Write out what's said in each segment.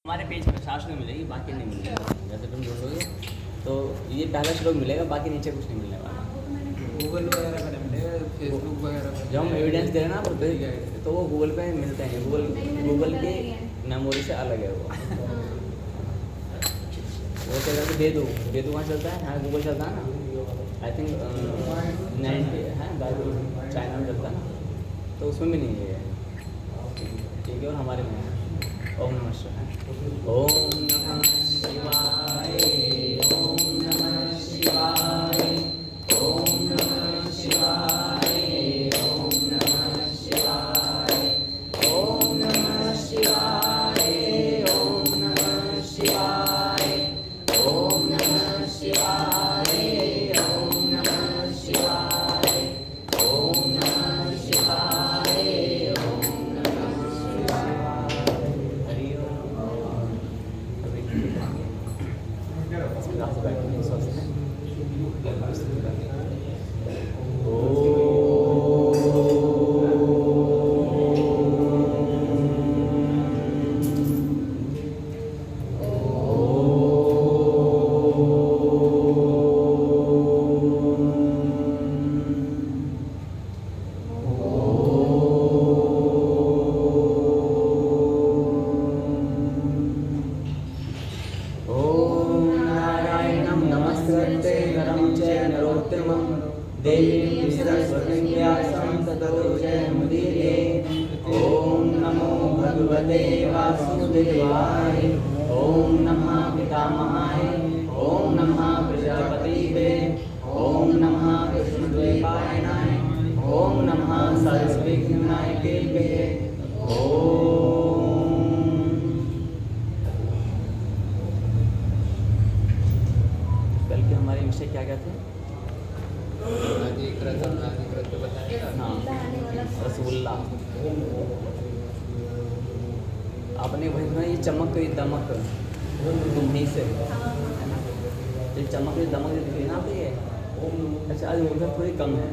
हमारे पेज पर 50 में मिलेगी, बाकी नहीं मिलेगी। जैसे तुम ढूंढोगे तो ये पहला श्लोक मिलेगा, बाकी नीचे कुछ नहीं मिलने वाला। गूगल वगैरह पर मिलेगा, फेसबुक वगैरह जब हम एविडेंस दे रहे हैं ना तो वो गूगल पे मिलते हैं। गूगल की मेमोरी से अलग है वो कहता है दे दो वहाँ चलता है। हाँ गूगल चलता है ना, आई थिंक 90 है, बाइबल चाइना में चलता है ना, तो उसमें भी नहीं है। ठीक है, और हमारे में है। ओम नमः शिवाय, ओम नमः शिवाय, ओम नमः शिवाय, ओम नमः शिवाय, ओम नमः शिवाय, ओम नमः शिवाय, ओम नमः शिवाय, ओम नमः शिवाय, ओम नमः शिवाय, ओम नमः शिवाय, ओम नमः शिवाय। हरि ओम। ओम नारायणं नमस्कृत्य नरं चैव नरोत्तमं देवीं सरस्वतीं व्यासं ततो जयमुदीरये। ओम नमो भगवते वासुदेवाय, ओम नमः पितामहाय, ओम नमः प्रजापतिवे, ओम नमः विष्णुद्वैपायनाय, ओम नमः सरस्वतीनायके। ओम। कल के हमारे विषय क्या क्या थे? अधिकृत बताएगा। हाँ, रसगुल्ला। आपने वही सुना ये चमक ये दमक तुम्हीं से, है ना? ये चमक ये दमक दिख रही है ना आपको ये? अच्छा, आज उधर थोड़ी कम है।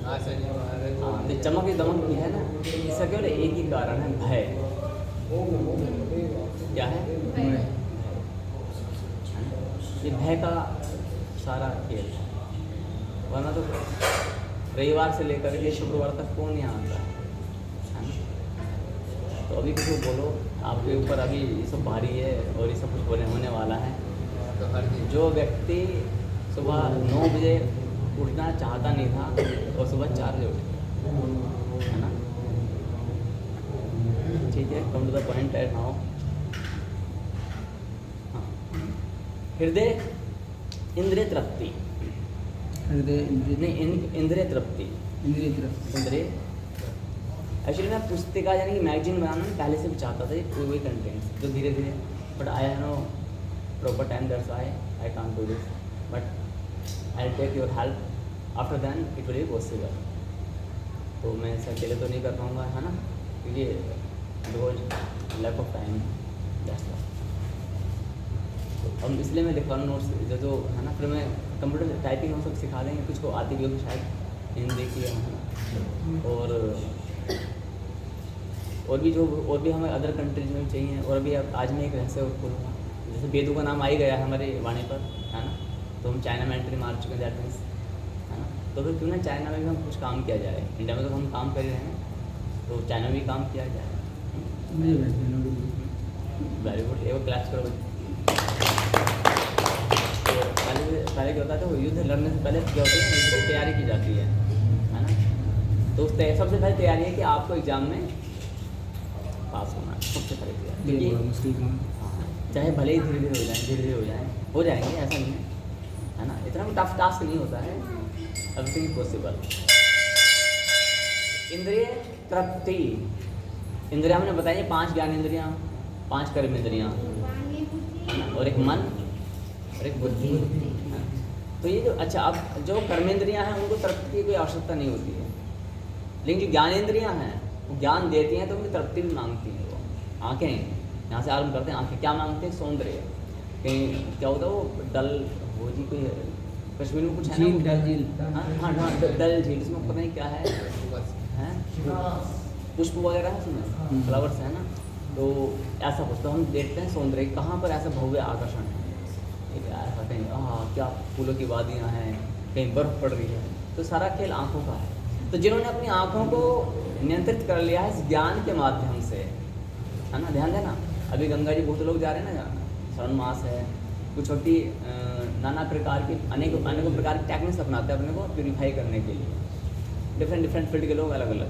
हाँ सही महाराज। हाँ, ये चमक ये दमक भी है ना, इसका केवल एक ही कारण है, भय। क्या है? भय। ये भय का सारा खेल है। वरना तो रविवार से लेकर के शुक्रवार तक कौन यहाँ आता है ना? तो अभी किसी को बोलो आपके ऊपर अभी ये सब भारी है और ये सब कुछ होने वाला है। तो हर दिन जो व्यक्ति सुबह 9 बजे उठना चाहता नहीं था और सुबह 4 बजे उठे, है ना? ठीक है, कम टू द पॉइंट है नाउ। हाँ, हृदय इंद्रिय तृप्ति, हृदय नहीं इंद्रिय तृप्ति, इंद्रिय। एक्चुअली मैं पुस्तिका यानी कि मैगजीन बनाना पहले से भी चाहता था, वही कंटेंट्स जो धीरे धीरे, but I have no proper time, that's why I can't do this, but I take your help, after than it will be possible. तो मैं ऐसा अकेले तो नहीं कर पाऊँगा, है ना, क्योंकि because lack of time, that's why. अब इसलिए मैं लिखवा रहा हूँ नोट्स जो है ना, फिर मैं कंप्यूटर टाइपिंग हम सब सिखा देंगे, कुछ को आती भी होगी शायद हिंदी की, है ना, और भी हमें अदर कंट्रीज में चाहिए। और अभी अब आज मैं एक रहस्य खोलूँगा, जैसे बेदू का नाम आ ही गया है हमारे वाणी पर, है ना, तो हम चाइना में एंट्री मार चुके हैं, दैट मीन्स, है ना, तो फिर क्यों ना चाइना में भी हम कुछ काम किया जाए। इंडिया में तो हम काम कर ही रहे हैं, तो चाइना में भी काम किया जाए। वेरी गुड, एक क्लास करो। पहले क्या होता था, वो युद्ध लड़ने से पहले क्या होता है, उसकी तैयारी की जाती है ना। तो उस सबसे पहले तैयारी है कि आपको एग्जाम में पास होना है, सबसे पहले तैयारी। हाँ, चाहे भले ही धीरे धीरे हो जाएंगे, ऐसा नहीं है ना, इतना टफ टास्क नहीं होता है, एवरीथिंग इज पॉसिबल। इंद्रिय तृप्ति, इंद्रिया हमने बताइए 5 ज्ञान इंद्रियाँ, 5 कर्म इंद्रियाँ, है ना, और एक मन और एक बुद्धि। तो ये जो अच्छा, अब जो कर्मेंद्रियाँ हैं उनको तृप्ति की कोई आवश्यकता नहीं होती है, लेकिन जो ज्ञानेंद्रियाँ हैं वो ज्ञान देती हैं तो उनकी तृप्ति भी मांगती हैं। वो आँखें यहाँ से आरम्भ करते हैं, आँखें क्या मांगते हैं? सौंदर्य। कहीं क्या होता है वो डल वो जी कोई कश्मीर में कुछ है ना, डल झील। हाँ, डल झील, इसमें पता नहीं क्या है, पुष्प वगैरह है उसमें, फ्लावर्स है ना, तो ऐसा कुछ तो हम देखते हैं सौंदर्य कहाँ पर ऐसा भव्य आकर्षण है, ठीक है, ऐसा कहीं क्या फूलों की वादियाँ हैं, कहीं बर्फ़ पड़ रही है, तो सारा खेल आँखों का है। तो जिन्होंने अपनी आँखों को नियंत्रित कर लिया है इस ज्ञान के माध्यम से, है ना, ध्यान देना, अभी गंगा जी बहुत लोग जा रहे हैं ना, श्रावण मास है, कुछ व्यक्ति नाना प्रकार की अनेकों प्रकार की टेक्निक्स अपनाते हैं अपने को प्यूरीफाई करने के लिए, डिफरेंट फील्ड के लोग अलग अलग,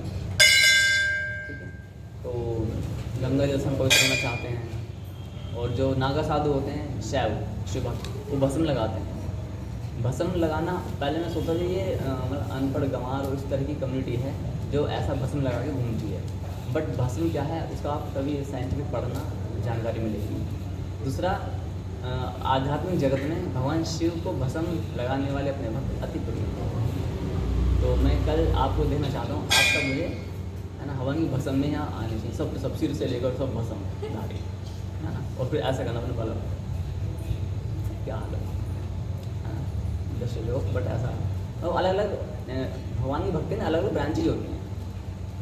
ठीक है। तो गंगा जल से हम पवित्र होना चाहते हैं, और जो नागा साधु होते हैं शैव शिव वो भस्म लगाते हैं। भस्म लगाना पहले मैं सोचता था ये मतलब अनपढ़ गंवार और इस तरह की कम्युनिटी है जो ऐसा भस्म लगा के घूमती है, बट भस्म क्या है उसका आप कभी साइंटिफिक पढ़ना जानकारी मिलेगी। दूसरा, आध्यात्मिक जगत में भगवान शिव को भस्म लगाने वाले अपने भक्त अति प्रिय हैं। तो मैं कल आपको देखना चाहता हूँ, आप सब मुझे, है ना, हवन की भस्म में यहाँ आने चाहिए, सब सिर से लेकर सब भस्म धारी, है ना, और फिर ऐसा करना अपने पलक, क्या हाल है ना, 10 लोग, बट ऐसा तो अलग अलग भगवान की भक्ति में अलग अलग ब्रांचेज होती हैं,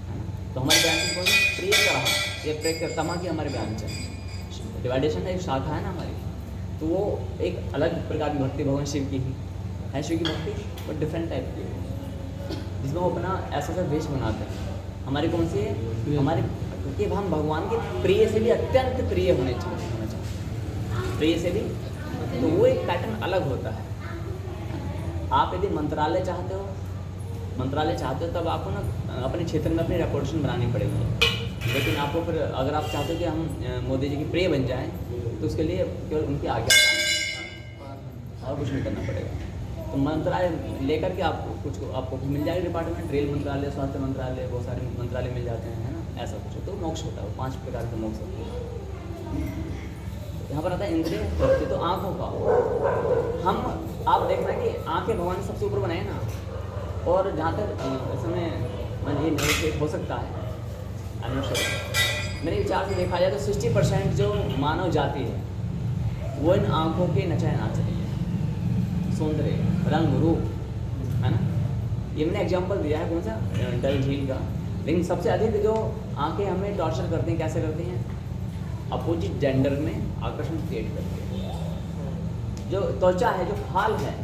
है ना। तो हमारी ब्रांचेज कौन सी, प्रिय का रहा, ये प्रेक तमा की हमारी ब्रांच है, डिवाइडेशन है, एक शाखा है ना हमारी, तो वो एक अलग प्रकार की भक्ति भगवान शिव की ही है, शिव की भक्ति बट डिफरेंट टाइप की है, जिसमें वो अपना ऐसा वेश बनाते हैं। हमारी कौन सी है, हमारी, क्योंकि हम भगवान के प्रिय से भी अत्यंत प्रिय होना चाहते हैं, प्रिय से भी, तो वो एक पैटर्न अलग होता है। आप यदि मंत्रालय चाहते हो तब आपको ना अपने क्षेत्र में अपनी रेपुटेशन बनानी पड़ेगी, लेकिन आपको फिर अगर आप चाहते हो कि हम मोदी जी की प्रिय बन जाएं तो उसके लिए केवल उनकी आज्ञा और कुछ नहीं करना पड़ेगा। तो मंत्रालय लेकर के आपको मिल जाएगा डिपार्टमेंट, रेल मंत्रालय, स्वास्थ्य मंत्रालय, बहुत सारे मंत्रालय मिल जाते हैं, है ना, ऐसा कुछ। तो मोक्ष होता है, 5 प्रकार के मोक्ष होते हैं। यहाँ पर आता है इंद्रिय, तो आँखों का आप देखना कि आँखें भगवान ने सबसे ऊपर बनाए ना, और जहाँ तक इसमें मन ये नहीं हो सकता है अनुष्ठ, मेरे विचार से देखा जाए तो 60% जो मानव जाति है वो इन आँखों के नचाए नाच रही है, सौंदर्य, रंग, रूप, है ना। ये मैंने एग्जांपल दिया है कौन सा, डल झील का, लेकिन सबसे अधिक जो आँखें हमें टॉर्चर करती हैं, कैसे करती हैं, अपोजिट जेंडर में आकर्षण क्रिएट करती है। जो त्वचा है, जो खाल है,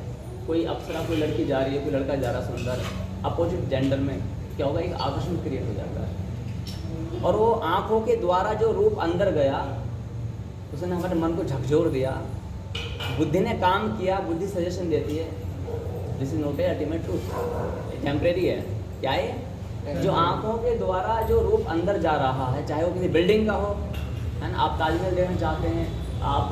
कोई अप्सरा, कोई लड़की जा रही है, कोई लड़का जा रहा सुंदर, अपोजिट जेंडर में क्या होगा, एक आकर्षण क्रिएट हो जाता है, और वो आँखों के द्वारा जो रूप अंदर गया उसने हमारे मन को झकझोर दिया, बुद्धि ने काम किया, बुद्धि सजेशन देती है, this is not a ultimate truth, temporary है। क्या है, जो आँखों के द्वारा जो रूप अंदर जा रहा है, चाहे वो किसी बिल्डिंग का हो, है ना, आप ताजमहल देखना चाहते हैं, आप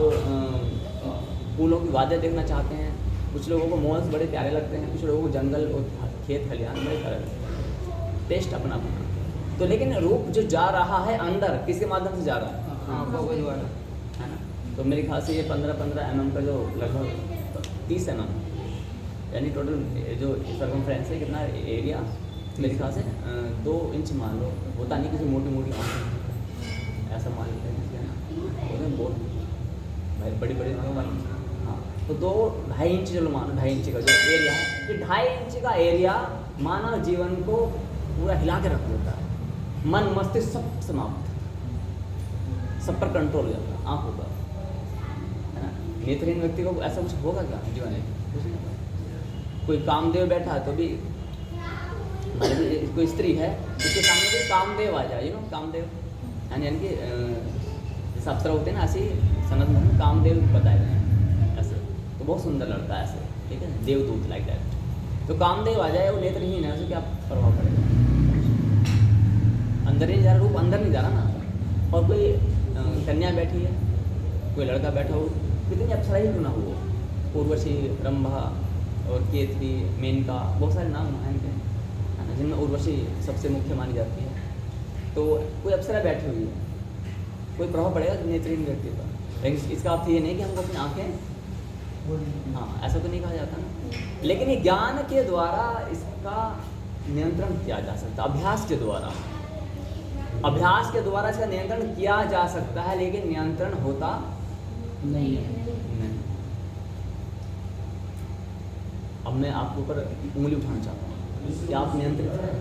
फूलों की वादियाँ देखना चाहते हैं, कुछ लोगों को मॉल्स बड़े प्यारे लगते हैं, कुछ लोगों को जंगल और खेत खलिहान बड़े प्यारे लगते हैं, टेस्ट अपना अपना। तो लेकिन रूप जो जा रहा है अंदर, किसके माध्यम से जा रहा है, आँखों के द्वारा, है ना। तो मेरे ख्याल से ये 15 mm का जो लगभग 30 mm, यानी टोटल जो सर्कमफ्रेंस है, कितना एरिया, मेरे ख्याल से 2 इंच मान लो, होता नहीं किसी मोटी आँखें, ऐसा मान लेते हैं ना, बहुत भाई बड़ी वाली, हाँ, तो 2-2.5 इंच चलो मानो, 2.5 इंच का जो एरिया है, तो 2.5 इंच का एरिया मानव जीवन को पूरा हिला के रख देता है, मन मस्तिष्क सब समाप्त, सब पर कंट्रोल हो जाता है, आँखों पर, है ना। नेत्रहीन व्यक्ति को ऐसा कुछ होगा क्या जीवन में, कुछ नहीं होगा। कोई कामदेव बैठा है तो भी, कोई स्त्री है उसके सामने कोई कामदेव आ जाए, कामदेव, यानी कि जैसे अप्सरा होते हैं ना, ऐसे सनत में कामदेव बताए गए हैं ऐसे, तो बहुत सुंदर लगता है ऐसे, ठीक है, देवदूत लाइक दैट। तो कामदेव आ जाए, वो नेत्रहीन है, उसे क्या प्रभाव पड़ेगा, अंदर नहीं जा रहा, रूप अंदर नहीं जा रहा ना। और कोई कन्या बैठी है, कोई लड़का बैठा हो, कितनी अप्सरा ही क्यों ना हो, उर्वशी, रंभा और केतकी, मेनका, बहुत सारे नाम हैं इनके, है ना, जिनमें उर्वशी सबसे मुख्य मानी जाती है। तो कोई अप्सरा बैठी हुई है, कोई प्रभाव पड़ेगा नेत्रहीन व्यक्ति पर, लेकिन इसका अर्थ ये नहीं कि हमको अपनी आँखें, हाँ, ऐसा तो नहीं कहा जाता ना। लेकिन ये ज्ञान के द्वारा इसका नियंत्रण किया जा सकता, अभ्यास के द्वारा इसका नियंत्रण किया जा सकता है, लेकिन नियंत्रण होता नहीं है। अब मैं आपके ऊपर उंगली उठाना चाहता हूँ, क्या आप नियंत्रित हैं?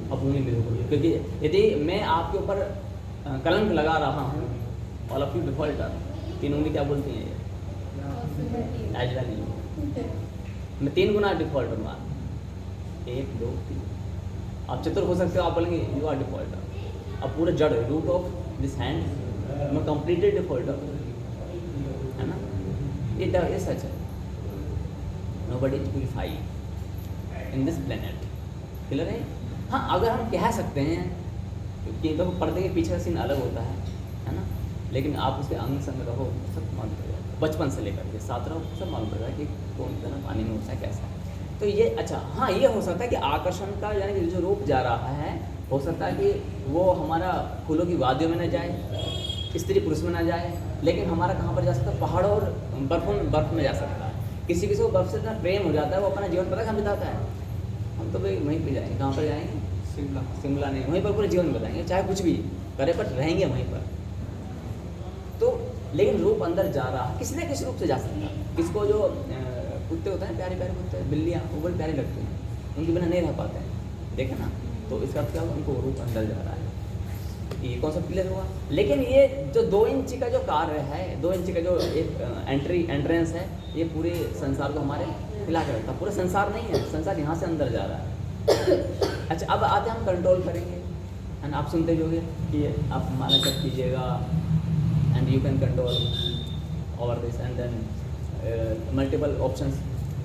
अब उंगली मेरे ऊपर, क्योंकि यदि मैं आपके ऊपर कलंक लगा रहा हूँ, ऑल ऑफ यू डिफॉल्टर, 3 उंगली क्या बोलती हैं ये, एज वेल यू, मैं 3 गुना डिफॉल्ट हूँ। 1 2 3, आप चतुर हो सकते हो, आप बोलेंगे यू आर डिफॉल्टर। अब पूरे जड़ रूट ऑफ दिस हैंड मैं कंप्लीटेड डिफॉल्टर, है ना, ये सच है। Nobody is purified in this planet, clear है। हाँ, अगर हम कह सकते हैं कि तो पर्दे के पीछे का सीन अलग होता है ना, लेकिन आप उसके अंग संग रहो, सब मालूम पड़ेगा, बचपन से लेकर के साथ रहो, सब मालूम पड़ेगा कि कौन तरह पानी में होता है, कैसा है। तो ये अच्छा, हाँ, ये हो सकता है कि आकर्षण का यानी कि जो रूप जा रहा है, हो सकता है कि वो हमारा फूलों की वादियों में न जाए, स्त्री पुरुष में ना जाए, लेकिन हमारा कहाँ पर जा सकता है, पहाड़ों और बर्फ में जा सकता है। किसी किसी को बर्फ से इतना प्रेम हो जाता है, वो अपना जीवन पता कहाँ बिताता है, हम तो भाई वहीं पे जाएंगे, कहाँ पर जाएंगे, शिमला नहीं, वहीं पर पूरे जीवन बताएंगे, चाहे कुछ भी करे पर रहेंगे वहीं पर। तो लेकिन रूप अंदर जा रहा, किसी न किसी रूप से जा सकता है। किसको जो कुत्ते होते हैं, प्यारे प्यारे कुत्ते, बिल्लियाँ, वो बड़ी प्यारी लगती हैं, उनके बिना नहीं रह पाते हैं, देखे ना, तो इसका क्या हुआ, उनको रूप अंदर जा रहा है। ये कॉन्सेप्ट क्लियर हुआ। लेकिन ये जो 2 इंच का जो कार्य है, 2 इंच का जो एक एंट्रेंस है, ये पूरे संसार को हमारे हिला के रखता है। पूरा संसार नहीं है, संसार यहाँ से अंदर जा रहा है। अच्छा, अब आते हम कंट्रोल करेंगे, एंड आप सुनते भी होंगे कि आप माला जप कीजिएगा and you can control over this, and then multiple options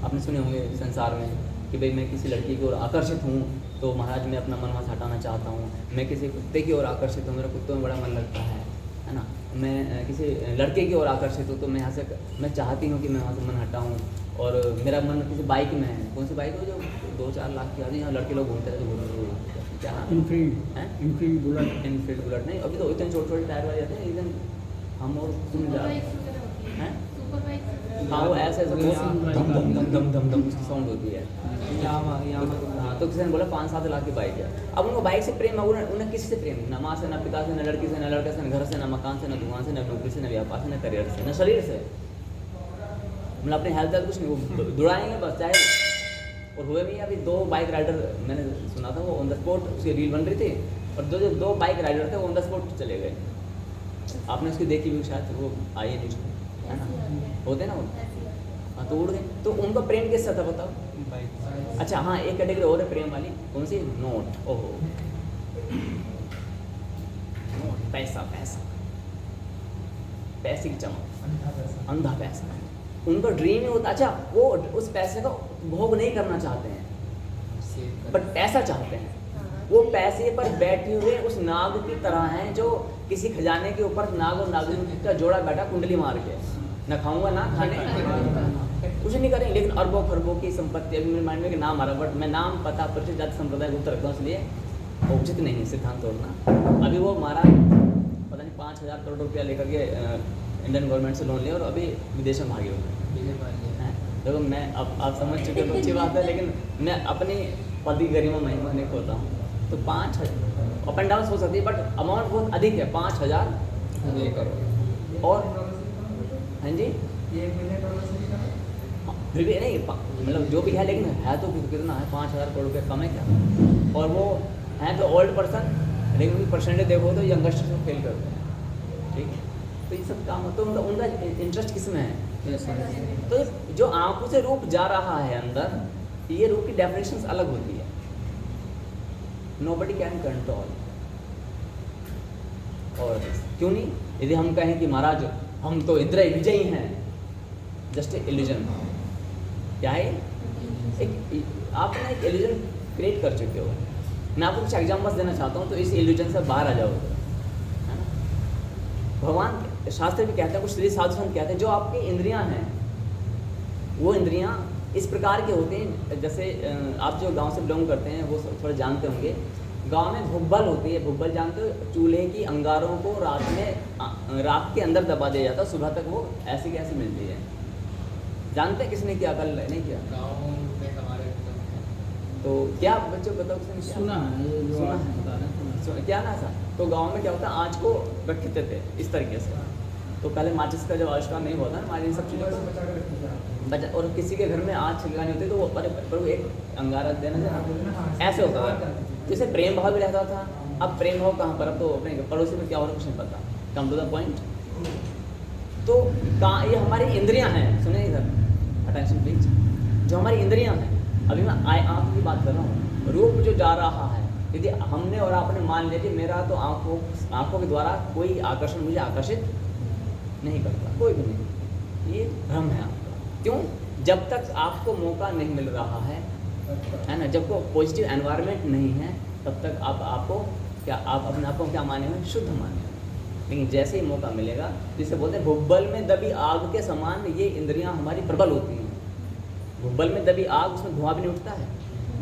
आपने सुने होंगे संसार में कि भाई मैं किसी लड़की की ओर आकर्षित हूँ तो महाराज मैं अपना मन वहाँ से हटाना चाहता हूँ, मैं किसी कुत्ते की ओर आकर्षित हूँ, मेरा कुत्तों में बड़ा मन लगता है ना, मैं किसी लड़के की ओर आकर्षित हूँ तो मैं यहाँ से मैं चाहती हूँ कि मैं वहाँ से मन हटाऊँ, और मेरा मन किसी बाइक में है, कौन सी बाइक हो जो 2-4 लाख की आती है, यहाँ लड़के लोग घूमते रहते हैं, क्या इनफील्ड बुलेट नहीं, अभी तो इतने छोटे टायर वाले आते हैं, एकदम हम और सुन जा रहे हैं, हाँ वो ऐसे धम उसकी साउंड होती है। हाँ, तो किसी ने बोला 5-7 लाख की बाइक है। अब उनको बाइक से प्रेम है, उन्हें किसी से प्रेम, ना माँ से, ना पिता से, ना लड़की से, ना लड़के से, ना घर से, ना मकान से, ना दुकान से, ना नौकरी से, ना व्यापार से, ना करियर से, ना शरीर से, मतलब अपनी हेल्थ कुछ नहीं, वो दुड़ाएंगे बस चाहे। और हुए भी अभी 2 बाइक राइडर मैंने सुना था, वो ऑन द स्पॉट उसकी रील बन रही थी, और जो 2 बाइक राइडर थे वो ऑन द स्पॉट चले गए। आपने उसकी देखी भी शायद, वो आई है न्यूज़ में, है ना, होते ना वो, हाँ, तो उड़ गए। तो उनका प्रेम किससे था बताओ, बाइक। अच्छा हाँ, एक कैटेगरी और है प्रेम वाली, कौन सी, नोट, ओहो नोट, पैसा, पैसे की चमक, अंधा पैसा, उनका ड्रीम ही होता। अच्छा, वो उस पैसे का भोग नहीं करना चाहते हैं, बट पैसा चाहते हैं। वो पैसे पर बैठे हुए उस नाग की तरह हैं जो किसी खजाने के ऊपर नाग और नागिन का जोड़ा बैठा कुंडली मार के, ना खाऊंगा ना खाने कुछ नहीं करेंगे, लेकिन अरबों खरबों की संपत्ति, अभी मेरे माइंड में कि नाम आ रहा, बट मैं नाम पता परिचय जाति संप्रदाय गुप्त रखता हूँ, इसलिए उचित नहीं है सिद्धांत तोड़ना। अभी वो मारा पता नहीं 5,000 करोड़ रुपया लेकर के इंडियन गवर्नमेंट से लोन लिया, और अभी विदेश में भागे हुए हैं। देखो मैं अब आप समझ चुके हो, अच्छी बात है, लेकिन मैं अपनी पद की गरिमा महिमा नहीं खोता हूँ। तो 5,000 अप एंड डाउन हो सकती है, बट अमाउंट बहुत अधिक है, 5,000 करोड़। और हाँ जी, फिर भी नहीं, मतलब जो भी है, लेकिन है तो कितना है, 5,000 करोड़ रुपये कम है क्या। और वो हैं तो ओल्ड पर्सन, लेकिन उनकी परसेंटेज देखो तो यंगस्टर में फेल करते हैं, ठीक है। तो ये सब काम, तो उनका इंटरेस्ट किस में है। तो जो आंखों से रूप जा रहा है अंदर, ये रूप की डेफिनेशंस अलग होती है। नोबडी कैन कंट्रोल, और क्यों नहीं, यदि हम कहें कि महाराज हम तो इंद्रिय विजयी हैं, जस्ट ए इल्यूजन। क्या है, आपने एक इल्यूजन क्रिएट कर चुके हो। मैं आपको कुछ एग्जाम्पल्स देना चाहता हूँ, तो इस इल्यूजन से बाहर आ जाओगे, है ना। भगवान शास्त्र भी कहते हैं, कुछ श्री साधु संत कहते हैं, जो आपकी इंद्रियां हैं, वो इंद्रियां इस प्रकार के होते हैं, जैसे आप जो गांव से बिलोंग करते हैं वो थोड़ा जानते होंगे, गांव में भुब्बल होती है, भुब्बल जानते हो, चूल्हे की अंगारों को रात में राख के अंदर दबा दिया जाता है, सुबह तक वो ऐसी कैसी मिलती है, जानते हैं, किसने किया, कल नहीं किया गाँव में हमारे तो क्या बच्चों बताओ, किसने सुना है, सुना है, क्या ना था। तो गांव में क्या होता है, आँच को रखते थे इस तरीके से, तो पहले माचिस का जब आविष्कार नहीं हुआ था, माचिस सब चीज़ें बचा, और किसी के घर में आँच छिलकानी होती तो वो पर एक अंगारा देना ऐसे होता था, तो इसे प्रेम भाव भी रहता था। अब प्रेम भाव कहाँ पर, अब तो अपने पड़ोसी में क्या हो रहा है कुछ नहीं पता। Come to the point. तो ये हमारी इंद्रियां हैं, सुनिए इधर, अटेंशन प्लीज। जो हमारी इंद्रियां हैं, अभी मैं आँख की बात कर रहा हूँ, रूप जो जा रहा है, यदि हमने और आपने मान लिया कि मेरा तो आँखों के द्वारा कोई आकर्षण मुझे आकर्षित नहीं करता, कोई भी नहीं, ये भ्रम है आपका। क्यों? जब तक आपको मौका नहीं मिल रहा है ना, जब को पॉजिटिव एनवायरनमेंट नहीं है, तब तक आप अपने आप को क्या माने हुए, शुद्ध माने हुए। लेकिन जैसे ही मौका मिलेगा, जिसे बोलते हैं भुब्बल में दबी आग के समान ये इंद्रियां हमारी प्रबल होती हैं। भुब्बल में दबी आग, उसमें धुआं भी नहीं उठता है,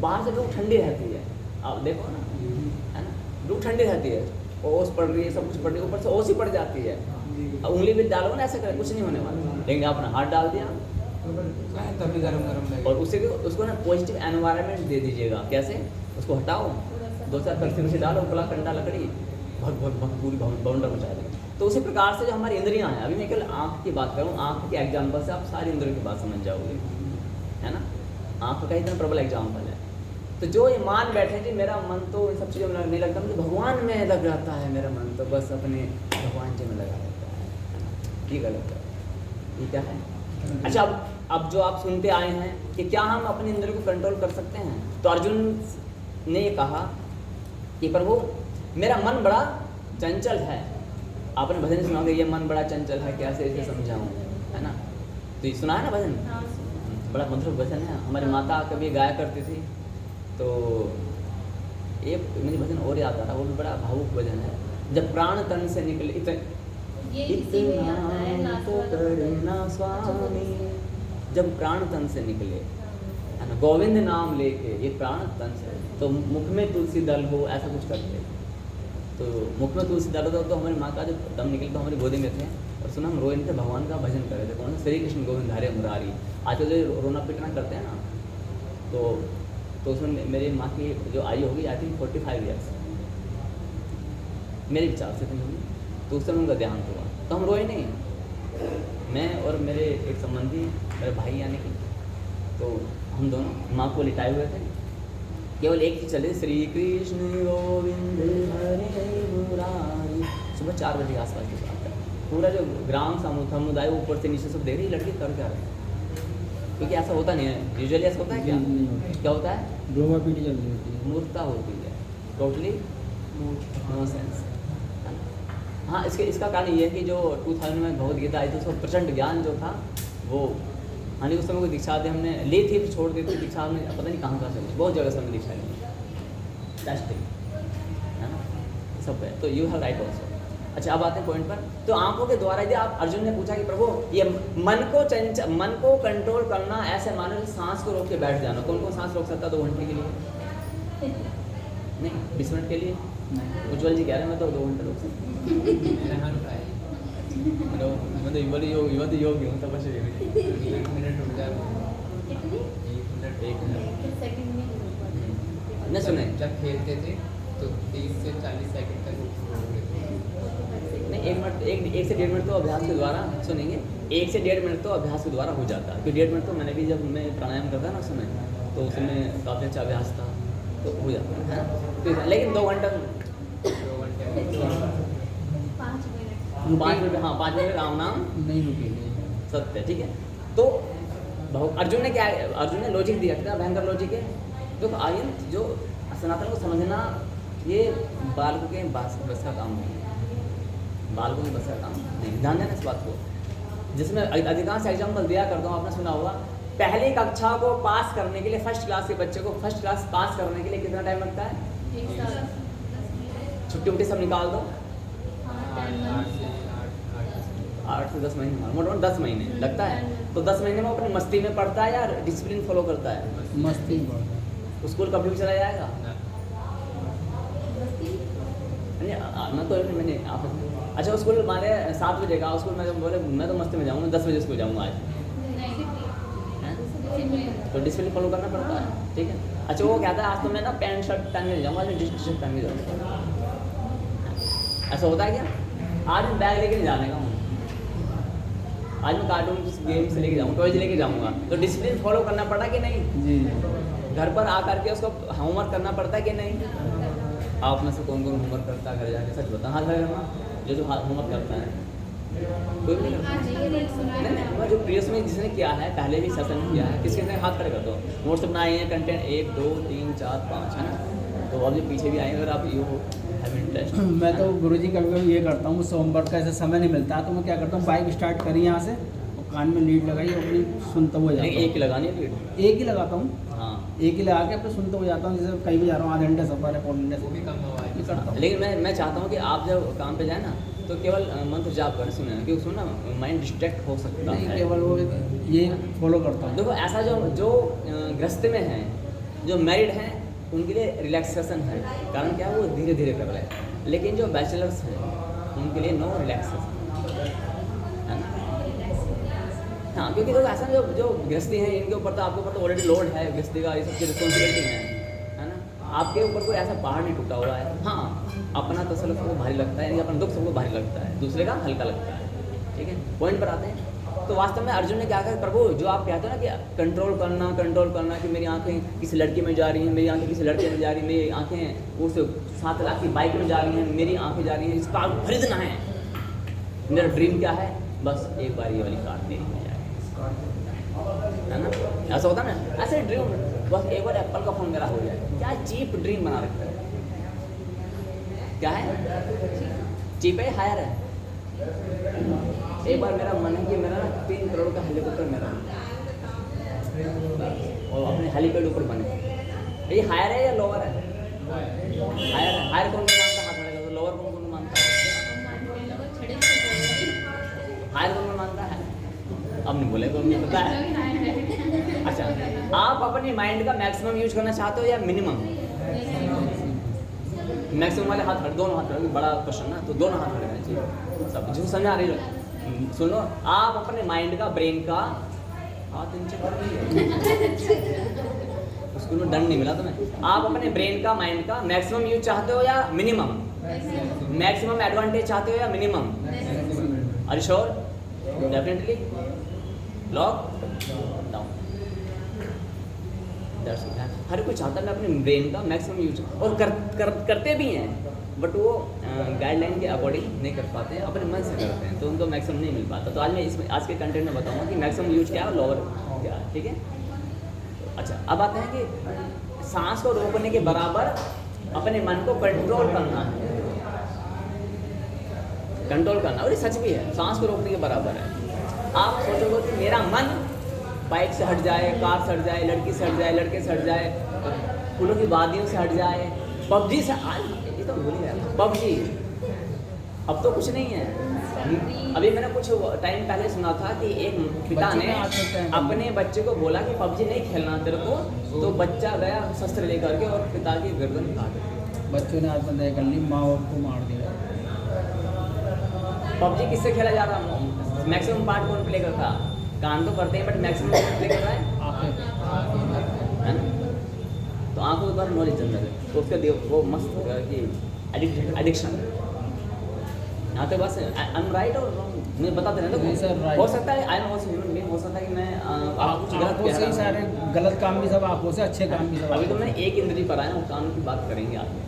बाहर से लूट ठंडी रहती है, आप देखो ना, है ना, लूट ठंडी रहती है, ओस पड़ रही है, सब कुछ पड़ रही है, ऊपर से ओस ही पड़ जाती है। अब उंगली भी डालो ना, ऐसा करें कुछ नहीं होने वाला, लेकिन आपने हाथ डाल दिया तभी गरम लगे। और उसको ना पॉजिटिव एनवायरनमेंट दे दीजिएगा। कैसे? उसको हटाओ, 2-4 कलसी डालो, खुला कंडा लकड़ी, भग पूरी बाउंडर मचा देंगे। तो उसी प्रकार से जो हमारी इंद्रियां हैं, अभी मैं केवल आँख की बात करूँ, आँख के एग्जाम्पल से आप सारी इंद्रियों की बात समझ जाओगे, है ना। आँख का इतना प्रबल एग्जाम्पल है। तो जो ये मान बैठे कि मेरा मन तो इन सब चीज़ों में नहीं लगता, मुझे भगवान में लग जाता है, मेरा मन तो बस अपने भगवान जी में लगा रहता है, ये गलत है। ये क्या है? अच्छा, अब जो आप सुनते आए हैं कि क्या हम अपने इंद्रियों को कंट्रोल कर सकते हैं? तो अर्जुन ने ये कहा कि प्रभु मेरा मन बड़ा चंचल है। आपने भजन सुना होगा, ये मन बड़ा चंचल है, कैसे इसे समझाऊं, है ना। तो ये सुना है ना भजन, बड़ा मधुर भजन है। हमारी माता कभी गाया करती थी, तो एक मुझे भजन और याद आ रहा, वो भी बड़ा भावुक भजन है। जब प्राण तन से निकले, इतना तो करना स्वामी, जब प्राण तन से निकले, है ना, गोविंद नाम लेके, ये प्राण तन से, तो मुख में तुलसी दल हो, ऐसा कुछ करते। तो मुख में तुलसी दल हो तो हमारी माँ का जो दम निकल तो हमारी गोदी में थे, और सुना हम रोए थे, भगवान का भजन कर रहे थे। कौन सा? श्री कृष्ण गोविंद हरे मुरारी। आजकल जो रोना पीटना करते हैं ना, तो उसमें मेरी माँ की जो आयु होगी, आई थिंक 45 ईयर्स, मेरे विचार से नहीं होगी, तो उस समय उनका देहांत हुआ। तो हम रोए नहीं, मैं और मेरे एक संबंधी, मेरे भाई यानी कि, तो हम दोनों माँ को लिटाए हुए थे, केवल एक ही चले, श्री कृष्ण गोविंद हरे मुरारी। सुबह 4 बजे के आसपास की बात है। पूरा जो ग्राम समुदाय ऊपर से नीचे सब देख रही, लड़के कर क्या रहे हैं, क्योंकि ऐसा होता नहीं है यूजुअली। ऐसा होता है क्या? क्या होता है? ड्रामा पीटी चल रही होती है, मूर्खता होती है, टोटली नॉनसेंस। हाँ, इसका कारण ये है कि जो 2000 में भगवद गीता आई थी, उसका प्रचंड ज्ञान जो था वो, हाँ, उस समय कोई दीक्षा दे हमने ली थी, फिर छोड़ दी थी दीक्षा, हमने पता नहीं कहाँ चली, बहुत जगह से हमने दीक्षा ली, टेस्टिंग, है ना, सब है। तो यू हैव राइट ऑल्सो। अच्छा, अब आते हैं पॉइंट पर। तो आंखों के द्वारा यदि आप, अर्जुन ने पूछा कि प्रभु ये मन को कंट्रोल करना, ऐसे मानो सांस को रोक के बैठ जाना। कौन कौन सांस रोक सकता है 2 घंटे के लिए? नहीं, 20 मिनट के लिए? उज्ज्वल जी कह रहे हैं मैं तो 2 घंटे रोक सकता हूँ। मैं तो योगी हूँ, तब बच्चे 1 मिनट रुक जाए, कितनी? 1 मिनट। सेकंड में नहीं सुने, जब खेलते थे तो 30 से 40 सेकंड तक नहीं, 1 मिनट, 1 से 1.5 मिनट तो अभ्यास के द्वारा, सुनेंगे, 1 से 1.5 मिनट तो अभ्यास के द्वारा हो जाता है। क्योंकि 1.5 मिनट तो मैंने भी, जब मैं प्राणायाम करता ना उस समय, तो उसमें काफ़ी अच्छा अभ्यास था, तो हो जाता है ना। तो लेकिन 2 घंटा 2 घंटे 5 मिनट। हाँ 5 मिनट राम नाम नहीं रुकेगी। सत्य, ठीक है। तो अर्जुन ने क्या, अर्जुन ने लॉजिक दिया, कितना भयंकर लॉजिक है। तो आर्यन जो सनातन को समझना, ये बालकों के बस का काम नहीं है, बालकों के बस का काम नहीं। ध्यान देना इस बात को। जिसमें अधिकांश एग्जाम्पल दिया करता हूँ, आपने सुना होगा, पहली कक्षा को पास करने के लिए, फर्स्ट क्लास के बच्चे को फर्स्ट क्लास पास करने के लिए कितना टाइम लगता है? 1 साल। छुट्टी उट्टी सब निकाल दो, 8 से 10 महीने, मोटा 10 महीने लगता है। तो 10 महीने में अपनी मस्ती में पढ़ता है या डिसिप्लिन फॉलो करता है? मस्ती बहुत है। स्कूल कभी भी चला जाएगा? मैं तो मैंने आप, अच्छा स्कूल माने 7 बजे का स्कूल में, बोले मैं तो मस्ती में जाऊँगा, 10 बजे स्कूल जाऊँगा आज, तो डिसिप्लिन फॉलो करना पड़ता है, ठीक है। अच्छा, वो कहता है आज तो मैं ना पैंट शर्ट पहन के जाऊँगा, आज मैं टी शर्ट पहन के जाऊँगा, ऐसा होता है क्या? आज मैं बैग लेके नहीं जाने का हूँ, आज मैं कार्टून गेम से लेके जाऊँगा, टॉयज लेके जाऊँगा, तो डिसिप्लिन फॉलो करना पड़ा कि नहीं? जी। घर पर आकर के उसको होमवर्क करना पड़ता है कि नहीं? आप में से कौन कौन होमवर्क करता है घर जाके? सच बता, हाथ लगा ना जो होमवर्क करता है। कोई भी नहीं करता? हाँ जी, ये नहीं सुना है। नहीं नहीं, जो प्रीवियस में जिसने किया है, पहले भी सेशन में किया है, किसके साथ हाथ खड़े कर दो। नोट्स बनाए हैं, कंटेंट 1 2 3 4 5 है ना। तो अब जो पीछे भी आए, अगर आप यू हैव इंटरेस्ट। मैं तो गुरुजी कभी कभी ये करता हूँ, मुझसे होमवर्क का ऐसा समय नहीं मिलता तो मैं क्या करता हूँ, बाइक स्टार्ट करी यहाँ से और कान में लीड लगाई और अपनी सुनता हुआ जाता नहीं, हूँ। एक ही लगानी है लीड। एक ही लगाता हूँ, हाँ, एक ही लगा के अपने सुनते हुए जाता हूँ। जैसे कहीं भी जा रहा हूँ, आधे घंटे सफर है, पौने घंटे वो भी कम हुआ ये है। करता हूँ। लेकिन मैं चाहता हूँ कि आप जब काम पे जाए ना, तो केवल मंत्र जाप करें, सुने, क्योंकि उसमें ना माइंड डिस्ट्रैक्ट हो सकता नहीं, है। केवल वो ये फॉलो करता हूँ। देखो, ऐसा जो गृहस्थ में है, जो मैरिड हैं, उनके लिए रिलैक्सेशन है। कारण क्या है, वो धीरे धीरे कर रहे हैं। लेकिन जो बैचलर्स हैं, उनके लिए नो रिलैक्सेशन है ना। हाँ, क्योंकि देखो ऐसा जो गृहस्थी है, इनके ऊपर तो आपके ऊपर तो ऑलरेडी लोड है गृहस्थी का, ये सबकी रिस्पॉन्सिबिलिटी है ना। आपके ऊपर कोई ऐसा पहाड़ नहीं टूटा हुआ है। हाँ, अपना तसल्लुफ सबको भारी लगता है, यानी अपना दुख सबको भारी लगता है, दूसरे का हल्का लगता है। ठीक है, पॉइंट पर आते हैं। तो वास्तव में अर्जुन ने क्या कहा, प्रभु जो आप कहते हो ना कि कंट्रोल करना कि मेरी आंखें किसी लड़की में जा रही हैं, मेरी आंखें किसी लड़के में जा रही हैं, मेरी आंखें उस 7 लाख की बाइक में जा रही हैं, मेरी आंखें जा रही हैं, इस कार को खरीदना है। मेरा ड्रीम क्या है, बस एक बार ये वाली कार मेरी में जाए, है ना। ऐसा होता है ना, ऐसे ड्रीम, बस एक बार एप्पल का फ़ोन मेरा हो जाए। क्या चीप ड्रीम बना रखा है, क्या है चीप है, हायर है। एक बार मेरा मन है कि मेरा ना 3 करोड़ का हेलीकॉप्टर मेरा और अपने हेलीपैड ऊपर बने। ये हायर है या लोअर है? हायर है। हायर कौन कौन मानता, हाथ खड़े कर दो। लोअर कौन कौन मानता है? हायर कौन कौन मानता है? अब नहीं बोले, कौन नहीं पता है। अच्छा, आप अपनी माइंड का मैक्सिमम यूज करना चाहते हो या मिनिमम? मैक्सिमम वाले हाथ खड़े, दोनों हाथ खड़े, बड़ा क्वेश्चन ना, तो दोनों हाथ खड़े रहने चाहिए। सब जो समझ आ रही है, सुनो। आप अपने माइंड का, ब्रेन का हाथ नीचे कर रही है, स्कूल में दंड नहीं मिला तुम्हें। आप अपने ब्रेन का, माइंड का मैक्सिमम यूज चाहते हो या मिनिमम? मैक्सिमम एडवांटेज चाहते हो या minimum? Are you sure? Definitely lockdown. हर कोई चाहता है मैं अपने ब्रेन का मैक्सिमम यूज, और करते भी हैं, बट वो गाइडलाइन के अकॉर्डिंग नहीं कर पाते हैं, अपने मन से करते हैं, तो उनको मैक्सिमम नहीं मिल पाता। तो आज मैं इसमें आज के कंटेंट में बताऊंगा कि मैक्सिमम यूज क्या है और लोअर क्या है। ठीक है, अच्छा, अब आते हैं कि सांस को रोकने के बराबर अपने मन को कंट्रोल करना है। कंट्रोल करना, और ये सच भी है, सांस को रोकने के बराबर है। आप सोचोगे कि मेरा मन बाइक से हट जाए, कार से हट जाए, लड़की से हट जाए, लड़के से हट जाए, फूलों की वादियों से हट जाए, पबजी से, ये तो भूल ही गया, पबजी अब तो कुछ नहीं है। अभी मैंने कुछ टाइम पहले सुना था कि एक पिता ने अपने बच्चे को बोला कि पबजी नहीं खेलना तेरे को, तो बच्चा गया शस्त्र लेकर के और पिता की गर्दन काट दी। बच्चों ने आत्महत्या कर ली, माँ बाप को मार दिया। पबजी किससे खेला जा रहा है? मैक्सिमम पार्ट कौन प्ले करता? कान तो करते हैं, बट मैक्सिमम प्ले कर रहा है, है ना। तो आंखों के द्वारा नॉलेज जनरल है, तो उसका वो मस्त कि एडिक्शन। यहाँ तो बस आई एम राइट और रॉन्ग मैं बताते रहता नहीं सर, हूँ। right। हो सकता है I am also human being, हो सकता है कि मैं आपको कुछ गलत आंखों कह से रहा ही हूँ। सारे गलत काम भी सब आंखों से, अच्छे काम भी सब अभी तो आंखों मैंने से। एक इंद्री पर आया हूँ, कानों की बात करेंगे आगे,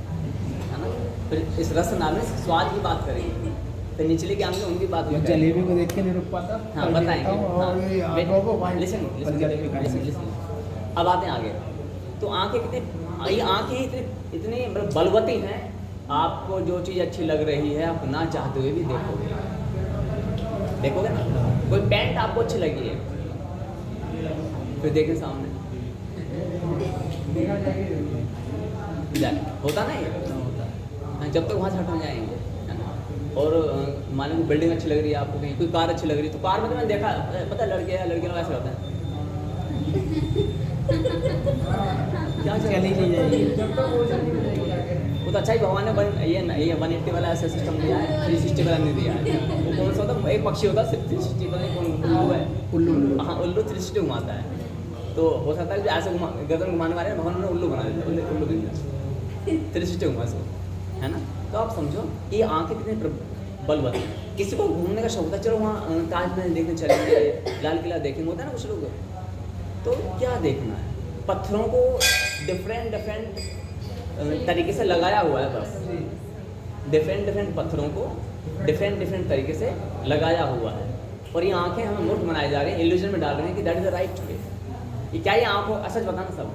है ना। फिर इस रस नाम में स्वाद की बात करेंगे, तो निचले के आगे उनकी बात मैं करेंगे। जलेबी को देख के नहीं रुक पाता। हाँ, कर बताएंगे। देता हूँ और ये आंखों को वाइट पर जलेबी खाएंगे। अब आते हैं आगे। तो आंखें कितनी, ये आंखें इतनी मतलब बलवती हैं, आपको जो चीज़ अच्छी लग रही है आप ना चाहते हुए भी देखोगे ना। कोई पैंट आपको अच्छी लगी है, फिर देखें सामने होता ना ये, जब तक वहाँ से हट जाएंगे, है ना। और मान लो बिल्डिंग अच्छी लग रही है आपको, कहीं कोई कार अच्छी लग रही है, तो कार में तो मैंने देखा, पता है लड़के या लड़के लोग ऐसे होते हैं, क्या चली नहीं जाएगी। वो तो अच्छा ही भगवान ने ये 180 वाला ऐसा सिस्टम दिया है, 360 वाला नहीं दिया है। वो कौन सा होता है, एक पक्षी होता है 360 वाला, कौन उल्लू है, उल्लू। हाँ उल्लू 360 घुमाता है। तो हो सकता है कि ऐसे गर्दन घुमाने वाले भगवान ने उल्लू बना दिया, उल्लू भी 360 घुमा सो, है ना। तो आप समझो कि ये आंखें कितनी बलवती हैं। किसी को घूमने का शौक होता है, चलो वहाँ ताजमहल देखने चलेंगे, लाल किला देखेंगे, होता है ना कुछ लोग। तो क्या देखना है, पत्थरों को डिफरेंट तरीके से लगाया हुआ है बस। डिफरेंट डिफरेंट पत्थरों को डिफरेंट डिफरेंट तरीके से लगाया हुआ है, और ये आंखें हमें मूर्ख बनाई जा रही हैं, इल्यूजन में डाल रहे हैं कि that is the right way. ये क्या ये आंखों, सच बताना सब,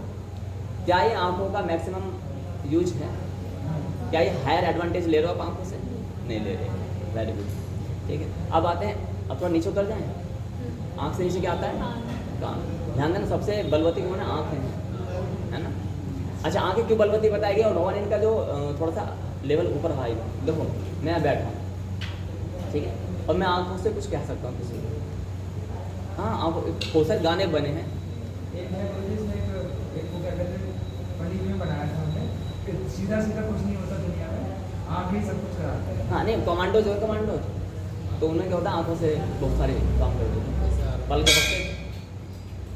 क्या ये आंखों का मैक्सिमम यूज है? क्या ये हायर एडवांटेज ले रहे हो आप आंखों से? नहीं ले रहे। वेरी गुड, ठीक है। अब आते हैं, अब थोड़ा नीचे उतर जाएँ। आँख से नीचे क्या आता है? कान। ध्यान देना, सबसे बलवती कौन है? आँखें है ना। अच्छा, आँखें क्यों बलवती बताएगी? और भगवान इनका जो थोड़ा सा लेवल ऊपर हाई, देखो मैं बैठा हूँ, ठीक है, और मैं आँखों से कुछ कह सकता हूँ किसी को। हाँ, आँखों बहुत सारे गाने बने हैं। सीधा सीधा कुछ नहीं होता दुनिया में, आँखें सब कुछ कराते हैं। हाँ नहीं, कमांडो जो है, कमांडो तो उन्हें क्या होता है, आँखों से बहुत सारे काम करते हैं। पल के पक्के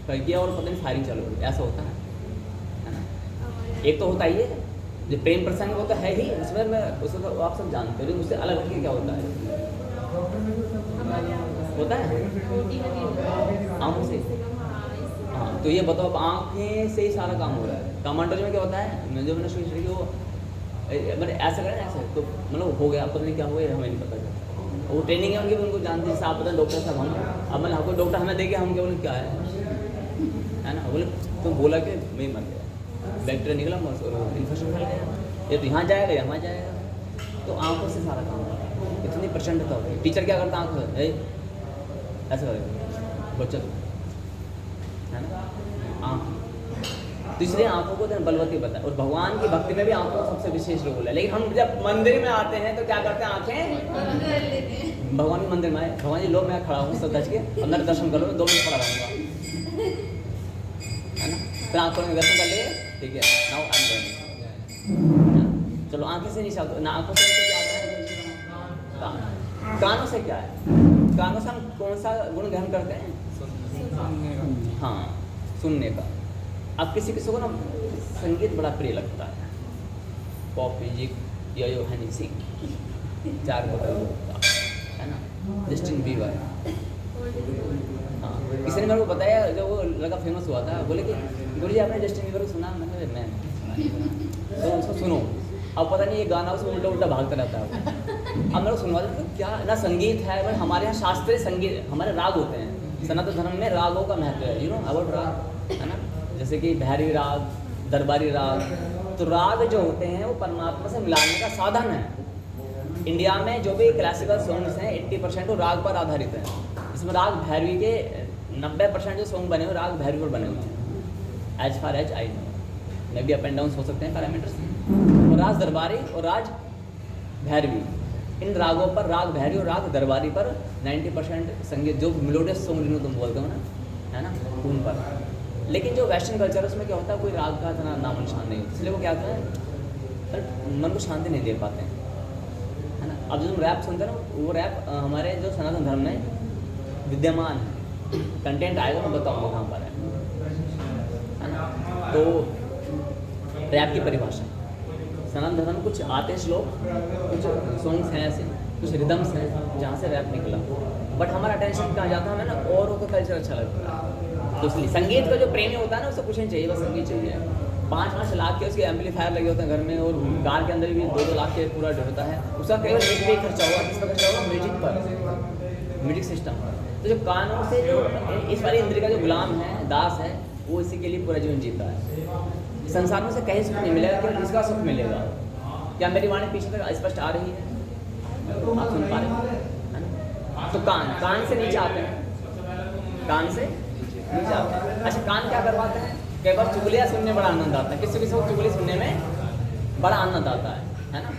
कर किया और पता नहीं फायरिंग चालू हो गई, ऐसा होता है ना। एक तो होता ही है जो प्रेम प्रसंग, वो तो है ही, उसमें मैं उसे तो आप सब जानते हो, लेकिन उससे अलग हटके क्या होता है? होता है आँखों से। हाँ, तो ये बताओ, अब आँखें से ही सारा काम हो रहा है। कमांडो में क्या होता है, जो मैंने सोच रही कि वो मतलब ऐसा करें ऐसा, तो मतलब हो गया, पता नहीं क्या हुआ, हमें नहीं पता चलता। वो ट्रेनिंग है उनकी, उनको जानते हैं। जैसे आप पता डॉक्टर साहब हम, अब मैंने आपको डॉक्टर हमें देखे, हम क्या बोले क्या है ना, बोले तुम बोला कि मैं मर गया, बैक्टीरिया निकला, इन्फेक्शन फैल गया, ये तो यहाँ जाएगा यहाँ जाएगा। तो आँखों से सारा काम होता है, इतनी प्रचंडता होती है। टीचर क्या करता है? आँख से ऐसा करेगा बच्चा, है ना, आँख। तो इसलिए आँखों को बलवती बताए, और भगवान की भक्ति में भी आँखों का सबसे विशेष रोल है। लेकिन हम जब मंदिर में आते हैं तो क्या करते हैं? आँखें भगवान के मंदिर में आए, भगवान जी लो मैं खड़ा हूँ सब दच के, अंदर दर्शन करो, 2 मिनट खड़ा रहूँगा, है ना। फिर आँखों में दर्शन कर लिए, ठीक है, नाउ आई एम गोइंग। चलो आँखें से नीचे ना, आँखों से नीचे क्या आता है? कान। कानों से क्या है? कानों से हम कौन सा गुण ग्रहण करते हैं? हाँ, सुनने का। अब किसी किसी को ना संगीत बड़ा प्रिय लगता है, पॉप म्यूजिक, यो हनी सिंह, 4 बटन है ना, जस्टिन बीबर। हाँ, किसी ने मेरे को बताया, जब वो लड़का फेमस हुआ था, बोले कि गुरु जी आपने जस्टिन बीबर को सुना? मैंने तो उसको सुनो। अब पता नहीं ये गाना उसमें उल्टा उल्टा भागता रहता है। अब मेरे को सुनवा देते, तो क्या ना संगीत है, बट हमारे यहाँ शास्त्रीय संगीत, हमारे राग होते हैं। सनातन धर्म में रागों का महत्व है, यू नो अबाउट राग, है ना। जैसे कि भैरवी राग, दरबारी राग। तो राग जो होते हैं वो परमात्मा से मिलाने का साधन है। इंडिया में जो भी क्लासिकल सॉन्ग्स हैं 80% वो राग पर आधारित हैं। इसमें राग भैरवी के 90% जो सॉन्ग बने हुए राग भैरवी पर बने हुए हैं, as far as I know. मे भी अप एंड डाउन हो सकते हैं पैरामीटर्स। और राग दरबारी और राग भैरवी, इन रागों पर, राग भैरवी और राग दरबारी पर 90% संगीत, जो मेलोडियस सॉन्ग जिनको तुम बोलते हो ना, है ना, उन पर। लेकिन जो वेस्टर्न कल्चर है उसमें क्या होता है, कोई राग का इतना नामो निशान नहीं होता, इसलिए वो क्या होता है, मन को शांति नहीं दे पाते हैं, है ना। अब जो तुम रैप सुनते हो ना, वो रैप हमारे जो सनातन धर्म में विद्यमान है। कंटेंट आएगा, मैं बताऊँगा कहाँ पर है ना। तो रैप की परिभाषा, सनातन धर्म में कुछ आते हैं श्लोक, कुछ सॉन्ग्स हैं ऐसे, कुछ रिदम्स हैं जहाँ से रैप निकला। बट हमारा अटेंशन कहाँ जाता है, हमें ना औरों का कल्चर अच्छा लगता है। तो इसलिए संगीत का जो प्रेमी होता है ना, उसे कुछ नहीं चाहिए, बस संगीत चाहिए। 5-5 लाख के उसके एम्पलीफायर लगे होते हैं घर में, और कार के अंदर भी 2-2 लाख के पूरा होता है। उसका केवल एक भी खर्चा होगा, किस पर खर्चा होगा? म्यूजिक पर, म्यूजिक सिस्टम पर। तो जो कानों से जो इस वाली इंद्रिय का जो गुलाम है, दास है, वो इसी के लिए पूरा जीवन जीता है। संसार में से कहीं सुख नहीं मिलेगा, केवल इसका सुख मिलेगा। क्या मेरी वाणी पीछे तक स्पष्ट आ रही है? आप सुन पा रहे हैं? तो कान से नीचे आते हैं, कान से नीचे आते हैं। अच्छा, कान क्या करवाते हैं? कई बार चुगलियाँ सुनने बड़ा आनंद आता है, किसी किसी को चुगली सुनने में बड़ा आनंद आता है ना।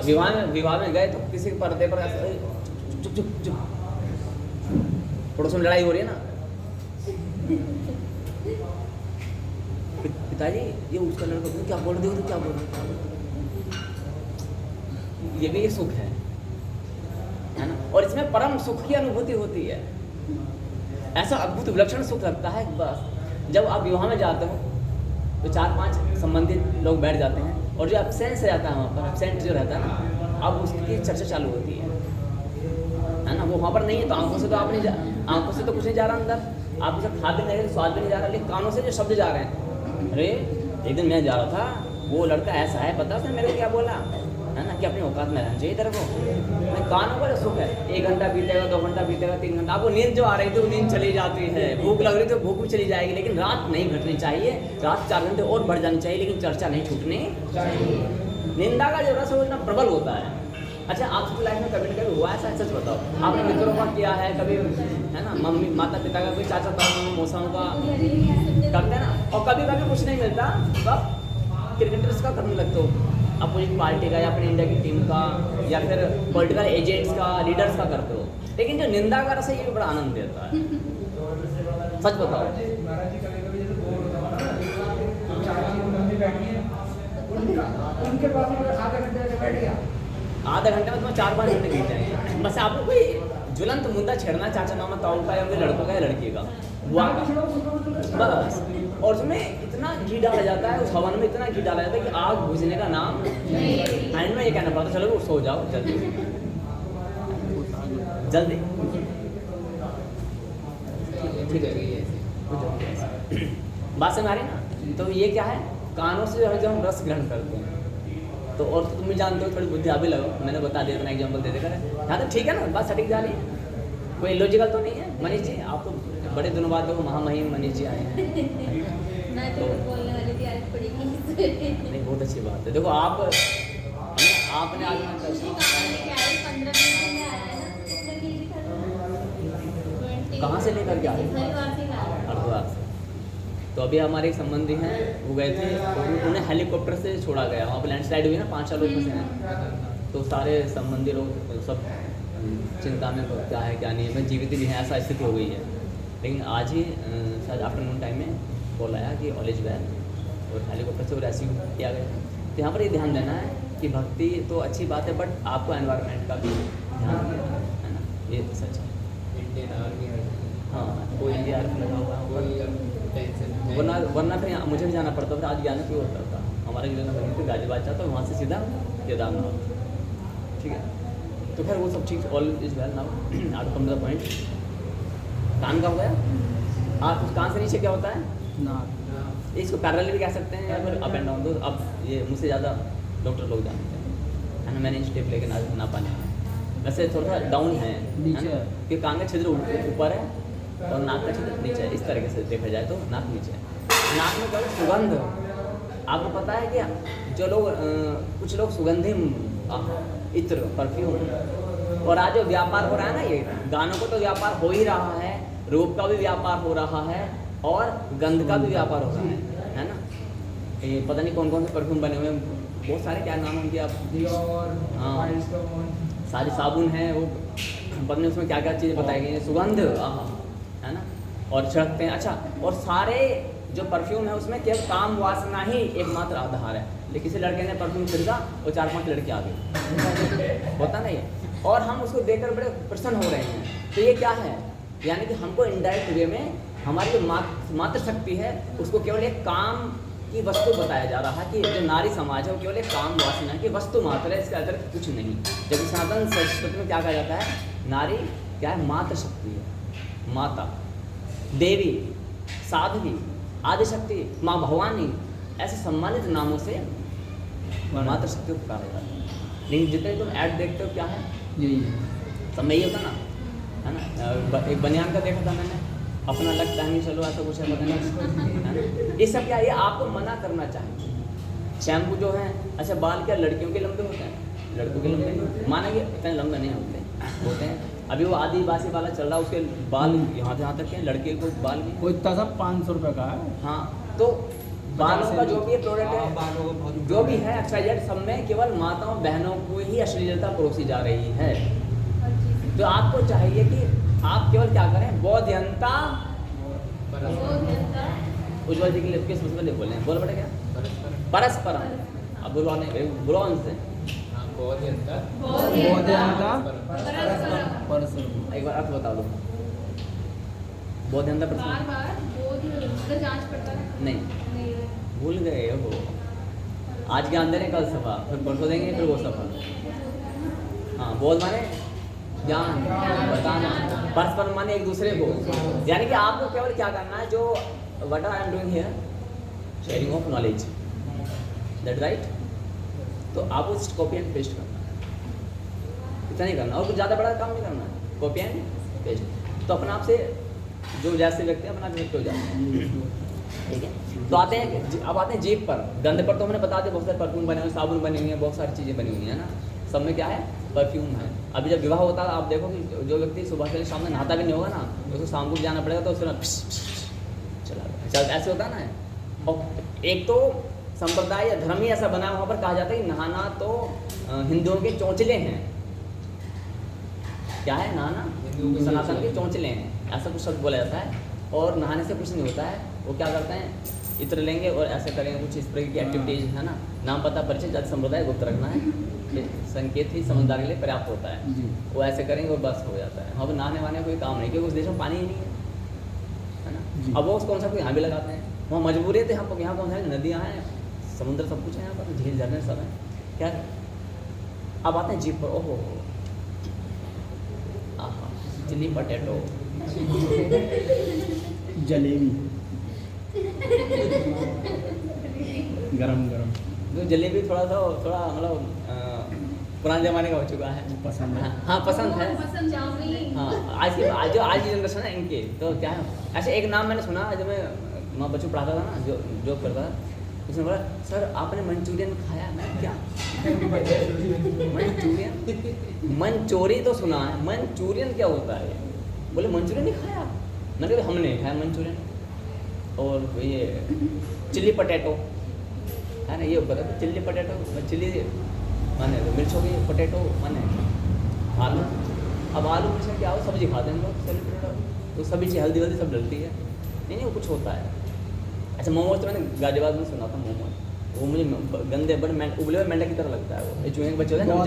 विवाह में गए तो किसी के पर्दे पर चुप चुप चुप, पड़ोस में लड़ाई हो रही है ना, पिताजी ये उसका लड़का, तुम क्या बोल रहे हो, तो क्या बोल रहे हो? ये भी एक सुख है ना। और इसमें परम सुख की अनुभूति होती है। ऐसा अद्भुत विलक्षण सुख लगता है। बस जब आप विवाह में जाते हो तो 4-5 संबंधित लोग बैठ जाते हैं, और जो एब्सेंस रहता है वहाँ पर, एब्सेंट जो रहता है ना, अब उसकी चर्चा चालू होती है ना। वो वहाँ पर नहीं है तो आंखों से तो आप नहीं आंखों से तो कुछ नहीं जा रहा अंदर, आप उसे खा भी नहीं रहे, स्वाद भी नहीं जा रहा, लेकिन कानों से जो शब्द जा रहे हैं, अरे एक दिन मैं जा रहा था वो लड़का ऐसा है, पता उसने मेरे को क्या बोला है ना, कि अपनी औकात में रहना चाहिए तेरे को। मैं कानों का जो सुख है, 1 घंटा बीतेगा, 2 घंटा बीतेगा, 3 घंटा, आपको नींद जो आ रही थी वो नींद चली जाती है, भूख लग रही थी भूख भी चली जाएगी, लेकिन रात नहीं घटनी चाहिए, रात 4 घंटे और बढ़ जानी चाहिए, लेकिन चर्चा नहीं छूटनी चाहिए। निंदा का जो रस है वो इतना प्रबल होता है। अच्छा, आपकी लाइफ में कभी न कभी हुआ ऐसा? सच बताओ, आपने मित्रों का किया है कभी, है ना, मम्मी माता पिता का, कोई चाचा ताऊ मौसाओं का करते हैं ना, और कभी कभी कुछ नहीं मिलता तो आप क्रिकेटर्स का करने लगते हो, अपोजिट पार्टी का या अपनी इंडिया की टीम का या फिर पॉलिटिकल एजेंट्स का, लीडर्स का करते हो, लेकिन जो निंदा का रस है ये भी बड़ा आनंद देता है। सच बताओ। महाराज जी कभी जैसे बोर होता हो ना, तो चाची मम्मी बैठी है, उनके पास में आधा घंटे में बैठ गया, आधा घंटे में तुम्हें 4-5 घंटे बीत जाएंगे। बस आपको कोई ज्वलंत मुद्दा छेड़ना, चाचा मामा ताऊ का या फिर लड़कों का या लड़की का, बस, और उसमें इतना घी डाला जाता है, उस हवन में इतना घी डाला जाता है कि आग बुझने का नाम एंड में ये कहना पड़ता, चलो सो जाओ जल्दी जल्दी। ठीक है, बात समझ आ रही ना? तो ये क्या है, कानों से जो हम रस ग्रहण करते हैं, तो और तो तुम भी जानते हो, थोड़ी बुद्धि आप भी लगाओ, मैंने बता दिया, इतना एग्जाम्पल दे देकर यहाँ तो ठीक है ना, बात सटीक जा रही है, कोई लॉजिकल तो नहीं है। मनीष जी, आप तो बड़े दिनों बाद देखो महामहिम मनीष जी आए हैं। मैं तो बोलने वाली थी आज पड़ेगी। नहीं, बहुत अच्छी बात है। देखो आपने आज कहाँ से लेकर के आए? हरिद्वार से। तो अभी हमारे एक संबंधी हैं, वो गए थे, उन्हें हेलीकॉप्टर से छोड़ा गया, वहाँ पर लैंडस्लाइड हुई ना, 5 लोग फंसे हैं, तो सारे संबंधी लोग सब चिंता में क्या है क्या नहीं है, मैं जीवित भी हैं, ऐसा स्थिति हो गई है। लेकिन आज ही शायद आफ्टरनून टाइम में कॉल आया कि ऑल इज वेल, और हेलीकॉप्टर से वो रेस्क्यू किया गया। तो यहाँ पर ये ध्यान देना है कि भक्ति तो अच्छी बात है, बट आपको एनवायरनमेंट का भी ध्यान देना है ना, ये सच है। इंडियन आर्मी है, हाँ, कोई इंडिया लगा हुआ है, कोई अब टेंशन है। वरना फिर मुझे भी जाना पड़ता था, आज जाना क्यों होता था, हमारे जिले में बनी थी गाजीबाद जाता, वहाँ से सीधा केदारनाथ, ठीक है। तो खैर वो सब ठीक, all is well now. Out come the point. कान का हो गया, आप कान से नीचे क्या होता है ना, इसको पैरेलल भी कह सकते हैं या फिर अप एंड डाउन। तो अब ये मुझसे ज़्यादा डॉक्टर लोग जानते हैं, है ना, मैंने स्टेप लेके ना पाने वैसे थोड़ा सा डाउन है नीचे, कि कान का छिद्र ऊपर है और नाक का छिद्र नीचे है। इस तरीके से देखा जाए तो नाक नीचे है। नाक में क्या सुगंध, आपको पता है कि जो लोग कुछ लोग सुगंधी इत्र, परफ्यूम, और आज जो व्यापार हो रहा है ना, ये गानों को तो व्यापार हो ही रहा है, रूप का भी व्यापार हो रहा है और गंध का भी व्यापार हो रहा है ना। ये पता नहीं कौन कौन से परफ्यूम बने हुए हैं, बहुत सारे, क्या नाम उनके आप, डियोर, हाँ। फाइलस्टोन, सारी साबुन है, वो पता नहीं उसमें क्या क्या चीज़ें बताई गई हैं, सुगंध, है ना, और छिड़कते हैं। अच्छा, और सारे जो परफ्यूम है उसमें केवल काम वासना ही एकमात्र आधार है। लेकिन किसी लड़के ने परफ्यूम छिड़का और 4-5 लड़के आ गए, होता नहीं है, और हम उसको देखकर बड़े प्रसन्न हो रहे हैं। तो ये क्या है, यानी कि हमको इनडायरेक्ट वे में हमारी जो मातृ शक्ति है उसको केवल एक काम की वस्तु बताया जा रहा है, कि जो नारी समाज है वो केवल एक काम वासना की वस्तु मात्र है, इसके अतिरिक्त कुछ नहीं। जबकि सनातन संस्कृति में क्या कहा जाता है, नारी क्या है, मातृ शक्ति है, माता, देवी, साध्वी, आदिशक्ति, माँ भवानी, ऐसे सम्मानित नामों से मातृ शक्ति को पुकारा जाता है। लेकिन जितने तुम ऐड देखते हो क्या है, यही है। सब में ये होता ना, है ना। एक बनियान का देखा था मैंने, अपना लग पहनी चलो, ऐसा कुछ है, पता नहीं। ये सब क्या, ये आपको मना करना चाहिए। शैम्पू जो है, अच्छा बाल क्या लड़कियों के लंबे होते हैं, लड़कों के लंबे, माना कि इतने लंबे नहीं होते हैं। अभी वो आदिवासी वाला चल रहा है, उसके बाल यहाँ तक हैं, लड़के को बाल भी, वो इतना सा 500 रुपये का है। हाँ। तो बालों का जो भी प्रोडक्ट है, जो भी है एक्सवाइजेड, सब में केवल माताओं बहनों को ही अश्लीलता परोसी जा रही है। तो आपको चाहिए कि आप केवल क्या करें, बौद्धयंता, उज्ज्वल जी के लिए किस मुझे बोले, बोल बड़े क्या, परस्परम। अब बुलवाने बुलवा उनसे, बौद्धयंता, बौद्धयंता परस्पर। एक बार अर्थ बता दो, बौद्धयंता बार परस्पर, बार बोध जांच पड़ताल नहीं भूल गए हो, आज ज्ञान दे रहे कल सफा, फिर परसों देंगे, फिर वो सफा। हाँ, बोध माने ज्ञान बताना, परस्पर माने एक दूसरे को, यानी कि आपको केवल क्या करना है, जो what I am doing here, sharing of knowledge, that right. तो आपको कॉपी एंड पेस्ट करना है, इतना नहीं करना और कुछ ज़्यादा बड़ा काम नहीं करना है, कॉपी एंड पेस्ट। तो अपने आप से जो जैसे व्यक्ति हैं अपना व्यक्त हो जाते हैं, ठीक है। तो आते हैं अब आते हैं जीभ पर। गंध पर तो हमने बता दिया, बहुत सारे परफ्यूम बने हुए, साबुन बनी हुई है, बहुत सारी चीज़ें बनी हुई हैं ना, सब में क्या है, परफ्यूम है। अभी जब विवाह होता है आप देखो कि जो व्यक्ति सुबह से शाम में नहाता भी नहीं होगा ना, उसको शाम को भी जाना पड़ेगा तो उसको चला ऐसे होता है ना। और एक तो संप्रदाय या धर्म ही ऐसा बना है, वहाँ पर कहा जाता है कि नहाना तो हिंदुओं के चौंचले हैं। क्या है नहाना? सनातन के चौंचले हैं, ऐसा कुछ शब्द बोला जाता है। और नहाने से कुछ नहीं होता है, वो क्या करते हैं, इत्र लेंगे और ऐसे करेंगे, कुछ इस प्रकार की एक्टिविटीज है ना। नाम पता परिचय जाति संप्रदाय गुप्त रखना है, संकेत ही समझदार के लिए पर्याप्त होता है। वो ऐसे करेंगे और बस हो जाता है। वहाँ पर नहाने वाने कोई काम नहीं, क्योंकि उस देश में पानी ही नहीं है ना। अब वो कौन सा कोई यहाँ भी लगाते हैं, वहाँ मजबूरी है। तो यहाँ कौन सा है, नदियाँ हैं, समुद्र सब कुछ है यहाँ पर, झील झरने सब है क्या। अब आते हैं जीप पर। ओहो आहा, चिली पटेटो, जलेबी गरम गरम जो जलेबी थोड़ा मतलब पुराने ज़माने का हो चुका है, पसंद है। हाँ पसंद है। पसंद जाऊंगी। हाँ आज की जनरेशन है इनके, तो क्या है ऐसे एक नाम मैंने सुना जब मैं वहाँ बच्चों पढ़ाता था ना, जो करता था, उसने बोला सर आपने मंचूरियन खाया? मैं क्या मंचूरी तो सुना है, मंचूरियन क्या होता है? बोले मंचूरियन नहीं खाया। मैंने कहा हमने नहीं खाया मंचूरियन। और ये चिल्ली पटेटो है ना, ये पता है चिल्ली पटेटो, चिल्ली माने तो मिर्च हो गई, पटेटो माने आलू। अब आलू मिर्च में क्या हो, सब्जी खाते हैं लोग, चिल्ली पटेटो तो सभी चीज़ हल्दी वल्दी सब डलती है। नहीं वो कुछ होता है। अच्छा मोमोज तो मैंने गाजियाबाद में सुना था, मोमोज वो मुझे गंदे बड़े उबले हुए मेंढक की तरह लगता है। वो ये चूहे के बच्चे होते हैं ना,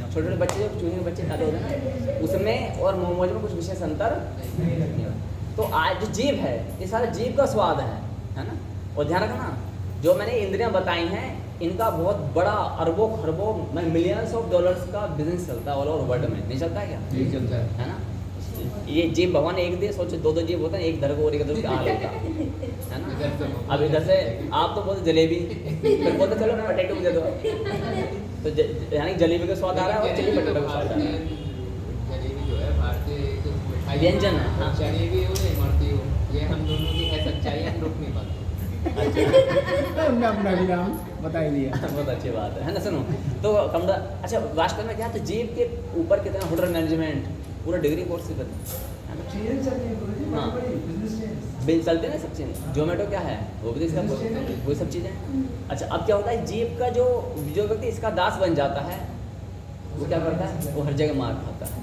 छोटे छोटे बच्चे जो चूहे के बच्चे खाते होते हैं ना, उसमें और मोमोज में कुछ विशेष अंतर नहीं होता। तो आज जो जीभ है ये सारा जीभ का स्वाद है ना। और ध्यान रखना जो मैंने इंद्रियां बताई हैं इनका बहुत बड़ा अरबों खरबों मिलियंस ऑफ डॉलर्स का बिजनेस चलता है ऑल ओवर वर्ल्ड में। नहीं चलता है क्या? नहीं चलता है ना। ये जीभ भगवान एक दे, सोचो दो जीभ होता है, एक धर को और एक धर के हाल होता है ना। अब इधर से आप तो बोलते जलेबी, फिर बोलते चलो पटेटो दे दो, तो यानी जलेबी का स्वाद आ रहा है और चिली पटेटो का स्वाद आ रहा है। जलेबी जो है भारतीय एक मिठाई व्यंजन है, हाँ। जलेबी हो नहीं मरती हो, ये हम दोनों की है सच्चाई, हम रुक नहीं पाते। उनने अपना भी नाम बता ही दिया। बहुत अच्छी बात है ना। सुनो तो कमरा, अच्छा वास्तव में क्या, तो जीभ के ऊपर कितना होटल मैनेजमेंट पूरा डिग्री कोर्स से करते हैं। चीजें चल रही है गुरुजी, हाँ। बड़ी बड़ी बिजनेस चेंज। बिल चलते हैं ना सब चीज़ें, जोमेटो क्या है वो भी इसका वही सब चीज़ें। अच्छा अब क्या होता है, जीभ का जो व्यक्ति इसका दास बन जाता है वो क्या करता है, वो हर जगह मार खाता है।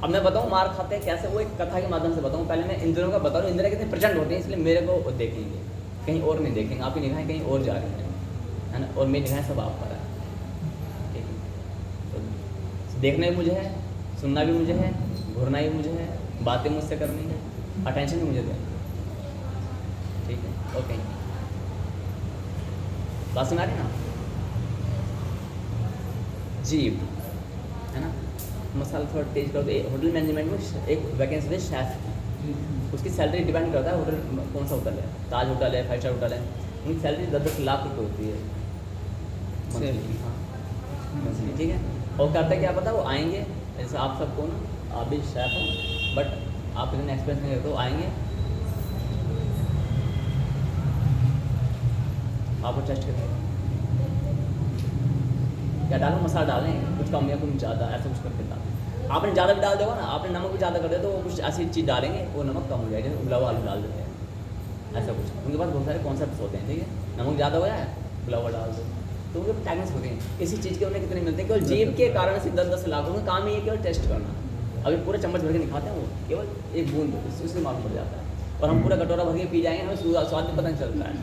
अब मैं बताऊँ मार खाते हैं कैसे, वो एक कथा के माध्यम से बताऊँ। पहले मैं इंद्रियों का बता रहा हूँ, इंद्रियाँ कितनी प्रचंड होती हैं, इसलिए मेरे को देखेंगे, कहीं और नहीं देखेंगे। आपकी निगाहें कहीं और जा रही हैं है ना, और मेरी निगाहें सब आप पर है। ठीक है, तो देखना भी मुझे है, सुनना भी मुझे है, घूरना भी मुझे है, बातें मुझसे करनी है, अटेंशन भी मुझे देना। ठीक है, ओके, बात सुना रही ना। जीभ है ना, मसाला थोड़ा तेज कर दो। होटल मैनेजमेंट में एक वैकेंसी है शेफ की, उसकी सैलरी डिपेंड करता है होटल कौन सा होटल है, ताज होटल है, 5 स्टार होटल है, उनकी सैलरी 10-10 लाख रुपये होती है मंथली। हाँ ठीक है। और करता है क्या पता, वो आएंगे जैसे आप सबको ना, आप भी शेफ हो बट आप इतने एक्सपीरियंस नहीं करते, तो आएंगे आपको टेस्ट करेंगे, क्या डालो मसाला डालें, कुछ कम या कुछ ज़्यादा, ऐसा कुछ करके डालें। आपने ज़्यादा भी डाल दोगा ना, आपने नमक भी ज़्यादा कर दिया तो वो कुछ ऐसी चीज़ डालेंगे वो नमक कम हो जाएगा, जैसे उबला हुआ आलू डाल देते हैं, ऐसा कुछ। उनके पास बहुत सारे कॉन्सेप्ट्स होते हैं, ठीक है। नमक ज़्यादा हो जाए उबला हुआ डाल दो, तो उनके टैगनेस होते हैं। इसी चीज़ के उन्हें कितने मिलते हैं, केवल जीभ के कारण से 10-10 लाख। उनका काम ही है केवल टेस्ट करना। अभी पूरा चम्मच भर के नहीं खाते हैं वो, केवल एक बूंद उससे मालूम पड़ जाता है। और हम पूरा कटोरा भर के पी जाएंगे, हमें स्वाद भी पता नहीं चलता है,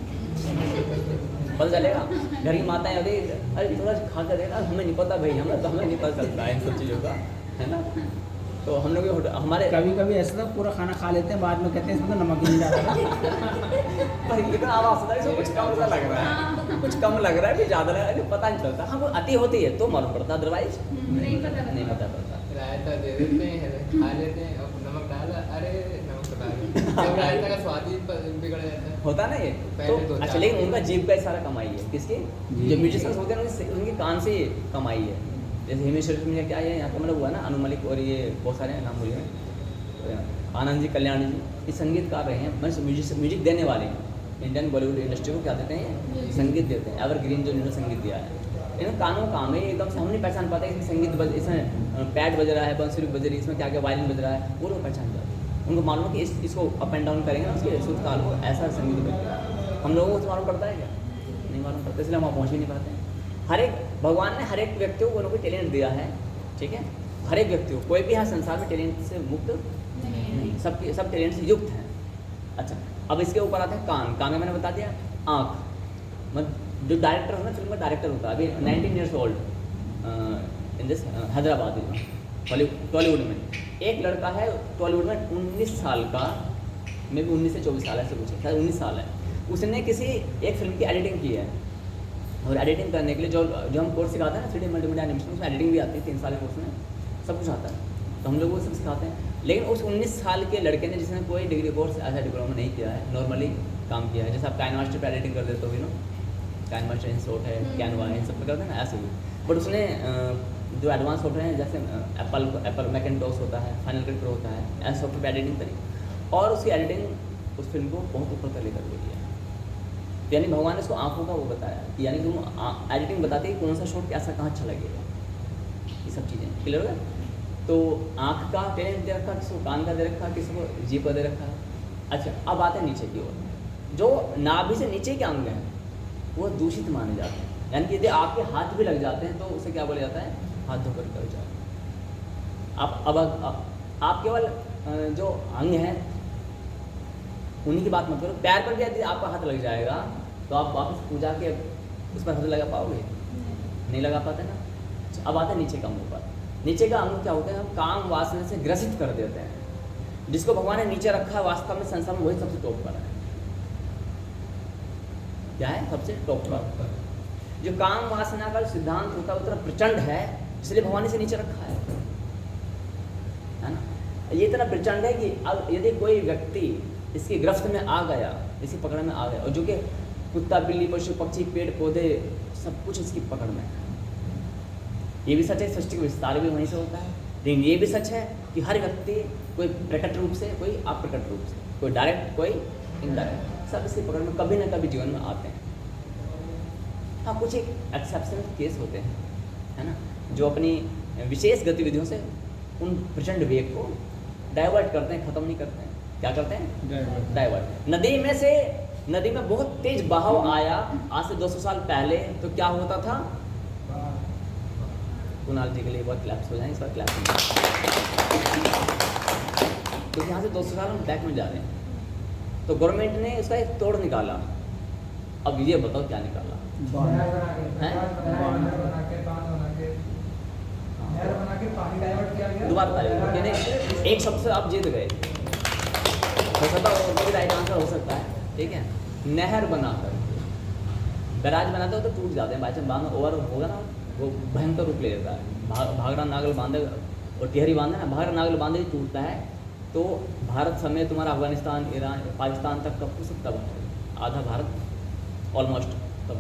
पता चलेगा। घर की माताएं अरे थोड़ा खा कर देना, हमें नहीं पता भाई, हमें नहीं पता चलता है इन सब चीज़ों का, है ना। तो हम लोग हमारे कभी कभी ऐसा था पूरा खाना खा लेते हैं, बाद में कहते हैं इसमें तो नमक ही नहीं डाला। पर इतना आवाज़ होता है, इसमें कुछ कम सा लग रहा है, कुछ कम लग रहा है, भी ज़्यादा लग रहा है, पता नहीं चलता। हाँ वो अति होती है तो मालूम पड़ता, अदरवाइज नहीं पता नहीं पता पड़ता। रायता दे देते हैं, खा लेते हैं, अब नमक डाला, अरे नमक तो डाल, जब रायता का स्वाद ही बिगड़ जाता है। होता ना ये पहले तो तो अच्छा, चार- लेकिन उनका जीभ का ही सारा कमाई है। किसकी? जो म्यूजिशियंस होते हैं उनके कान से ये कमाई है। जैसे हिमेश रेशमिया में क्या है, यहाँ का मतलब हुआ ना, अनु मलिक और ये बहुत सारे नाम बोलिए, आनंद जी, कल्याणी जी, ये संगीतकार रहे हैं, मतलब म्यूजिक देने वाले हैं। इंडियन बॉलीवुड इंडस्ट्री को क्या देते हैं, ये संगीत देते हैं। एवरग्रीन जो इन्होंने संगीत दिया है, इन कानों काम है, एकदम से हम नहीं पहचान पाते इसमें संगीत इसमें पैड बज रहा है, बांसुरी बज रही है, इसमें क्या क्या वायलिन बज रहा है, वो लोग पहचान जाते हैं। उनको मालूम है कि इसको अप एंड डाउन करेंगे ना, उसके सुर ताल को ऐसा संगीत बजेगा। हम लोगों को तो मालूम पड़ता है क्या? नहीं मालूम पड़ता, इसलिए हम वहाँ पहुँच ही नहीं पाते हैं। हर एक भगवान ने हर एक व्यक्ति को कोई ना कोई टैलेंट दिया है, ठीक है। हर एक व्यक्ति को, कोई भी यहाँ संसार में टैलेंट से मुक्त नहीं, सब टैलेंट से युक्त हैं। अच्छा, अब इसके ऊपर आते हैं कान। कान में मैंने बता दिया, आँख, मतलब जो डायरेक्टर होता है फिल्म का डायरेक्टर होता है, अभी 19 years old in this Hyderabad Tollywood में एक लड़का है, टॉलीवुड में 19 साल का, मे भी 19 से 24 साल ऐसे कुछ है, शायद 19 साल है। उसने किसी एक फिल्म की एडिटिंग की है, और एडिटिंग करने के लिए जो हम कोर्स सिखाते हैं ना, 3D मल्टीमीडिया एनिमेशन, उसमें एडिटिंग भी आती है, 3 साल के कोर्स में सब कुछ आता है, तो हम लोग वो सब सिखाते हैं। लेकिन उस 19 साल के लड़के ने, जिसने कोई डिग्री कोर्स ऐसा डिप्लोमा नहीं किया है, नॉर्मली काम किया है, जैसे आप काइनमास्टर पर एडिटिंग कर देते हो नो, काइनमास्टर इंस्टॉट है, कैनवा है, इन सब पे करते हैं ना, ऐसे ही। बट उसने जो एडवांस सॉफ्टवेयर हैं, जैसे एप्पल मैकिन्टॉश होता है, फाइनल कट प्रो होता है, ऐसे सॉफ्टवेयर पर एडिटिंग करी, और उसकी एडिटिंग उस फिल्म को बहुत ऊपर तक लेकर गई है। यानी भगवान ने उसको आँखों का वो बताया कि यानी तुम एडिटिंग बताते कि कौन सा शॉट कैसा कहाँ अच्छा लगेगा, ये सब चीज़ें क्लियर हो गया। तो आँख का टैलेंट दे रखा, किसी को कान का दे रखा, किसी को जीभ का दे रखा। अच्छा, अब आते हैं नीचे की ओर। जो नाभि से नीचे के अंग हैं वो दूषित माने जाते हैं, यानी कि यदि आपके हाथ भी लग जाते हैं तो उसे क्या बोला जाता है, हाथ धोकर कर जाओ। अब आप केवल जो अंग हैं उन्हीं की बात मत करो। पैर पर भी यदि आपका हाथ लग जाएगा तो आप वापस पूजा के उस पर हाथ लगा पाओगे? नहीं लगा पाते ना। अब आते हैं नीचे का अंग पर। नीचे का अंग क्या होता है, हम काम वासना से ग्रसित कर देते हैं। जिसको भगवान ने नीचे रखा है, वास्तव में संसार में वही सबसे टॉप पर है। क्या है? सबसे टॉप पर। जो काम वासना का सिद्धांत होता है उतना प्रचंड है, इसलिए भगवान ने इसे नीचे रखा है ना। ये इतना प्रचंड है कि अब यदि कोई व्यक्ति इसकी गिरफ्त में आ गया, इसकी पकड़ में आ गया, और जो कि कुत्ता, बिल्ली, पशु, पक्षी, पेड़ पौधे सब कुछ इसकी पकड़ में है। ये भी सच है, सृष्टि का विस्तार भी वहीं से होता है। लेकिन ये भी सच है कि हर व्यक्ति कोई प्रकट रूप से, कोई अप्रकट रूप से, कोई डायरेक्ट, कोई इनडायरेक्ट, सब इसकी पकड़ में कभी ना कभी जीवन में आते हैं। हाँ, कुछ एक एक्सेप्शनल केस होते हैं, है ना, जो अपनी विशेष गतिविधियों से उन प्रचंड वेग को डाइवर्ट करते हैं, ख़त्म नहीं करते हैं। क्या करते हैं? डाइवर्ट। नदी में बहुत तेज बहाव आया आज से 200 साल पहले, तो क्या होता था? कुणाल जी के लिए बहुत क्लैप्स हो जाए, इस बार क्लैप्स हो जाए, क्योंकि यहाँ से 200 साल हम बैक में जा रहे हैं। तो गवर्नमेंट ने उसका एक तोड़ निकाला। अब ये बताओ क्या निकाला? दोबारा यानी एक शब्द से आप जीत गए, हो सकता है वो भी राइट आंसर हो सकता है, ठीक है। नहर बनाकर, बैराज बनाते हो तो टूट जाते हैं, बाई चांस बांध ओवर होगा ना, वो भयंकर रूप ले लेता है। भागरा नागल बांधे और टिहरी बांधे ना, भागरा नागल बांधे ही टूटता है, तो भारत समेत तुम्हारा अफगानिस्तान, ईरान, पाकिस्तान तक का कुछ तब आधा भारत ऑलमोस्ट तब।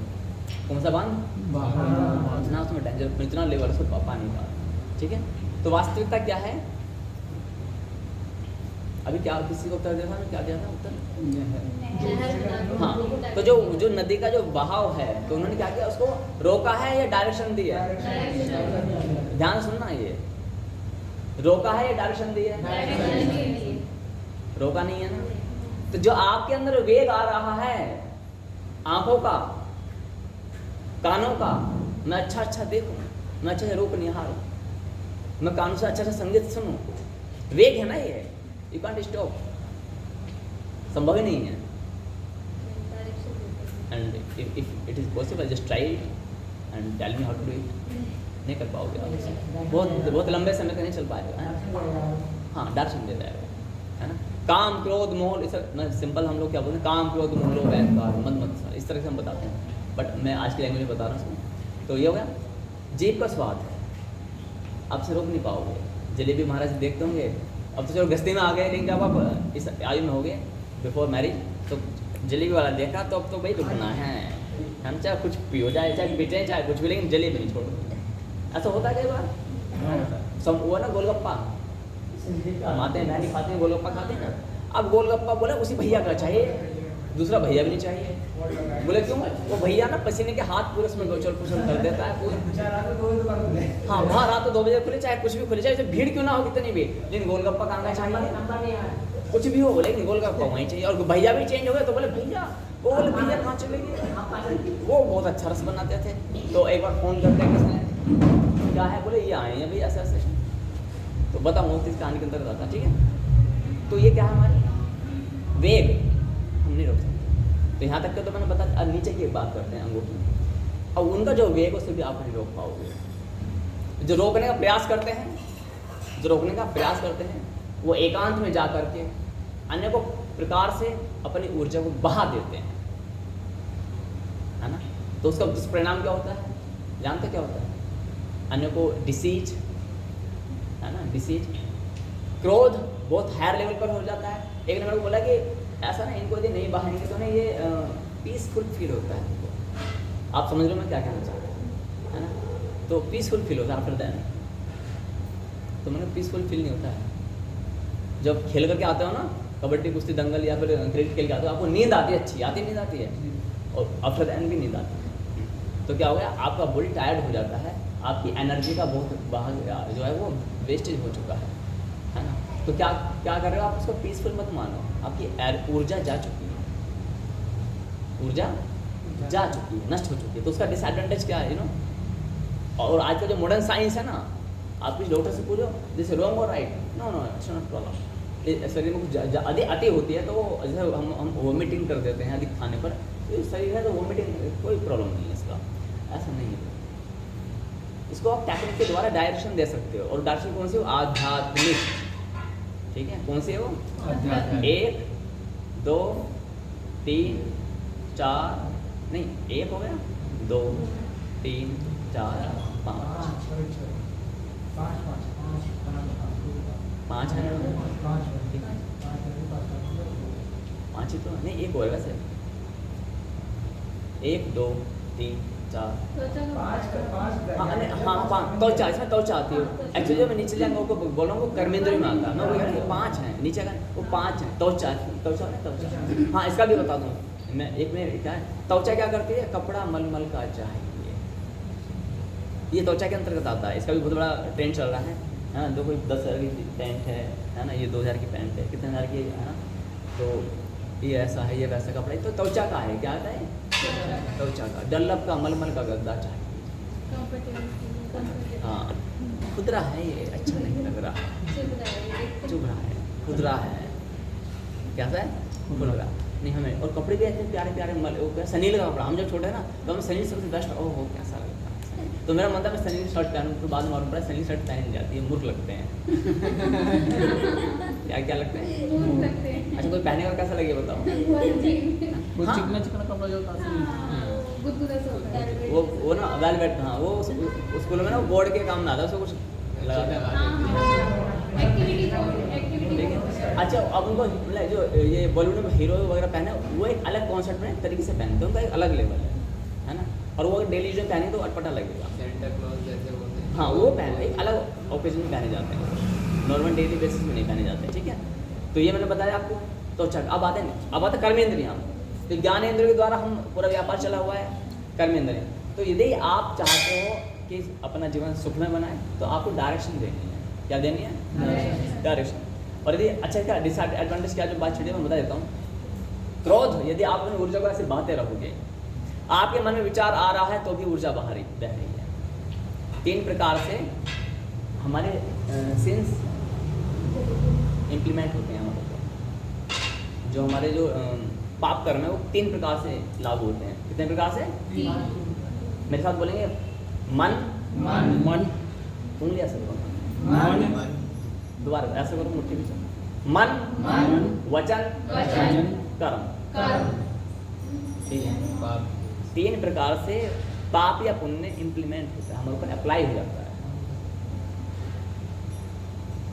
कौन सा बांध? इतना उसमें डेंजर, इतना लेवल उसको पानी का, ठीक है। तो वास्तविकता क्या है? अभी क्या किसी को उत्तर दिया था, क्या दिया था उत्तर? हाँ, तो जो नदी का जो बहाव है, तो उन्होंने क्या किया, उसको रोका है या डायरेक्शन दी है? ध्यान सुनना, ये रोका है या डायरेक्शन दी है? रोका नहीं है ना। तो जो आपके अंदर वेग आ रहा है, आंखों का, कानों का, मैं अच्छा देखूं, मैं अच्छे से रूप निहारूं, मैं कानों से अच्छा संगीत सुनूं, वेग है ना ये, यू कांट स्टॉप, संभव ही नहीं है। And if it is possible just try it and tell me how to do it. नहीं कर पाओगे आप, बहुत लंबे समय तक नहीं चल पाएगा। हाँ, डायरेक्शन दे जाएगा, है ना। काम, क्रोध, मोह, इस सिंपल हम लोग क्या बोलते हैं, काम, क्रोध, मोह, लोभ, अहंकार, मद मत्सर, इस तरह से हम बताते हैं, बट मैं आज की लैंग्वेज में बता रहा हूँ। तो ये हो गया जीभ का स्वाद है, आपसे रोक नहीं पाओगे। जलेबी महाराज देखते होंगे, अब तो चलो गस्ती में आ गए, लेकिन जब आप इस आयु में हो गए बिफोर मैरिज, तो जलेबी वाला देखा तो अब तो भाई रुकना है, हम चाहे कुछ पियो जाए, चाहे बेचें, चाहे कुछ भी, लेकिन जलेबी नहीं छोड़ो। ऐसा होता है कई बार। सब वो ना गोलगप्पा आते हैं, नहीं खाते हैं, गोलगप्पा खाते हैं ना। अब गोलगप्पा बोले उसी भैया का चाहिए, दूसरा भैया भी नहीं चाहिए। बोले क्यों? वो भैया ना पसीने के हाथ पूरे उसमें गोचर कुचल कर देता है पूरा। हाँ, वहाँ रात 2 बजे खुले, चाहे कुछ भी खुले, चाहे भीड़ क्यों ना हो कितनी भी, लेकिन गोलगप्पा खाना चाहिए, कुछ भी हो, लेकिन गोलगप्पा वहीं चाहिए। और भैया भी चेंज हो गए तो बोले भैया, वो बोले भैया कहाँ चले गए? वो बहुत अच्छा रस बनाते थे। तो एक बार फ़ोन करते हैं, किसने क्या है? बोले ये आए हैं भैया ऐसे ऐसे। तो बताऊँ इस कहानी के अंदर आता, ठीक है। तो ये क्या है हमारी वेग, हम नहीं रोक सकते। तो यहाँ तक तो मैंने बता, अब नीचे की बात करते हैं अंगों की। अब उनका जो वेग उससे भी आप नहीं रोक पाओगे। जो रोकने का प्रयास करते हैं, जो रोकने का प्रयास करते हैं, वो एकांत में जा करके अन्य को प्रकार से अपनी ऊर्जा को बहा देते हैं, है ना। तो उसका दुष्परिणाम क्या होता है? जानते क्या होता है? अन्य को डिसीज, है ना, डिसीज, क्रोध बहुत हायर लेवल पर हो जाता है। एक ने मेरे को बोला कि ऐसा ना, इनको यदि नहीं बहाएंगे तो ना ये पीसफुल फील होता है इनको। आप समझ लो मैं क्या कहना चाहता हूँ, है ना। तो पीसफुल फील होता है आफ्टर दैट। तो मैंने पीसफुल फील नहीं होता है। जब खेल करके आते हो ना, कबड्डी, कुश्ती, दंगल या फिर क्रिकेट खेल के आते हो, आपको नींद आती है, अच्छी आती नींद आती है, और आफ्टर दैट भी नींद आती है। तो क्या हो गया? आपका बॉडी टायर्ड हो जाता है, आपकी एनर्जी का बहुत भाग जो है वो वेस्टेज हो चुका है ना। तो क्या क्या कर रहे हो आप? उसको पीसफुल मत मानो, आपकी ऊर्जा जा चुकी है, ऊर्जा जा चुकी है, नष्ट हो चुकी है। तो उसका डिसएडवांटेज क्या है, यू नो। और आज का जो मॉडर्न साइंस है ना, आप किसी डॉक्टर से पूछो दिस रॉन्ग और right, no no it's not problem. शरीर में कुछ अति होती है तो जैसे हम वोमिटिंग कर देते हैं अधिक खाने पर, तो शरीर है तो वोमिटिंग कोई प्रॉब्लम नहीं है इसका, ऐसा नहीं है। इसको आप टेक्निक के द्वारा डायरेक्शन दे सकते हो। और डायरेक्शन कौन सी हो? आध्यात्मिक, ठीक है। कौन सी है वो? 1 2 3 4, नहीं 1 हो गया, 2 3 4 5 5 है, 5 ही तो नहीं, 1 होगा वैसे। 1 2 3 4 हाँ 5 त्वचा, इसमें त्वचा आती है। एक्चुअली जब मैं नीचे जाऊँगा को बोल रहा हूँ, वो कर्मेंद्र में आता है। मैं वो कह रहा हूँ 5 है नीचे का, वो 5 है। त्वचा, त्वचा नहीं, त्वचा। हाँ, इसका भी बता दूँ मैं, एक में क्या है, त्वचा क्या करती है? कपड़ा मलमल का चाहिए, ये त्वचा के अंतर्गत आता है। इसका भी बहुत बड़ा ट्रेंड चल रहा है। हाँ, दो कोई 10,000 की पैंट है ना, ये 2,000 की पैंट है, कितने हज़ार की है ना। तो ये ऐसा है, ये वैसा कपड़ा है, तो त्वचा का है, क्या आता है? त्वचा का, डल्लभ का, मलमल का गद्दा चाहिए। हाँ, खुदरा है ये, अच्छा नहीं लग रहा, चुभ रहा है, खुदरा है, क्या है? खुदरा नहीं हमें। और कपड़े भी ऐसे प्यारे प्यारे, सनील का कपड़ा, हम जब छोटे ना तो हमें सनील सबसे बेस्ट, ओह कैसा लगता है। तो मेरा मन था मैं सनील शर्ट पहनूँ, तो बाद में मालूम पड़ा सनील शर्ट पहन जाती है, मूर्ख लगते हैं। क्या लगते हैं? अच्छा, कोई पहने और कैसा लगे बताओ? वो हाँ। चिकना चिकना कपड़ा जो होता है, वो ना वेलवेट, हाँ, वो स्कूल में ना बोर्ड के काम में आता है, उसको कुछ लगाते हैं। ठीक है। अच्छा, अब उनको जो ये बॉलीवुड में हीरो वगैरह पहने, वो एक अलग कॉन्सेप्ट में तरीके से पहनते हैं, उनका एक अलग लेवल है ना। और वो डेली जो पहने तो अटपटा लगेगा। सेंटा क्लॉज जैसे बोलते हैं। हाँ, वो पहने एक अलग ओकेजन में पहने जाते हैं, नॉर्मल डेली बेसिस में नहीं पहने जाते हैं, ठीक है। तो ये मैंने बताया आपको। तो अच्छा, अब आते कर्मेंद्रियाँ। तो ज्ञानेंद्र के द्वारा हम पूरा व्यापार चला हुआ है, कर्मेंद्रियाँ। तो यदि आप चाहते हो कि अपना जीवन सुखमय बनाए, तो आपको डायरेक्शन देनी है। क्या देनी है? डायरेक्शन। और यदि अच्छा, क्या डिसएडवांटेज क्या, जो बात छिड़ी मैं बता देता हूँ। क्रोध, यदि आप अपनी ऊर्जा को ऐसे बहाते रहोगे, आपके मन में विचार आ रहा है तो भी ऊर्जा बह रही है। 3 प्रकार से हमारे सिंस इम्प्लीमेंट होते हैं हमारे को। जो हमारे जो पाप कर्म है वो 3 प्रकार से लागू होते हैं। कितने प्रकार से? मेरे साथ बोलेंगे, मन, उंगली ऐसे करो, दोबारा ऐसे करो, मुट्ठी भी चलो। मन, वचन, कर्म। ठीक है। 3 प्रकार से पाप या पुण्य इम्प्लीमेंट होता है, हमारे ऊपर अप्लाई हो जाता है।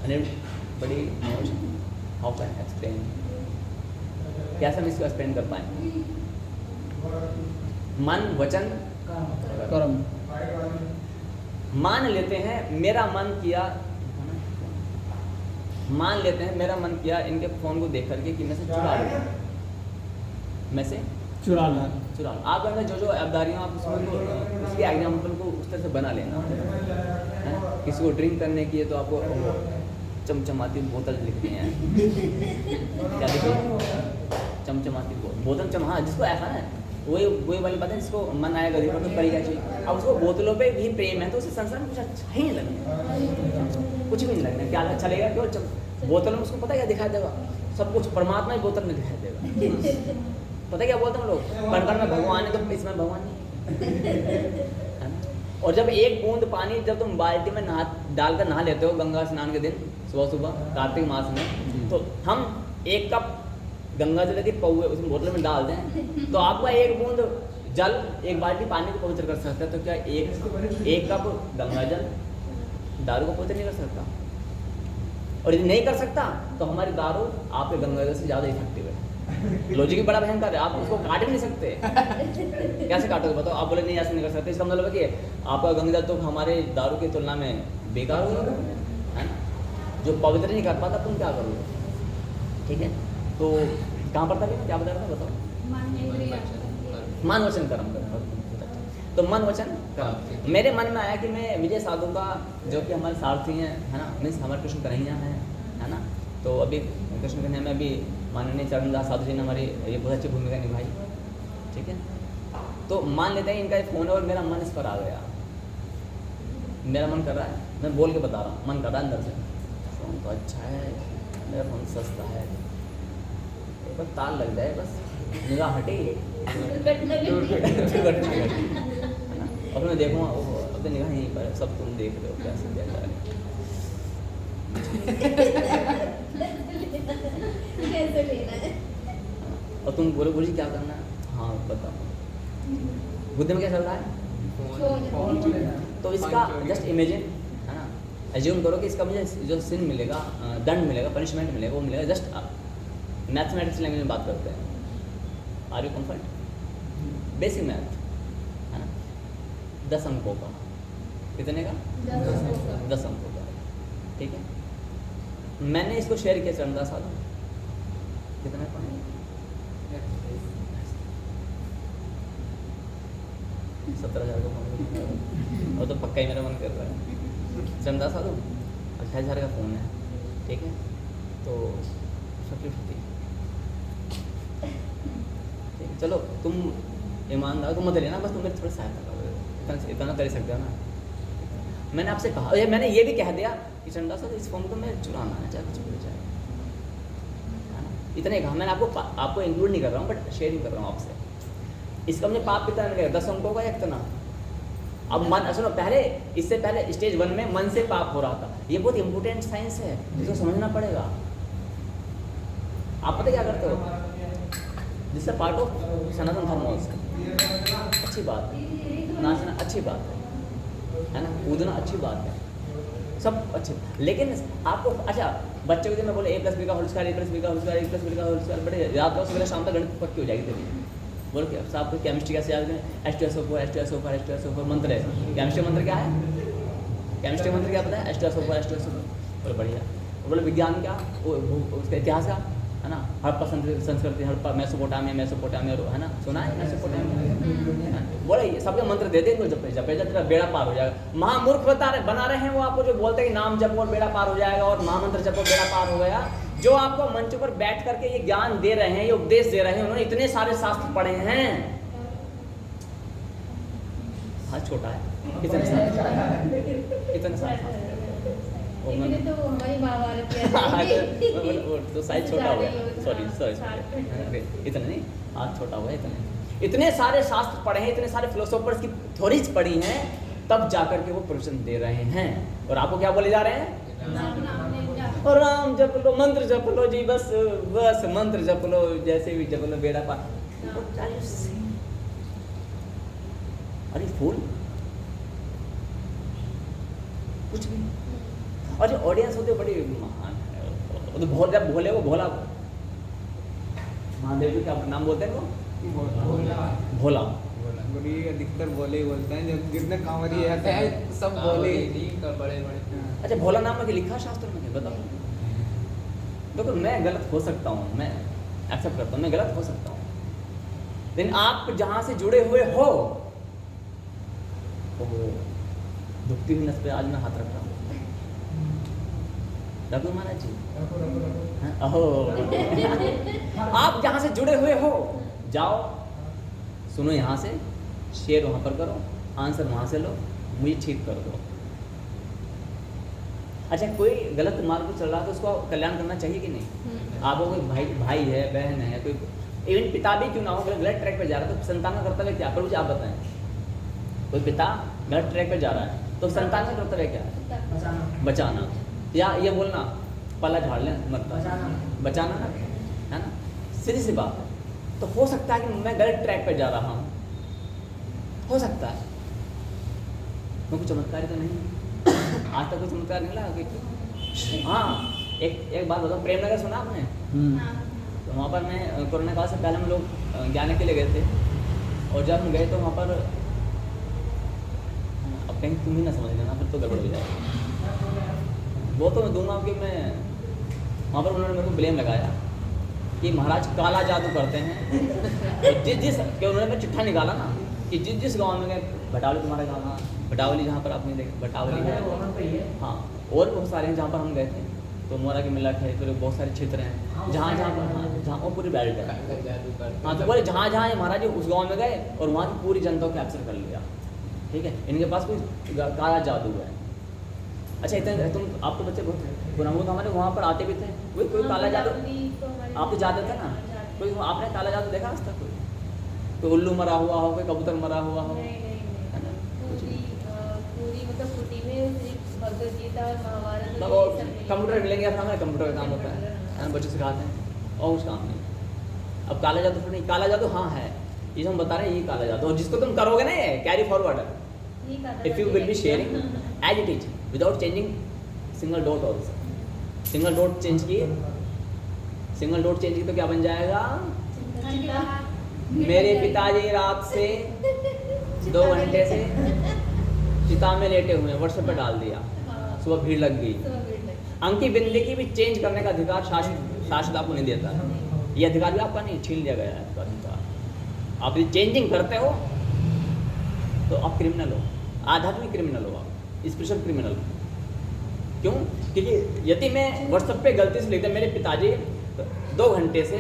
बड़ी मौज, हाउ कैन एक्सप्लेन, कैसे हम इसको एक्सप्लेन कर पाएँ? मन वचन कर्म। मान लेते हैं मेरा मन किया, मान लेते हैं मेरा मन किया इनके फ़ोन को देख करके कि मैं से चुरा लूँ, मैं से चुरा ला। चुरा लूँ। आप अंदर जो जो ऐबदारियाँ आप उसमें को उसके एग्जाम्पल को उस तरह से बना लेना है। किसी को ड्रिंक करने की है तो आपको चमचमाती बोतल लिखनी है, क्या लिखिए? चमचमाती बोतल हाँ, जिसको ऐसा है वही वाली बात है, जिसको मन आएगा देखो तो करेगा चाहिए। अब उसको बोतलों पे भी प्रेम है तो उसे संसार में कुछ अच्छा ही नहीं लगना, कुछ भी नहीं लगना। क्या अच्छा लगेगा? क्यों? बोतल में उसको पता क्या दिखाई देगा? सब कुछ परमात्मा ही बोतल में दिखाई देगा। पता क्या बोलते हैं हम लोग? कण कण में भगवान है तो इसमें भगवान नहीं है ना। और जब एक बूंद पानी जब तुम बाल्टी में नहा डालकर नहा लेते हो गंगा स्नान के दिन सुबह सुबह कार्तिक मास में, तो हम एक कप गंगा जल के पौवे उस बोतल में डाल दें तो आपका एक बूंद जल एक बाल्टी पानी को पवित्र कर सकता है, तो क्या एक कप गंगा जल दारू को पवित्र नहीं कर सकता? और यदि नहीं कर सकता तो हमारी दारू आपके गंगा जल से ज़्यादा इफेक्टिव है। लॉजिक बड़ा भयंकर है, आप उसको काट भी नहीं सकते। कैसे काटोगे बताओ? आप बोले नहीं ऐसे नहीं कर सकते, इसका मतलब है कि आपका गंगा जल तो हमारे दारू की तुलना में बेकार होगा, है ना। जो पवित्र नहीं कर पाता तुम क्या करोगे? ठीक है, तो कहाँ पर था भी क्या बता रहा था बताओ? मन वचन कर्म करो। तो मन वचन कर्म मेरे मन में आया कि मैं विजय साधु का, जो कि हमारे सारथी हैं, है ना, मीन्स हमारे कृष्ण कन्हैया हैं, है ना। तो अभी कृष्ण कन्हैया में अभी माननीय चरणदास साधु जी ने हमारी ये बहुत अच्छी भूमिका निभाई, ठीक है। तो मान लेते हैं इनका एक फ़ोन है और मेरा मन इस पर आ गया, मेरा मन कर रहा है, मैं बोल के बता रहा हूँ, मन कर रहा है अंदर से फ़ोन तो अच्छा है, मेरा फ़ोन सस्ता है, बस तार लग जाए, बस निगाह हटे और मैं देखूँगा अब तो निगाह यहीं पर है, सब तुम देख रहे हो कैसे क्या जा रहा कैसे लेना है? और तुम बोलो गुरुजी क्या करना है? हाँ बताओ। बुद्धि में क्या चल रहा है? तो इसका जस्ट इमेजिन, है ना, एज्यूम करो कि इसका मुझे जो सिन मिलेगा, दंड मिलेगा, पनिशमेंट मिलेगा, वो मिलेगा जस्ट मैथमेटिक्स लैंग्वेज में बात करते हैं। Are you comfort? Basic math, है ना, 10 अंकों का, कितने का? 10 अंकों का, ठीक है। मैंने इसको शेयर किया चरणदास साधु, कितना पढ़े? 17,000 का फ़ोन, और तो पक्का ही मेरा मन कर रहा है। चरणदास साधु 28,000 का फ़ोन है, ठीक है, तो 50-50, चलो तुम ईमानदार, तुम मत लेना, बस तुम मेरी थोड़ी सहायता करो, इतना कर सकते हो ना। मैंने आपसे कहा, मैंने ये भी कह दिया कि चरणदास साहब इस फ़ोन को मैं चुराना है, चाहे कुछ भी जाए, है ना, इतने कहा। मैंने आपको इंक्लूड नहीं कर रहा हूँ, बट शेयरिंग कर रहा हूँ आपसे। इसका मुझे पाप कितना मिलेगा? 10 अंकों का या कितना? अब मन, सुनो, पहले इससे पहले स्टेज 1 में मन से पाप हो रहा था, ये बहुत इंपॉर्टेंट साइंस है, इसको समझना पड़ेगा। आप पता क्या करते हो? जिससे पार्ट ऑफ सनातन धर्म ऑल्सो, अच्छी बात है, नाचना अच्छी बात है ना, कूदना अच्छी बात है, सब अच्छे, लेकिन आपको अच्छा बच्चे को जब मैं बोले a+b का होल स्क्वायर, a+b का होल स्क्वायर, a+b का होल स्क्वायर, बड़े याद रखो, सुबह शाम तक गणित पक्की हो जाएगी तेरी। बोलो क्या साहब को केमिस्ट्री कैसे याद करें? H2SO4 H2SO4 H2SO4 मंत्र है। केमिस्ट्री मंत्र क्या है? केमिस्ट्री मंत्र क्या पता है? H2SO4 H2SO4। बोलो बढ़िया। बोलो विज्ञान क्या? वो उसका इतिहास का, है ना, हड़प्पा संस्कृति, हड़प्पा, मेसोपोटामिया, है ना, सुना है मेसोपोटामिया? बोले ये सबके मंत्र दे दे, जपे तेरा बेड़ा पार हो जाएगा। महामूर्ख बना रहे हैं वो आपको, जो बोलते हैं कि नाम जपो और बेड़ा पार हो जाएगा, और महामंत्र जपो बेड़ा पार हो गया। जो आपको मंच पर बैठ करके ये ज्ञान दे रहे हैं, ये उपदेश दे रहे हैं, उन्होंने इतने सारे शास्त्र पढ़े हैं। हाँ छोटा है, इतने सारे लेकिन तो हमारी महाभारत है तो साइज छोटा हुआ है, सॉरी इतना नहीं, हाथ छोटा हुआ है, इतने सारे शास्त्र पढ़े हैं, इतने सारे फिलोसोफर्स की थ्योरीज पढ़ी हैं, तब जाकर के वो प्रवचन दे रहे हैं। और आपको क्या बोले जा रहे हैं? और राम जप लो, मंत्र जप लो जी, बस मंत्र जप लो, जैसे भी जप लो बेड़ा पार। अरे फूल कुछ भी और जो ऑडियंस होते हैं बड़ी महान है, वो तो बहुत जब भोले वो भोला महादेव जी का नाम बोलते हैं वो भोला। गुरु जी अधिकतर बोले ही बोलते हैं, जब जितने कांवरी रहते हैं सब बोले ही बड़े बड़े। अच्छा भोला नाम में लिखा शास्त्र में है बताओ? देखो मैं गलत हो सकता हूँ, मैं एक्सेप्ट करता हूँ, मैं गलत हो सकता हूँ, लेकिन आप जहाँ से जुड़े हुए हो तो दुखती हुई नस पे आज मैं हाथ रख रहा हूँ। रघु महाराज जी हाँ, अहो आप जहाँ से जुड़े हुए हो जाओ, सुनो यहाँ से, शेयर वहाँ पर करो, आंसर वहाँ से लो, मुझे ठीक कर दो। अच्छा कोई गलत मार्ग पर चल रहा है तो उसको कल्याण करना चाहिए कि नहीं? आपको कोई भाई है, बहन है, कोई इवन पिता भी क्यों ना हो, गलत ट्रैक पर जा रहा है तो संतान का कर्तव्य क्या? प्रभु जी आप बताएं, कोई पिता गलत ट्रैक पर जा रहा है तो संतान का कर्तव्य क्या है? बचाना, या ये बोलना पला झाड़ लें मत बचाना ना, है ना? सीधी सी बात है। तो हो सकता है कि मैं गलत ट्रैक पर जा रहा हूँ, हो सकता है, मैं कुछ चमत्कारी तो नहीं, आज तक कोई चमत्कार नहीं लगा कि हाँ। एक बात बताओ, प्रेमनगर सुना आपने? तो वहाँ पर मैं कोरोना काल से पहले हम लोग ज्ञान के लिए गए थे, और जब हम गए तो वहाँ पर अब कहीं तुम ही ना समझ लेना फिर तो गड़बड़ हो जाएगा। वो तो मैं दूंगा कि मैं वहाँ पर उन्होंने मेरे को ब्लेम लगाया कि महाराज काला जादू करते हैं। तो जिस कि उन्होंने मैं चिट्ठा निकाला ना कि जिस गांव में गए, भटावली तुम्हारा गाँव, हाँ भटावली जहाँ पर आपने देखा भटावली है, हाँ और बहुत सारे हैं जहाँ पर हम गए थे, तो मोरा के मिलट है, फिर बहुत सारे क्षेत्र हैं जहाँ वो पूरी बेल्ट है। हाँ तो बोले जहाँ महाराज उस गाँव में गए और वहाँ की पूरी जनता को कैप्चर कर लिया, ठीक है, इनके पास कोई काला जादू है। अच्छा इतने तुम आप तो बच्चे बहुत पुराने तो हमारे वहाँ पर आते भी थे, कोई काला जादू आप तो जाते थे ना, कोई आपने काला जादू देखा आज तक? कोई उल्लू मरा हुआ हो, कोई कबूतर मरा हुआ हो? पूरी मतलब कुटी में सिर्फ भगवद गीता और महाभारत कंप्यूटर मिलेंगे, हमारे कंप्यूटर का काम होता है, बच्चे सिखाते हैं और कुछ काम नहीं। अब काला जादू तो नहीं, काला जादू हाँ है, ये हम बता रहे हैं, ये काला जादू, और जिसको तुम करोगे ना ये carry forward, if you will be sharing as it is without changing single dot also, single dot change किए तो क्या बन जाएगा? मेरे पिताजी रात से 2 घंटे से चिता में लेटे हुए हैं, व्हाट्सएप पे डाल दिया, सुबह भीड़ लग गई। अंकी बिंदी की भी चेंज करने का अधिकार शासक आपको नहीं देता है, ये अधिकार भी आपका नहीं, छीन लिया गया है आपका अधिकार। आप यदि चेंजिंग करते हो तो आप क्रिमिनल हो, आध्यात्मिक क्रिमिनल हो, आप स्पिरिचुअल क्रिमिनल। क्यों? क्योंकि यदि मैं व्हाट्सएप पे गलती से लिखता मेरे पिताजी 2 घंटे से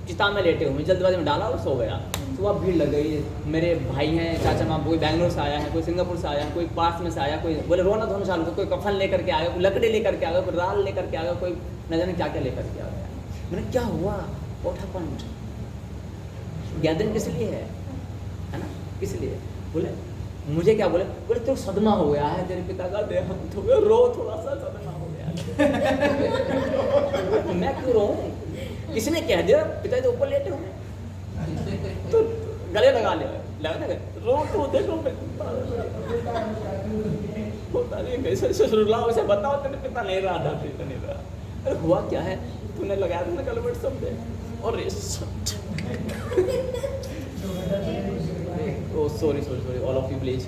चिता में लेटे हुए, जल्दबाजी में डाला और सो गया, सुबह भीड़ लग गई, मेरे भाई हैं, चाचा माँ, कोई बैंगलोर से आया है, कोई सिंगापुर से आया है, कोई पास में से आया, कोई बोले रोना धोना चालू, कोई कफन लेकर के आया, कोई लकड़ी लेकर के आ गया, कोई राल लेकर के आ गया, कोई न जाने क्या क्या लेकर के आ गया। मैंने क्या हुआ? What happened? गैदरिंग किस लिए है ना, किस लिए? बोले मुझे क्या बोले तो सदमा हो गया है, तेरे पिता का देहांत हो गया, रो, थोड़ा सा सदमा हो गया। मैं क्यों रो? किसने कह दिया पिताजी तो ऊपर लेटे हुए, तो गले लगा ले रो तो देखो होता नहीं कैसे से बताओ, तेरे पिता नहीं रहा था, पिता नहीं रहा। अरे हुआ क्या है? तूने लगाया था ना कलवट सब दे और oh sorry all of you please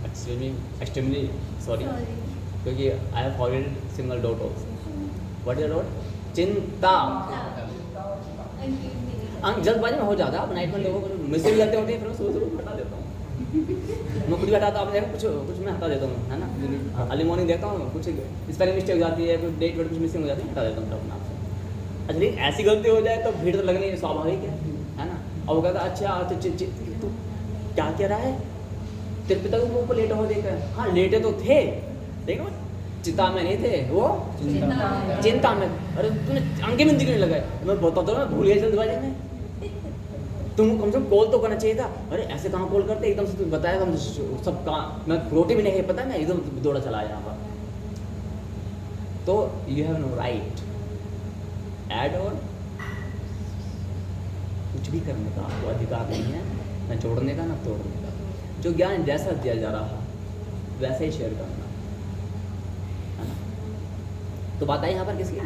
extremely sorry क्योंकि I have forgotten single dot also. What is the dot? चिंता। जल्दबाजी में हो जाता है, आप नाइट में लोगों को मुझसे भी गलती होती है, फिर मैं सुबह हटा देता हूँ, मैं खुद भी हटाता हूँ, आपने कुछ मैं हटा देता हूँ, है ना, अर्ली मॉर्निंग देखता हूँ, कुछ स्पेलिंग मिस्टेक हो जाती है, कुछ डेट वेट कुछ मिसिंग हो जाती है, हटा देता हूँ अपना आपसे। अच्छा लेकिन ऐसी गलती हो जाए तो भीड़ तो लगनी स्वाभाविक है ना। और वो कहता अच्छा तू क्या कह रहा है, तेरे पिता को ऊपर लेटे हो देखा? हाँ लेटे तो थे, लेकिन चिता में नहीं थे, वो चिंता में। अरे तूने अंगे में दिखने लगा, मैं बताता हूँ, मैं भूल गया जल्दबाजी में, तुम कम से कम कॉल तो करना चाहिए था। अरे ऐसे कहाँ कॉल करते, एकदम से तुम बताया हम सब कहाँ, मैं रोटी भी नहीं पता, मैं एकदम दौड़ा चला यहाँ पर। तो you have no right add और कुछ भी करने का आपको अधिकार नहीं है, न जोड़ने का न तोड़ने का। जो ज्ञान जैसा दिया जा रहा है वैसे ही शेयर करना, तो बात आई यहाँ पर किसकी?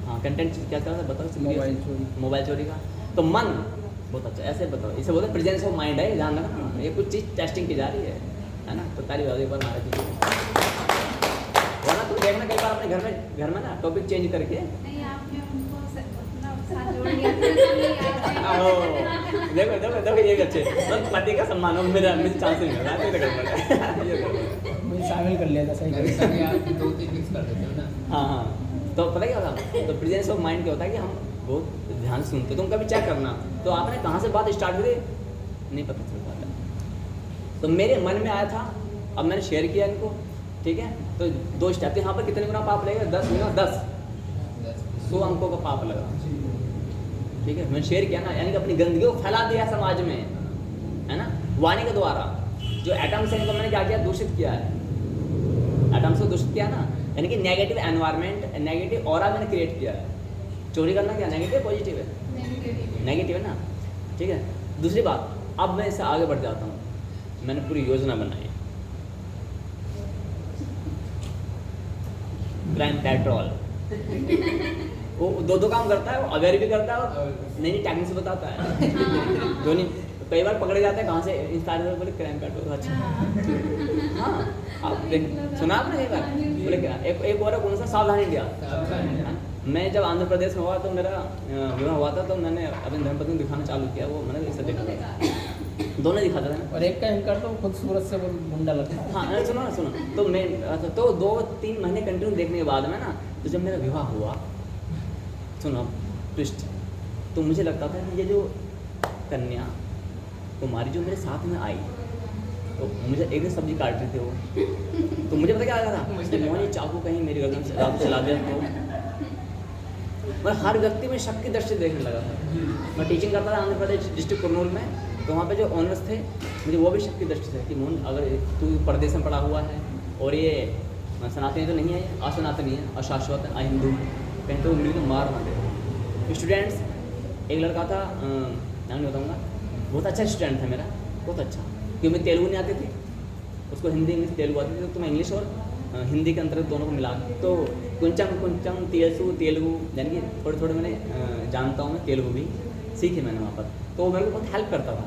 हाँ, कंटेंट क्या क्या था बताओ। मोबाइल चोरी। मोबाइल चोरी का। तो मन बहुत अच्छा, ऐसे बताओ, इसे बोलते प्रेजेंस ऑफ माइंड है, ध्यान रखना। ये कुछ चीज़ टेस्टिंग की जा रही है ना। तो ताली बाजी पर मारा कीजिए, वरना तुम देखना कई बार अपने घर में ना टॉपिक चेंज करके नहीं आपने उनको अपना साथ जोड़ लिया था, तो नहीं याद है। देखो ये भी अच्छे, मतलब पति का सम्मान हो, मेरा चांस नहीं मिल रहा है, तो गड़बड़ है। मुझे शामिल कर लिया था, सही कभी कर कभी आप 2-3 मिक्स कर देते हो ना। हाँ हाँ, तो पता क्या होता, तो प्रेजेंस ऑफ माइंड क्या होता है कि हम बहुत ध्यान से सुनते। तुम कभी चेक करना, तो आपने कहाँ से बात स्टार्ट हुई नहीं पता चल पाता। तो मेरे मन में आया था, अब मैंने शेयर किया इनको, ठीक है। तो 2 स्टेप, यहाँ पर कितने गुना पाप लगेगा? 10 गुना 10, 100 अंकों का पाप लगा, ठीक है। मैंने शेयर किया ना, यानी कि अपनी गंदगी को फैला दिया समाज में, है ना, वाणी के द्वारा। जो एटम्स है इनको मैंने क्या किया? दूषित किया है। एटम्स को दूषित किया ना, यानी कि नेगेटिव एनवायरनमेंट, नेगेटिव ऑरा मैंने क्रिएट किया है। चोरी करना क्या नेगेटिव पॉजिटिव है? नेगेटिव है ना, ठीक है। दूसरी बात, अब मैं इससे आगे बढ़ जाता हूँ। मैंने पूरी योजना बनाई, क्राइम पेट्रोल। वो दो काम करता है, वो अवेयर भी करता है और नई नई टेक्निक्स बताता है। दोनों कई बार पकड़े जाते हैं, कहाँ से इंस्टाग्राम बोले क्राइम पेट्रोल। अच्छा हाँ, आप देख सुना आपने एक बार बोले क्या, एक और कौन सा सावधान इंडिया। मैं जब आंध्र प्रदेश में हुआ तो मेरा विवाह हुआ था, तो मैंने अपने धर्मपत्नी को दिखाना चालू किया। वो मैंने इसे देखा था, दोनों दिखाते थे। और एक का एंकर तो खुद सूरत से वो गुंडा लगता है। हाँ सुनो ना, सुनो तो मैं तो 2-3 महीने कंटिन्यू देखने के बाद में ना, तो जब मेरा विवाह हुआ, सुनो ट्विस्ट, तो मुझे लगता था कि ये जो कन्या कुमारी जो मेरे साथ में आई, तो मुझे एक दिन सब्जी काट रही थी वो, तो मुझे पता क्या आ रहा था, मोहन ये चाकू कहीं मेरी गर्दन से रात चला दिया। तो मैं हर व्यक्ति में शक की दृष्टि देखने लगा था। मैं टीचिंग करता था आंध्र प्रदेश डिस्ट्रिक्ट कुरनूल में, तो वहाँ पे जो ऑनर्स थे, मुझे वो भी शक की दृष्टि से कि मोहन अगर तू परदेश में पढ़ा हुआ है और ये सनातनी तो नहीं है, असनातनी है, अशाश्वत है, अहिंदू, कहीं तो उंगली तो मार ना दे। स्टूडेंट्स, एक लड़का था, नाम नहीं बताऊँगा, बहुत अच्छा स्टूडेंट था मेरा, बहुत अच्छा, क्योंकि मैं तेलुगु नहीं आती थी, उसको हिंदी इंग्लिश तेलुगु आती थी, तो मैं इंग्लिश और हिंदी के अंतर्गत दोनों को मिला, तो कुंचम तेलुगु यानी कि थोड़े थोड़े मैंने जानता हूँ, मैं तेलुगु भी सीखी मैंने वहाँ पर। तो वो मेरे को बहुत हेल्प करता था,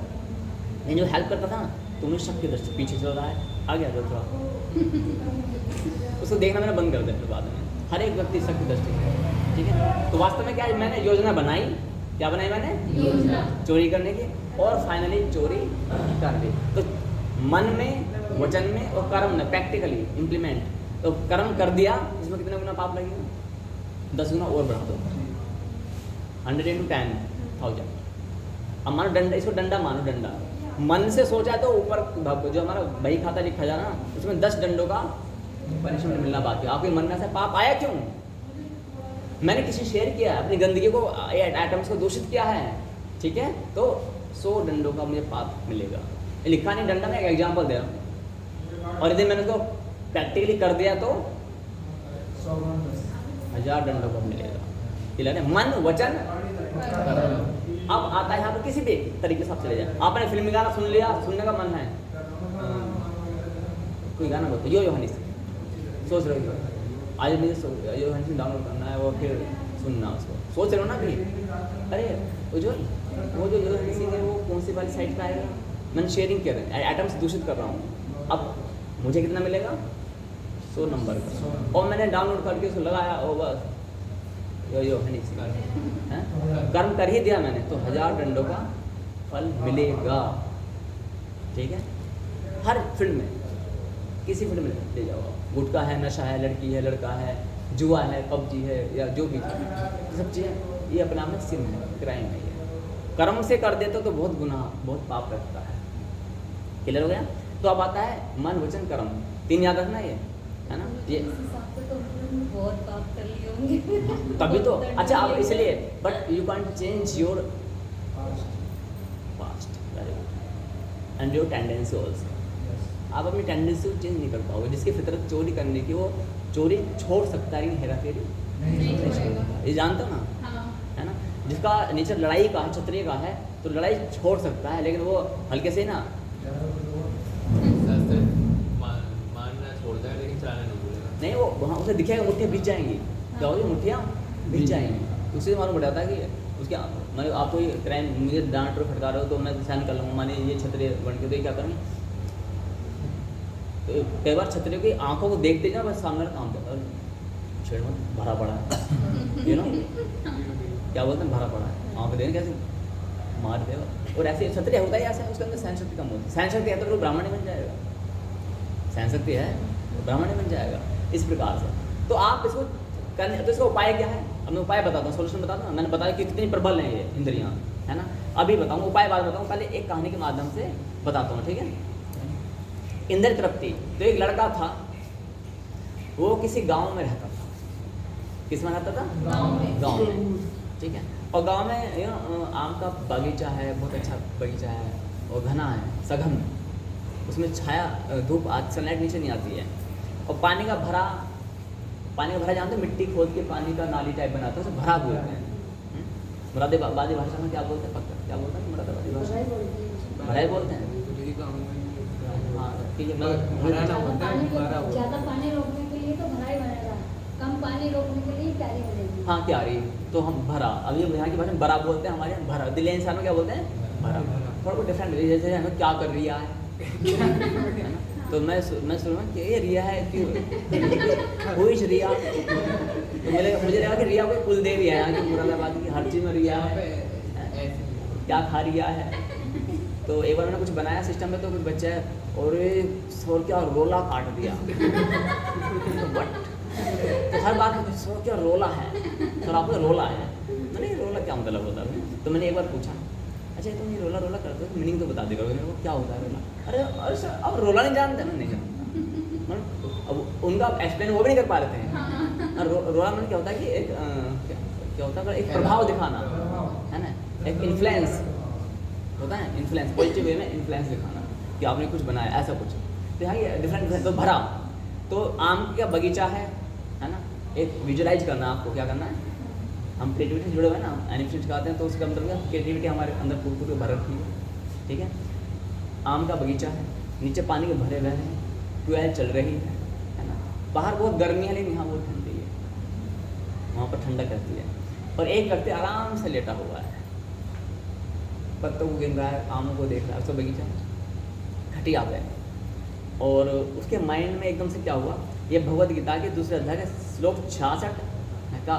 लेकिन जो हेल्प करता था ना, तो मुझे शक की दृष्टि पीछे चल रहा है, आगे आ जाओ थोड़ा, उसको देखना मैंने बंद कर दिया फिर बाद में। हर एक व्यक्ति शक की दृष्टि, ठीक है। तो वास्तव में क्या मैंने योजना बनाई, क्या बनाई मैंने? योजना चोरी करने की, और फाइनली चोरी कर ली। तो मन में, वचन में और कर्म में प्रैक्टिकली इम्प्लीमेंट, तो कर्म कर दिया, इसमें कितने गुना पाप लगेगा? 10 गुना और बढ़ा दो, 100 × 10,000। अब मानो डंडा, इसको डंडा मानो, डंडा मन से सोचा तो ऊपर जो हमारा बही खाता लिखा जा ना, उसमें 10 डंडों का पनिशमेंट मिलना बाकी है। आपके मन में ऐसा पाप आया क्यों? मैंने किसी शेयर किया, अपनी गंदगी को, एटम्स को दूषित किया है, ठीक है, तो 100 डंडों का मुझे पाप मिलेगा। ये लिखा नहीं डंडा, में एक एग्जाम्पल दे रहा हूँ, और यदि मैंने उसको प्रैक्टिकली कर दिया तो 1000 डंडों का मिलेगा। क्लियर है? मन वचन कर्म। अब आता है यहाँ पर किसी भी तरीके से आप चले जाए, आपने फिल्मी गाना सुन लिया, सुनने का मन है, कोई गाना बोलते यो हनी से सोच रहे हो, आज मुझे यो हनी डाउनलोड करना है, वो फिर सुनना उसको, सोच रहे हो ना अभी, अरे उज्ज्वल वो जो यो हनी सिंह है वो कौन सी वाली साइड पर आएगा? मैंने शेयरिंग कर रहा है, एटम्स दूषित कर रहा हूँ, अब मुझे कितना मिलेगा? 100 नंबर का, और मैंने डाउनलोड करके उसको लगाया, और बस यो हनी सिंह कर्म कर ही दिया मैंने, तो 1000 डंडों का फल मिलेगा, ठीक है। हर फील्ड में, किसी फील्ड में ले जाओ, गुटखा है, नशा है, लड़की है, लड़का है, जुआ है, पबजी है, या जो भी सब चीज़ें, ये अपना में सिन है, क्राइम है। ये कर्म से कर देते तो बहुत गुनाह, बहुत पाप रखता है। क्लियर हो गया? तो अब आता है मन वचन कर्म, 3 याद रखना ये, है ना? ये बहुत पाप कर लिए होंगे तभी तो अच्छा, अब इसलिए but you can change your past and your tendency also. आप अपनी टेंडेंसी को चेंज नहीं कर पाओगे। जिसकी फितरत चोरी करने की, वो चोरी छोड़ सकता है, लेकिन हेरा फेरी नहीं छोड़ेगा। ये जानते हो ना, है ना? जिसका नेचर लड़ाई का है, क्षत्रिय का है, तो लड़ाई छोड़ सकता है, लेकिन वो हल्के से ना मारना छोड़ देगा, लेकिन चलाना नहीं भूलेगा। नहीं, वो वहाँ उसे दिखेगा मुट्ठियाँ भिज जाएंगी, क्या होगी मुट्ठियाँ भिज जाएंगी। उससे मालूम पड़ जाता है कि उसके मैंने आपको ये क्राइम मुझे डांट और फटका रहे हो तो मैं सहन कर लूँगा, माने ये छतरी बन के तो ये क्या करेंगे। तो कई बार छतरी की आंखों को देखते जाओ बस सामने काम करता है, छेड़ में भरा पड़ा है, यू नो क्या बोलते हैं, भरा पड़ा है, आँख देने कैसे मार देगा। और ऐसे छतरी होता ही ऐसा है, उसके अंदर सहन शक्ति कम होती है। सहन शक्ति है तो वो ब्राह्मण ही बन जाएगा, सहन शक्ति है तो ब्राह्मण ही बन जाएगा इस प्रकार से। तो आप इसको करने, तो इसका उपाय क्या है, अब मैं उपाय बताता हूँ, सोल्यूशन बताता हूँ। मैंने बताया कि कितनी प्रबल हैं ये इंद्रियाँ, है ना। अभी बताऊँ उपाय बाद बताऊँ, पहले एक कहानी के माध्यम से बताता हूँ, ठीक है। इंद्र तृप्ति, तो एक लड़का था, वो किसी गांव में रहता था। किस में रहता था? गांव में, ठीक है। और गांव में आम का बगीचा है, बहुत अच्छा बगीचा है और घना है, सघन, उसमें छाया धूप आज सनलाइट नीचे नहीं आती है। और पानी का भरा जानते हो, मिट्टी खोद के पानी का नाली टाइप बनाता है, उसे भरा बोलते हैं। मुरादाबादी भाषा में क्या बोलते हैं, पक्का क्या बोलते हैं मुरादाबादी भाषा? भरा ही बोलते हैं। हाँ ठीक है, ज़्यादा पानी रोकने के लिए तो भरा ही बनेगा, कम पानी रोकने के लिए क्यारी बनेगी। हाँ क्यारी, तो हम भरा, अब ये यहाँ की भाषा में बरा बोलते हैं, हमारे यहाँ भरा, दिल्ली इंसान में क्या बोलते हैं, भरा। थोड़ा बहुत डिफरेंट, जैसे हमें क्या कर रही है ना, तो मैं सुना कि ये रिया है, क्यों हुई रिया, तो मुझे लगा कि रिया कोई कुल देवी है यहाँ की, मुरादाबाद की, हर चीज़ में रिया है, क्या खा रिया है। तो एक बार मैंने कुछ बनाया सिस्टम में, तो कुछ बच्चा है और सौ क्या रोला काट दिया, बट तो हर बात में सौ क्या रोला है, सर आपको रोला है, मैंने रोला क्या मतलब होता है। तो मैंने एक बार पूछा, अच्छा तुम ये रोला करते हो, मीनिंग तो बता देगा मेरे को, क्या होता है रोला। अरे सर अब रोला नहीं जानते ना, नहीं जानता, अब उनका एक्सप्लेन वो भी नहीं कर पा रहे थे। रोला मैंने क्या होता है कि एक क्या होता है, एक प्रभाव दिखाना है ना, एक इन्फ्लुएंस होता है, इन्फ्लुएंस पॉजिटिव वे में इन्फ्लुएंस दिखाना कि आपने कुछ बनाया ऐसा कुछ। तो यहाँ ये डिफरेंट, तो भरा, तो आम का बगीचा है ना। एक विजुअलाइज करना, आपको क्या करना है, हम क्रिएटिविटी से जुड़े हुए हैं ना, एनिमेशन सिखाते हैं, तो उसका मतलब क्रिएटिविटी हमारे अंदर पूरी भर रखी है, ठीक है। आम का बगीचा है, नीचे पानी के भरे हुए हैं, ट्यूबवेल चल रही है ना। बाहर बहुत गर्मी है लेकिन यहाँ बहुत ठंडी है, वहाँ पर ठंडक रहती है। और एक व्यक्ति आराम से लेटा हुआ है, पत्तों को गिन रहा है, आमों को देख रहा है, उसका बगीचा खटिया पे। और उसके माइंड में एकदम से क्या हुआ, ये भगवद गीता के दूसरे अध्याय के श्लोक 66 का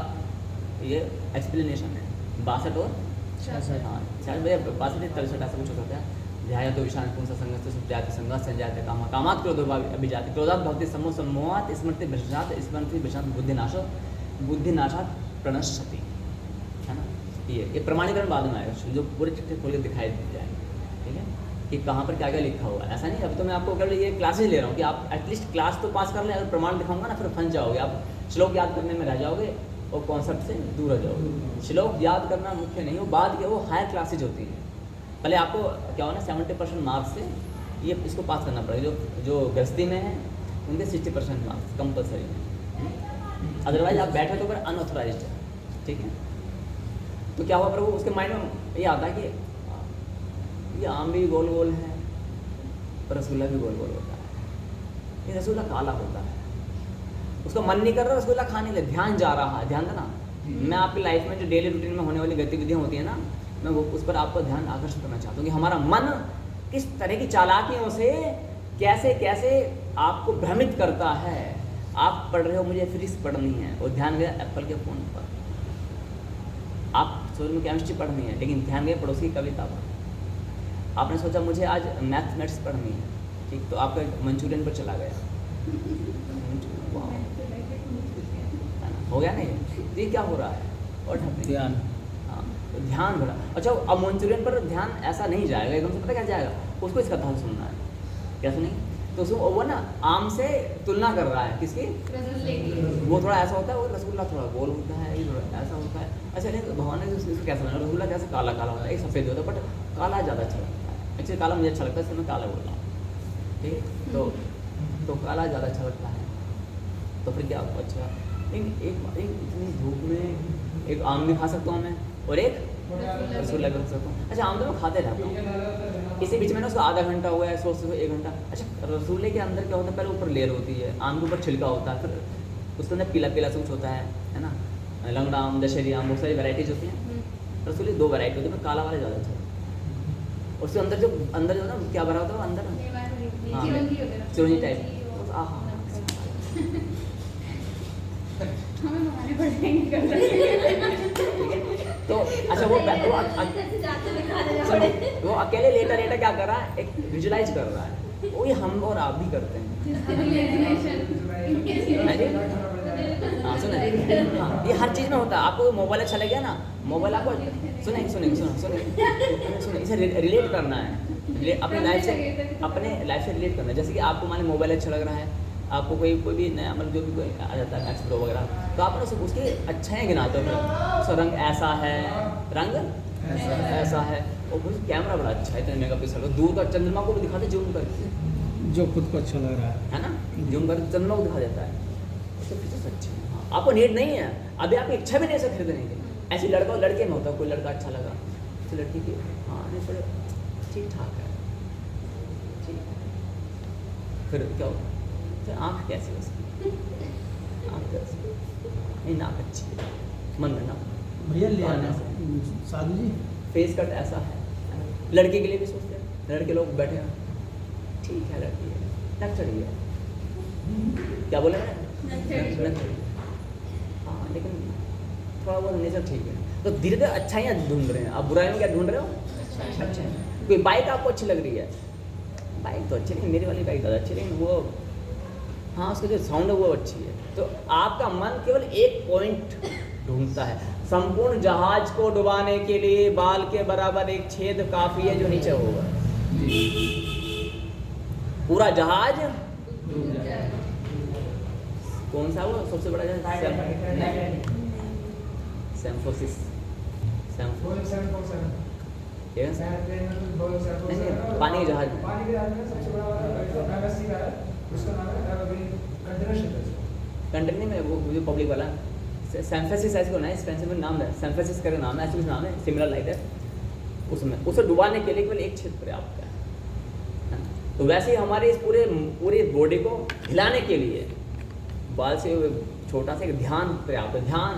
ये एक्सप्लेनेशन है, 62 और 66, हाँ 62 ऐसा कुछ हो सकता है। ध्याय तो विशान पुंसा संगत सुप्याति संगत संजाते कामा कामात क्रोधो अभिजाति क्रोधात भक्ति समूह सम्मोहात स्मृति भ्रष्टात स्मृति भ्रष्टात बुद्धिनाशात प्रणश्यति, है ना। ये प्रमाणीकरण बाद में आएगा, जो पूरे चिट्ठे खोल के दिखाई जाएगा, ठीक है, कि कहाँ पर क्या क्या लिखा हुआ है। ऐसा नहीं, अब तो मैं आपको कर ये क्लासेज ले रहा हूँ कि आप एटलीस्ट क्लास तो पास कर लें, अगर प्रमाण दिखाऊंगा ना फिर फंस जाओगे, आप श्लोक याद करने में रह जाओगे और कॉन्सेप्ट से दूर हो जाओगे। श्लोक याद करना मुख्य नहीं हो, बाद के वो हायर क्लासेज होती है। पहले आपको क्या होना, 70% मार्क्स से ये इसको पास करना पड़ेगा, जो गृहस्थी में है उनके 60% मार्क्स कंपलसरी है, अदरवाइज आप बैठे तो फिर अनऑथोराइज है, ठीक है। तो क्या हुआ प्रभु, उसके माइंड में ये आता है कि ये आम भी गोल गोल है, रसगुल्ला भी गोल गोल होता है, ये रसगुल्ला काला होता है, उसका मन नहीं कर रहा रसगुल्ला खाने के लिए, ध्यान जा रहा है। ध्यान देना, मैं आपकी लाइफ में जो डेली रूटीन में होने वाली गतिविधियाँ होती है ना, मैं वो उस पर आपको ध्यान आकर्षित करना चाहता हूँ कि हमारा मन किस तरह की चालाकियों से कैसे कैसे आपको भ्रमित करता है। आप पढ़ रहे हो, मुझे फिजिक्स पढ़नी है और ध्यान गया एप्पल के फ़ोन पर, आप सोच में केमिस्ट्री पढ़नी है लेकिन ध्यान गया पड़ोसी की कविता पर। आपने सोचा मुझे आज मैथमेटिक्स पढ़नी है, ठीक, तो आपका मंचूरियन पर चला गया, हो गया नहीं, तो ये क्या हो रहा है, और ध्यान, हाँ तो ध्यान भरा। अच्छा अब मंचूरियन पर ध्यान ऐसा नहीं जाएगा एकदम से, पता क्या जाएगा, उसको इस कथा सुनना है, क्या सुनेंगे, तो उसको वो ना आम से तुलना कर रहा है, किसकी, वो थोड़ा ऐसा होता है, वो रसगुल्ला थोड़ा गोल होता है, ये थोड़ा ऐसा होता है। अच्छा नहीं, तो भगवान ने इसको कैसा बनाया, रसगुल्ला कैसे काला काला होता है, एक सफ़ेद होता है, बट काला ज़्यादा अच्छा लगता है। एक्चुअली काला मुझे अच्छा लगता है, इसलिए मैं काला बोल रहा हूँ, ठीक है, तो काला ज़्यादा अच्छा लगता है, तो फिर क्या आपको अच्छा। लेकिन एक इतनी धूप में एक आम भी खा सकता हूँ मैं, और एक रसगुल्ला भी खा सकता हूँ। अच्छा आम तो मैं खाते रहता हूँ, इसी बीच में ना उसको आधा घंटा हुआ है, 100 से 1 घंटा। अच्छा रसगुल्ले के अंदर क्या होता है, पहले ऊपर लेयर होती है, आम के ऊपर छिलका होता है, फिर उसके अंदर पीला पीला से कुछ होता है ना, लंगड़ा आम, दशहरी आम, बहुत सारी वैराइटीज होती हैं। रसगुल्ले 2 वैराइटी होती है, मैं काला वाला ज़्यादा अच्छा लगता है। उसके अंदर जो ना क्या भरा होता है अंदर, हाँ, चिरौंजी टाइप। हमें मंगाने पड़ेंगे तो अच्छा वो अकेले लेटा क्या कर रहा है, एक विजुलाइज कर रहा है, वही हम और आप भी करते हैं। हाँ सुने, हाँ ये हर चीज़ में होता है। आपको मोबाइल अच्छा लग गया ना, मोबाइल आपको सुने इसे रिलेट करना है, अपने लाइफ से रिलेट करना है। जैसे कि आपको मान मोबाइल अच्छा लग रहा है, आपको कोई भी नया मतलब जो भी कोई आ जाता है मैक्स प्रो वगैरह, तो आप ना उसके अच्छाई गिनाते हो, उसका रंग ऐसा है, रंग ऐसा है, और फिर कैमरा बड़ा अच्छा है, 3 मेगापिक्सल का, दूर का चंद्रमा को भी दिखाते जूम करके, जो खुद को अच्छा लग रहा है ना, जूम करके चंद्रमा को दिखा देता है, उससे फीचर्स अच्छे हैं। हाँ, आपको नीड नहीं है, अभी आपकी इच्छा भी नहीं है खरीदने की। ऐसे लड़का और लड़के में होता है, कोई लड़का अच्छा लगा तो लड़की की हाँ नहीं थोड़े ठीक ठाक है, ठीक है, फिर क्या होगा, फिर आँख कैसी है उसकी, आँख कैसी, नहीं नाक अच्छी है, मन में ना भैया ले आना साधु जी। फेस कट ऐसा है, लड़के के लिए भी सोचते हैं, लड़के लोग बैठे हैं ठीक है लड़की है, नक चढ़ी है, क्या बोले मैंने, हाँ लेकिन थोड़ा बहुत नेचर ठीक है, तो धीरे धीरे अच्छाइयाँ ढूंढ रहे हैं। आप बुराई में क्या ढूंढ रहे हो, अच्छा है। कोई बाइक आपको अच्छी लग रही है, बाइक तो अच्छी नहीं, मेरी वाली बाइक ज़्यादा अच्छी, लेकिन वो हाँ उसका जो साउंड है वो अच्छी है। तो आपका मन केवल एक पॉइंट ढूंढता है, संपूर्ण जहाज को डुबाने के लिए बाल के बराबर एक छेद काफी है जो नीचे होगा, पूरा जहाज कौन सा वो सबसे बड़ा जहाज, सैम्फोसिस, पानी के जहाज में, कंटेनर में वो जो पब्लिक वाला सैम्फेसिस ऐसे को ना, स्पेंसर में नाम है, सैम्फेसिस का नाम है, ऐसे कुछ नाम है, सिमिलर लाइक दैट। उसमें उसे डुबाने के लिए केवल एक छेद पर्याप्त है। तो वैसे ही हमारे इस पूरे बॉडी को हिलाने के लिए बाल से छोटा सा एक ध्यान पर्याप्त है। ध्यान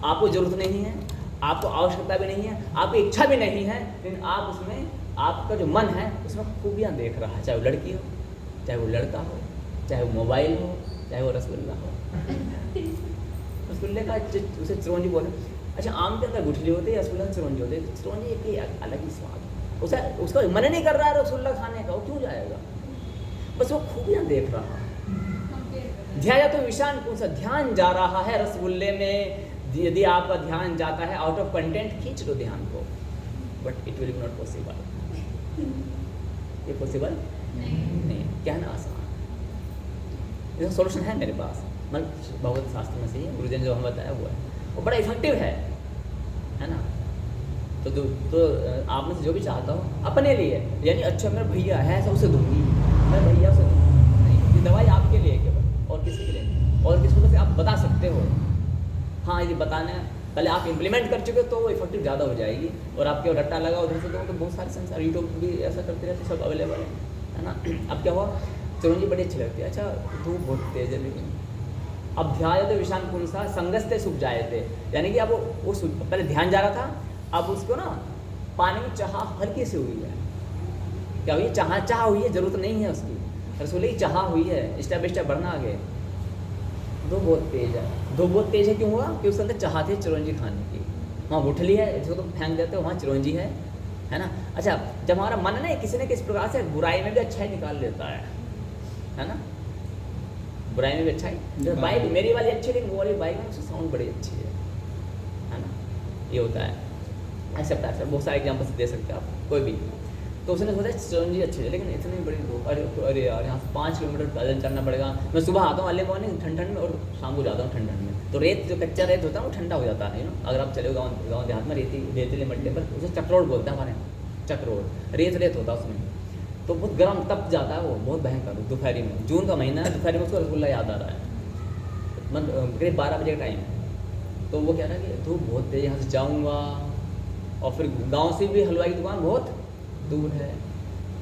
आपको जरूरत नहीं है, आपको आवश्यकता भी नहीं है, आपकी इच्छा भी नहीं है, लेकिन आप उसमें आपका जो मन है उसमें खूबियाँ देख रहा है, चाहे वो लड़की हो, चाहे वो लड़का हो, चाहे वो मोबाइल हो, चाहे वो रसगुल्ला हो। रसगुल्ले का उसे चिरौंजी बोले। अच्छा आम के अंदर गुठली होती है, रसगुल्ला चिरौंजी होती है, चिरौंजी एक अलग ही स्वाद, उसे उसका मन नहीं कर रहा है रसगुल्ला खाने का, वो क्यों जाएगा, बस वो खूबियाँ देख रहा है। ध्यान तो विषान कौन सा ध्यान जा रहा है रसगुल्ले में, यदि आपका ध्यान जाता है आउट ऑफ कंटेंट, खींच लो ध्यान को, but it will B not possible. ये पॉसिबल नहीं, कहना आसान, इसका सॉल्यूशन है मेरे पास, मतलब भगवत शास्त्र में से ही गुरुजन जो हम बताया हुआ है, वो बड़ा इफेक्टिव है ना। तो आप में से जो भी चाहता हो अपने लिए, यानी अच्छा मेरा भैया है ऐसा उसे दूंगी, मैं भैया से दूंगी नहीं, ये दवाई आपके लिए केवल, और किसी के लिए नहीं। और किसी को आप बता सकते हो, हाँ ये बताना पहले आप इम्प्लीमेंट कर चुके तो वो इफेक्टिव ज़्यादा हो जाएगी, और आपके रट्टा लगा उधर से तो बहुत सारे संसार यूट्यूब भी ऐसा करते रहते, सब अवेलेबल है ना। अब क्या हुआ, चिरौंजी बड़ी अच्छी लगती है, अच्छा धूप बहुत तेज है, लेकिन अब ध्यान तो विषान कौन सा संगस्ते सूख जाए थे, यानी कि अब वो पहले ध्यान जा रहा था, अब उसको ना पानी की चाह हल्की से हुई है, क्या हुई, चाह हुई है, जरूरत नहीं है उसकी, रसोई की चाह हुई है, स्टेप बाई स्टेप बढ़ना आगे। धूप बहुत तेज है, क्यों हुआ कि उसके अंदर चाहते चिरौंजी खाने की, वहाँ गुठली है जिसको तुम फेंक देते हो, वहाँ चिरौंजी है ना। अच्छा जब हमारा मन ना किसी न किसी प्रकार से बुराई में भी अच्छाई निकाल लेता है ना, बुराई में भी अच्छाई, जब बाइक मेरी वाली अच्छी, लेकिन वो वाली बाइक में उसकी साउंड बड़ी अच्छी है ना, ये होता है। ऐसा बहुत सारे एग्जाम्पल्स दे सकते हैं आप कोई भी। तो उसने सोचा चिरौंजी अच्छी है, लेकिन इतनी बड़ी धूप, अरे यार यहाँ से 5 किलोमीटर पैदल चलना पड़ेगा। मैं सुबह आता हूँ अर्ली मॉर्निंग ठंड में, और शाम को जाता हूँ ठंड में, तो रेत जो कच्चा रेत होता है वो ठंडा हो जाता है ना। अगर आप चले गाँव देहात में रेतीले मट्टे पर, उसे चक्रोड़ बोलते हैं हमारे यहाँ, चक्रोड़ रेत होता है उसमें, तो बहुत गर्म तप जाता है वो, बहुत भयंकर। दोपहरी में, जून का महीना है, दोपहरी में उसको रसगुल्ला याद आ रहा है, मतलब करीब 12 बजे का टाइम है। तो वो कह रहा है कि धूप बहुत तेज, यहाँ से जाऊँगा, और फिर गाँव से भी हलवाई की दुकान बहुत दूर है,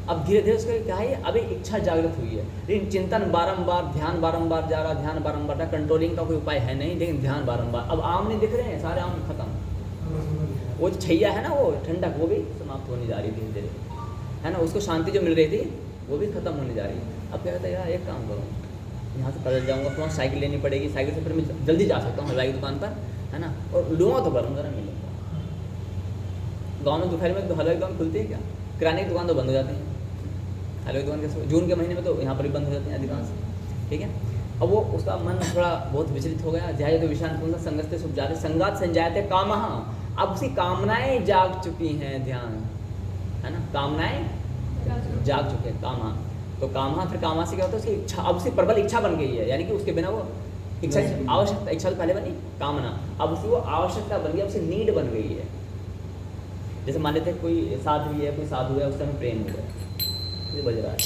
अब धीरे धीरे उसका क्या है, अभी इच्छा जागृत हुई है, लेकिन चिंतन बारंबार, ध्यान बारंबार जा रहा, ध्यान बारंबार जा, कंट्रोलिंग का कोई उपाय है नहीं, लेकिन ध्यान बारंबार। अब आम नहीं दिख रहे हैं, सारे आम खत्म। वो जो छैया है ना, वो ठंडक, वो भी समाप्त होने जा रही धीरे धीरे, है ना। उसको शांति जो मिल रही थी वो भी खत्म होने जा रही है। अब क्या कहता है यार, एक काम करो, यहाँ से पैदल जाऊँगा, थोड़ा साइकिल लेनी पड़ेगी, साइकिल से फिर मैं जल्दी जा सकता हूँ हलवाई की दुकान पर, है ना, और लूँगा तो गरम गरम मिलेगा। गाँव में दोपहर में तो हलवाई की दुकान खुलती है क्या? किराने की दुकान तो बंद हो जाती है। हलवाई की दुकान कैसे, जून के महीने में तो यहाँ पर भी बंद हो जाती हैं अधिकांश, ठीक है। अब वो उसका मन थोड़ा बहुत विचलित हो गया। ध्याय तो विषान पूर्ण संगस्ते सुख जाते संगात संजाते कामः, अब उसकी कामनाएं जाग चुकी हैं, ध्यान, है ना, कामनाएं जाग चुके हैं, कामा, तो कामा, फिर कामा से क्या होता है, उसकी इच्छा, अब उसकी प्रबल इच्छा बन गई है, यानी कि उसके बिना वो इच्छा, आवश्यकता, इच्छा तो पहले बनी कामना, अब उसकी वो आवश्यकता बन गई, अब उसकी नीड बन गई है। जैसे मान लेते हैं कोई साधु है, कोई साधु है, उससे हमें प्रेम हो गया, ये बज रहा है,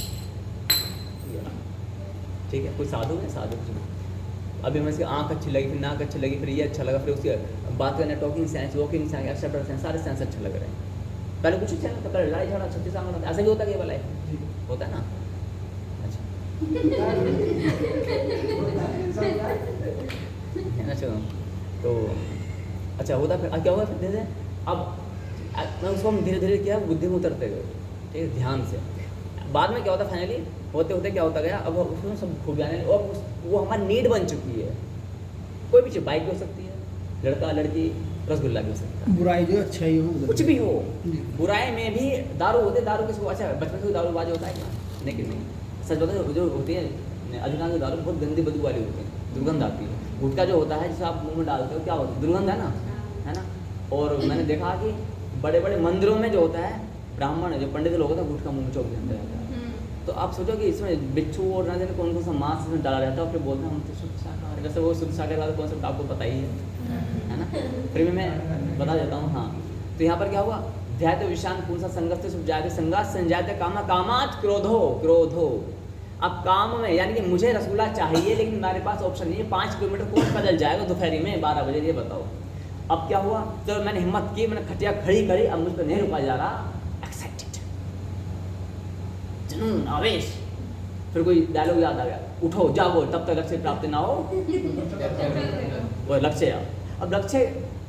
ठीक है, कोई साधु है, साधु अभी हमें इसकी आँख अच्छी लगी, फिर नाक अच्छी लगी, फिर ये अच्छा लगा, फिर उसकी बात करना, talking sense, walking sense, acceptor sense, सारे सेंस अच्छे लग रहे हैं। पहले कुछ अच्छा नहीं था, पहले लड़ाई झगड़ा, छत्तीस आंगन, ऐसा भी होता है, केवल होता है ना। अच्छा तो अच्छा होता, फिर क्या हुआ, फिर धीरे अब मैं उसको धीरे धीरे क्या बुद्धि में उतरते गए, ठीक है, ध्यान से। बाद में क्या होता, फाइनली होते होते क्या होता गया, अब उसमें सब खूब आने, और वो हमारी नीड बन चुकी है। कोई भी चीज़, बाइक भी हो सकती है, लड़का लड़की, रसगुल्ला भी हो सकता है, बुराई जो अच्छा ही हो, कुछ भी हो। बुराई में भी दारू होते, दारू किसको, अच्छा बचपन से दारूबाज होता है क्या? लेकिन नहीं, सच बताओ, जो होती है अधिकांश दारू बहुत गंदी बदबू वाली होती है, दुर्गंध आती है। गुटखा जो होता है जिसे आप मुंह में डालते हो, क्या होता है, दुर्गंध है ना, है ना। और मैंने देखा कि बड़े बड़े मंदिरों में जो होता है, ब्राह्मण जो पंडित लोग होते हैं, गुटखा मुंह में चौक देते रहता है। तो आप सोचो कि इसमें बिच्छू और ना जाने कौन कौन सा मांस इसमें डाला रहता है, और फिर बोलते हैं हम तो शुद्ध शाकाहारी। वैसे वो शुद्ध शाकाहारी कौन सा आपको पता ही है ना, फिर भी मैं बता देता हूँ। हाँ, तो यहाँ पर क्या हुआ, ध्यायते विषान पूर्ण संगत से जाते संगात संजाते कामा, कामात क्रोधो, क्रोधो। अब काम में, यानी कि मुझे रसगुल्ला चाहिए, लेकिन मेरे पास ऑप्शन नहीं है, 5 किलोमीटर कौन पैदल जाएगा दोपहरी में 12 बजे, ये बताओ। अब क्या हुआ, चलो मैंने हिम्मत की, मैंने खटिया खड़ी करी, अब मुझ पर नहीं रुका जा रहा, एक्साइटेड, जुनून, आवेश। फिर कोई डायलॉग याद आ गया, उठो जागो तब तक लक्ष्य प्राप्त ना हो, वो लक्ष्य। अब लक्ष्य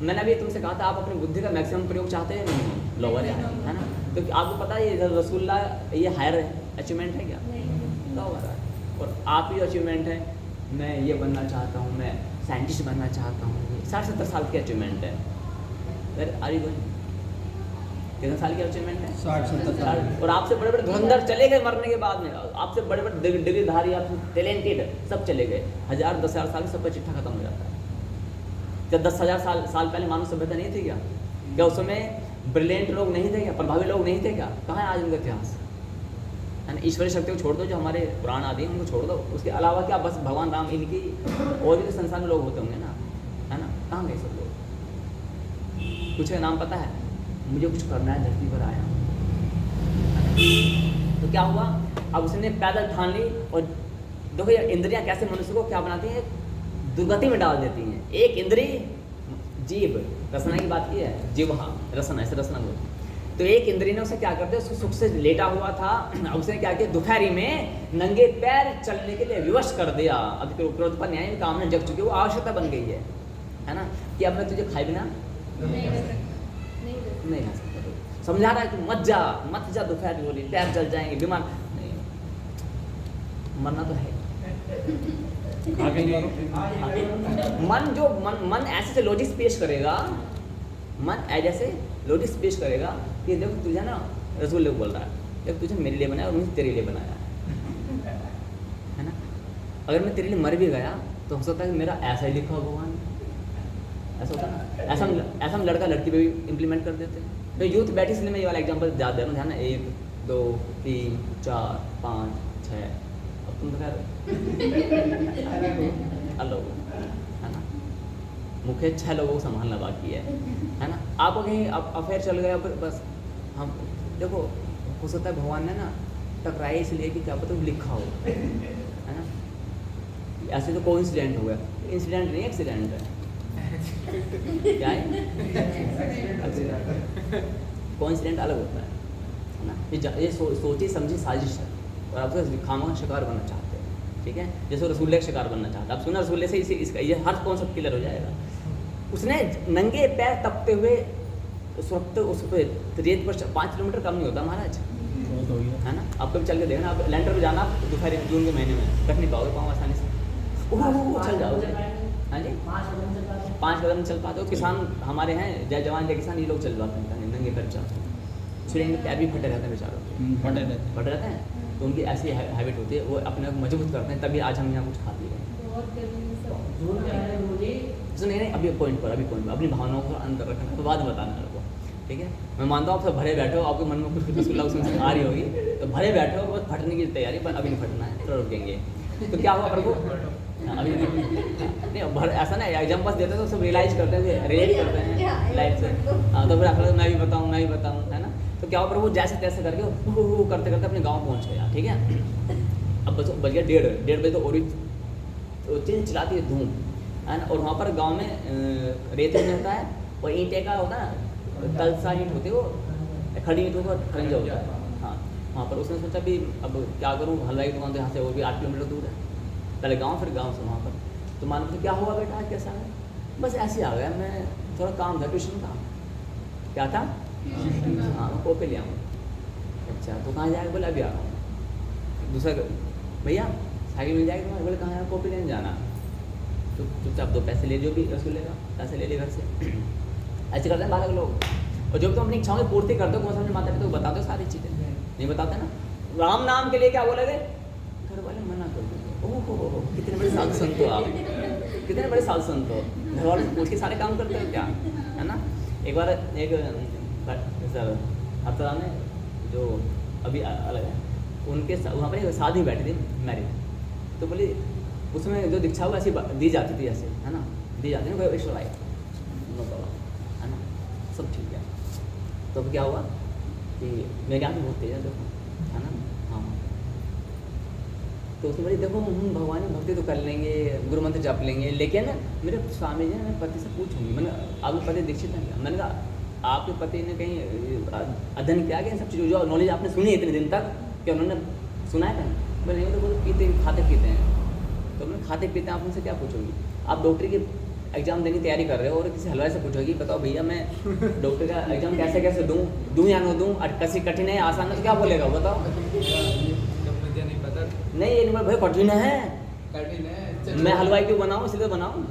मैंने अभी तुमसे कहा था, आप अपनी बुद्धि का मैक्सिमम प्रयोग चाहते हैं नहीं, लोअर है ना, तो आपको पता है ये रसगुल्ला ये हायर अचीवमेंट है क्या? लोअर है। और आप ही अचीवमेंट है, मैं ये बनना चाहता हूँ, मैं साइंटिस्ट बनना चाहता हूँ, 60-70 साल की अचीवमेंट है। फिर आर यू गोइंग, कितने साल की अचीवमेंट है? 60-70 साल। और आपसे बड़े बड़े धुरंधर चले गए मरने के बाद में, आपसे बड़े बड़े डिग्रीधारी, आप टैलेंटेड सब चले गए, 1000-10,000 साल सबका चिट्ठा खत्म हो जाता है। जब 10,000 साल पहले मानव सभ्यता नहीं थी क्या? क्या उस समय ब्रिलियंट लोग नहीं थे क्या? प्रभावी लोग नहीं थे क्या? कहाँ है आज उनका इतिहास? है ना, ईश्वरीय शक्ति को छोड़ दो, जो हमारे पुराण आदि हैं उनको छोड़ दो, उसके अलावा क्या बस भगवान राम, इनकी और भी तो संसार में लोग होते होंगे ना, है ना, कहाँ गए सब लोग? कुछ का नाम पता है? मुझे कुछ करना है, धरती पर आया। तो क्या हुआ, अब उसने पैदल ठान ली। और देखो यार, इंद्रियां कैसे मनुष्य को क्या बनाती हैं, दुर्गति में डाल देती हैं। एक इंद्री, जीभ, रसना की बात की है, जीवहा रसना, ऐसे रसना बोलते। तो एक इंद्री ने उसे क्या करते, उसको सुख से लेटा हुआ था, उसने क्या किया, दोपहरी में नंगे पैर चलने के लिए विवश कर दिया। अब क्रोध पर न्याय में कामना जग चुकी है, वो आवश्यकता बन गई है ना, कि अब मैं तुझे खाए बिना नहीं खा सकता। समझा रहा है कि मत जा दोपहर बोली, पैर जल जाएंगे, बीमार नहीं, मरना तो है। मन ऐसे से लॉजिक्स पेश करेगा, मन ऐसे लॉजिक्स पेश करेगा कि देखो तुझे ना रसगुल्ले बोल रहा है, देखो तुझे मेरे लिए बनाया और मुझे तेरे लिए बनाया है ना। अगर मैं तेरे लिए मर भी गया तो हो सकता है कि मेरा ऐसा ही लिखा हो भगवान, ऐसा होता ना। ऐसा हम लड़का लड़की पे भी इम्प्लीमेंट कर देते हैं। तो यूथ बैठी, इसलिए मैं ये वाला एग्जाम्पल याद दे रहा हूँ, ध्यान, 1 2 3 4 5 6, अब तुम तो खैर हेलो, है ना, मुख्य 6 लोगों को संभालना बाकी है ना। आपको कहीं अफेयर चल गया, फिर बस हम देखो, हो सकता है भगवान ने ना टकराए इसलिए कि क्या पता वो लिखा हो, है ना। ऐसे तो कोइंसिडेंट हो गया, इंसिडेंट नहीं, एक्सीडेंट है। क्या है, कोइंसिडेंट अलग होता है, है ना। ये सोची समझी साजिश है और आप उसका खामा शिकार बनना चाहते हैं, ठीक है। जैसे रसूल का शिकार बनना चाहता है, आप सुना रसूल से इसे इसका ये हर कॉन्सेप्ट क्लियर हो जाएगा। उसने नंगे पैर तपते हुए उस वक्त उस पर रेत पर 5 किलोमीटर कम नहीं होता महाराज, बहुत हो गया। है ना। आप कभी चल के देखना, आप लैंडर में जाना दोपहर जून के महीने में रख नहीं पाओगे पाँव आसानी से, चल जाओगे। हाँ जी 5 कदम चल पाते हो। किसान हमारे हैं जय जवान जय किसान, ये लोग चल पाते हैं नंगे पैर चलते हैं, सूर्य पैर भी फटे रहते हैं बेचारों के, फटे रहते हैं। तो उनकी ऐसी हैबिट होती है, वो अपने आप मजबूत करते हैं, तभी आज हम यहाँ कुछ खा पी रहे हैं। बहुत गर्मी सब नहीं अभी पॉइंट पर अपनी भावनाओं को अंतर रखना, तो बाद में बताना मेरे को, ठीक है। मैं मानता हूँ आप सब भरे बैठे हो, आपके मन में कुछ रसगुल्ला उसमें आ रही होगी, तो भरे बैठे हो, बस फटने की तैयारी, पर अभी नहीं फटना है, थोड़ा रुकेंगे। तो क्या हुआ प्रभु, अभी नहीं ऐसा ना एग्जाम पास देते हैं तो सब रियलाइज करते हैं, रिलेट करते हैं लाइफ से। हाँ तो फिर आखिर मैं भी बताऊँ, है ना। तो क्या हुआ प्रभु, जैसे तैसे करके वो करते करते अपने गाँव पहुँच गया, ठीक है। अब बच गया 1:30 बजे, तो और चीज़ चिल्लाती है धूम, है ना। और वहाँ पर गांव में रेत नहीं होता है, और ईंटे का होता है, तलसा ईंट होती है, वो खड़ी ईंटों का खरंजा होता है। हाँ वहाँ पर उसने सोचा भी अब क्या करूँ, हलवाई की दुकान तो यहाँ से वो भी 8 किलोमीटर दूर है, पहले गांव फिर गांव से वहाँ पर। तो मान लो क्या हुआ बेटा, कैसा है, बस ऐसे आ गया, मैं थोड़ा काम था, ट्यूशन का। क्या था? हाँ मैं कॉपी ले आऊँ। अच्छा तो कहाँ जाएगा, बोले अभी आ रहा हूँ। दूसरा भैया साइकिल मिल जाएगी तुम्हारे, बोले कहाँ है, कॉपी लेने जाना। तो चुपचाप 2 पैसे ले, जो भी रसगुल्ले का पैसे ले घर से। ऐसे करते हैं बालक लोग, और जब तुम अपनी इच्छाओं की पूर्ति करते हो, कौन समझ माता पिता को बताते हो सारी चीज़ें, नहीं बताते ना। राम नाम के लिए क्या बोले गए, घर वाले मना कर देंगे। ओहो कितने बड़े साधु संत हो आप, कितने बड़े साधु संत हो, घर वालों से पूछ के सारे काम करते हो क्या, है ना। एक बार एक सर हफ्ता में जो अभी अलग है, उनके वहाँ पर एक शादी बैठी थी मैरिज, तो बोली उसमें जो दीक्षा हुआ ऐसी दी जाती थी, ऐसे है ना, दी जाती है ना, कोई लाइक है ना, सब ठीक है। तो क्या हुआ कि मेरे ज्ञान में बहुत तेज है, देखो, है ना। हाँ तो उसने बोली देखो हम भगवान की भक्ति तो कर लेंगे, गुरु मंत्र जप लेंगे, लेकिन मेरे स्वामी जी मैं पति से पूछूंगी, मैंने आपके पति दीक्षित हैं क्या। मैंने कहा आपके पति ने कहीं अध्ययन किया क्या, इन सब चीज़ों जो नॉलेज आपने सुनी इतने दिन तक, क्या उन्होंने सुना है कहीं। बोले नहीं, तो बोले पीते खाते पीते हैं। तो मैंने खाते पीते हैं, आप उनसे क्या पूछोगी, आप डॉक्टरी की एग्जाम देने की तैयारी कर रहे हो, और किसी हलवाई से पूछोगी बताओ भैया मैं डॉक्टर का एग्जाम कैसे दूँ या न दूँ, कैसी कठिन है आसान है, तो क्या बोलेगा बताओ। मुझे नहीं पता, नहीं ये भाई कठिन है, कठिन है, मैं हलवाई क्यों बनाऊँ, इसलिए बनाऊँ।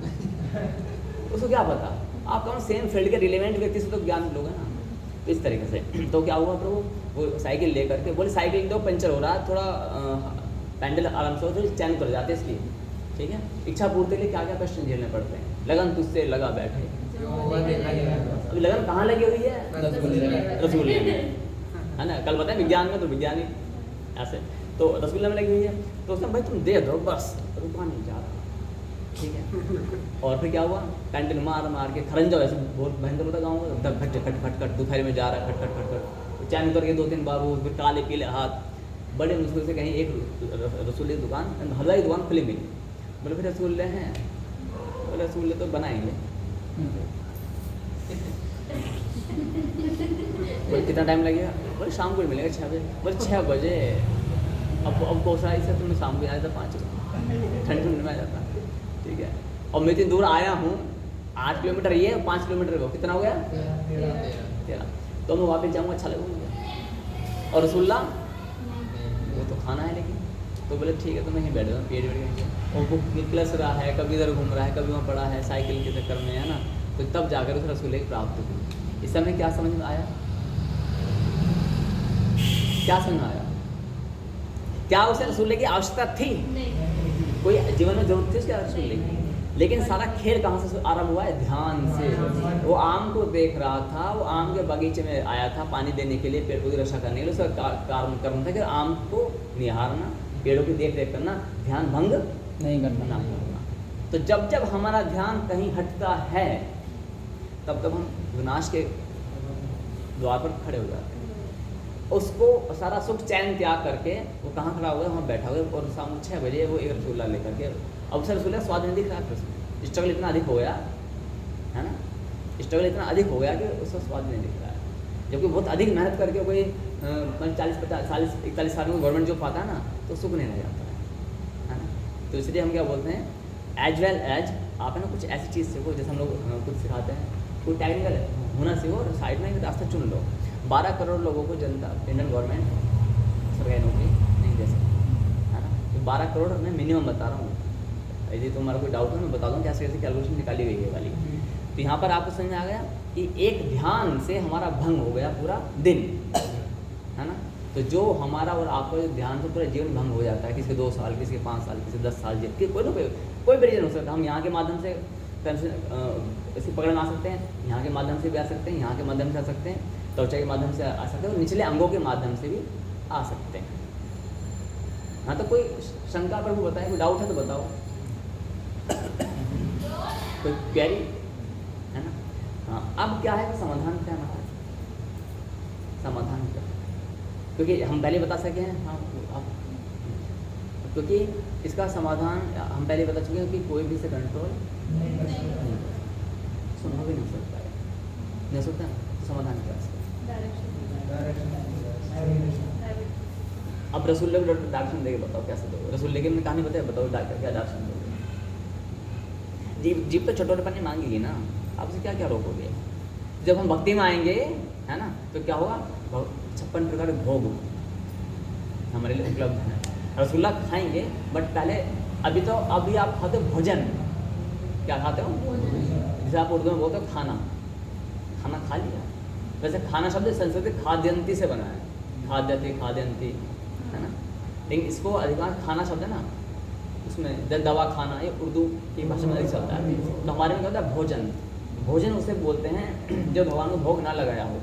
उसको क्या पता, आप कौन सेम फील्ड के रिलेवेंट व्यक्ति से तो ज्ञान लोगे ना। तो इस तरीके से तो क्या हुआ प्रभु, वो साइकिल लेकर के बोले साइकिल दो पंचर हो रहा है, थोड़ा पैंडल आराम से हो, थोड़ी चैन कर जाते इसकी, ठीक है। इच्छा पूर्ति के लिए क्या क्या कष्ट झेलने पड़ते हैं, लगन तुझसे लगा बैठे। अभी लगन कहाँ लगी हुई है, रसगुल्ले में, है ना। कल बताए विज्ञान में, तो विज्ञानी ऐसे तो रसगुल्ले में लगी हुई है। तो उसने भाई तुम दे दो बस, रुका नहीं जा रहा, ठीक है। और फिर क्या हुआ, पैंडल मार के खरंजा वैसे बहुत भयंकर होता गाँव में, खट दोपहर में जा रहा है, खट चैन करके 2-3 बार, वो फिर काले पीले हाथ, बड़े मुश्किल से कहीं एक रसगुल्ले की दुकान, हलवाई दुकान खुली मिली। बोले फिर रसगुल्ले हैं, बोले रसगुल्ले तो बनाएंगे। बोले कितना टाइम लगेगा, बोले शाम को मिलेगा 6 बजे। बोले 6 बजे, अब कोसाई से तुम्हें शाम को आया था 5 बजे, ठंड में आ जाता, ठीक है। और मैं इतनी दूर आया हूँ, 8 किलोमीटर ये 5 किलोमीटर वो कितना हो गया 13। तो मैं वापस जाऊँगा, अच्छा लगेगा। और रसगुल्ला वो तो खाना है, लेकिन तो बोले ठीक है तो मैं यहीं बैठ जाऊँ, पेट बैठ। और वो निकलस रहा है, कभी इधर घूम रहा है, कभी वहाँ पड़ा है साइकिल के चक्कर में, है ना। तो तब जाकर उस रसगुल्ले की प्राप्त हुई। इस समय क्या समझ में आया, क्या समझ में आया, क्या उसे रसगुल्ले की आवश्यकता थी, कोई जीवन में जरूरत थी उसके रसगुल्ले की। लेकिन सारा खेल कहाँ से आरंभ हुआ है, ध्यान से। वो आम को देख रहा था, वो आम के बगीचे में आया था पानी देने के लिए, पेड़ पौधे की रक्षा करने के लिए। उसका कारण था कि आम को निहारना, पेड़ों की देख रेख करना, ध्यान भंग नहीं करना। तो जब हमारा ध्यान कहीं हटता है, तब हम विनाश के द्वार पर खड़े हो जाते हैं। उसको सारा सुख चैन त्याग करके वो कहाँ खड़ा हुआ है, वहाँ बैठा हुआ है। और शाम 6 बजे वो एक रसगुल्ला लेकर के, अब उसे रसगुल्ला स्वाद नहीं दिख रहा है, स्ट्रगल इतना अधिक हो गया है ना, स्ट्रगल इतना अधिक हो गया कि उसका स्वाद नहीं दिख रहा है। जबकि बहुत अधिक मेहनत करके कोई मतलब 40-41 साल में गवर्नमेंट जॉब पाता है ना, तो सुख नहीं रह जाता है ना। तो इसलिए हम क्या बोलते हैं, एज वेल एज आप है ना कुछ ऐसी चीज़ सीखो, जैसे हम लोग कुछ सिखाते हैं, कोई टेक्निकल होना सीखो और साइड में एक रास्ता चुन लो। 12 करोड़ लोगों को जनता इंडियन गवर्नमेंट सरकारी नौकरी नहीं दे सकती है ना। तो 12 करोड़ मैं मिनिमम बता रहा हूँ, यदि तुम्हारा कोई डाउट हो मैं बता दूँ कैसे कैसे कैलकुलेशन निकाली गई है वाली। तो यहाँ पर आपको समझ में आ गया कि एक ध्यान से हमारा भंग हो गया पूरा दिन, है ना। तो जो हमारा और आपका जो ध्यान से पूरा जीवन भंग हो जाता है, किसी के 2 साल, किसी के 5 साल, किसी के 10 साल, कोई ना कोई भी रीजन हो सकता है। हम यहाँ के माध्यम से इसे पकड़ में आ सकते हैं, यहाँ के माध्यम से भी आ सकते हैं, यहाँ के माध्यम से आ सकते हैं, त्वचा के माध्यम से आ सकते हैं, और निचले अंगों के माध्यम से भी आ सकते हैं। हाँ, तो कोई शंका पर वो बताए, कोई डाउट है तो बताओ, कोई क्वेरी है ना। हाँ, अब क्या है समाधान, क्या है समाधान क्या, क्योंकि हम पहले बता सके हैं। हाँ, अब क्योंकि इसका समाधान हम पहले बता चुके हैं कि कोई भी इसे कंट्रोल संभव ही नहीं सकता है, नहीं सकता है। तो समाधान क्या है? अब रसूल के डायरेक्शन देके बताओ कैसे दो। रसूल के मैंने कहानी बताया, बताओ क्या डायरेक्शन दोगे। जीप तो छोटे मांगेगी ना, आपसे क्या क्या रोकोगे। जब हम भक्ति में आएंगे है ना, तो क्या होगा, 56 प्रकार के भोग हमारे लिए उपलब्ध हैं। रसगुल्ला खाएंगे, बट पहले अभी आप खाते हो भोजन। क्या खाते हो? जैसे आप उर्दू में बोलते हो खाना खा लिया। वैसे खाना शब्द संस्कृत खाद्यंती से बना है, खाद्यंती है ना। लेकिन इसको अधिकांश खाना शब्द है ना, उसमें दवा खाना, ये उर्दू की भाषा में अधिक शब्द है। तो हमारे में क्या होता है, भोजन उसे बोलते हैं जो भगवान को भोग ना लगाया हो।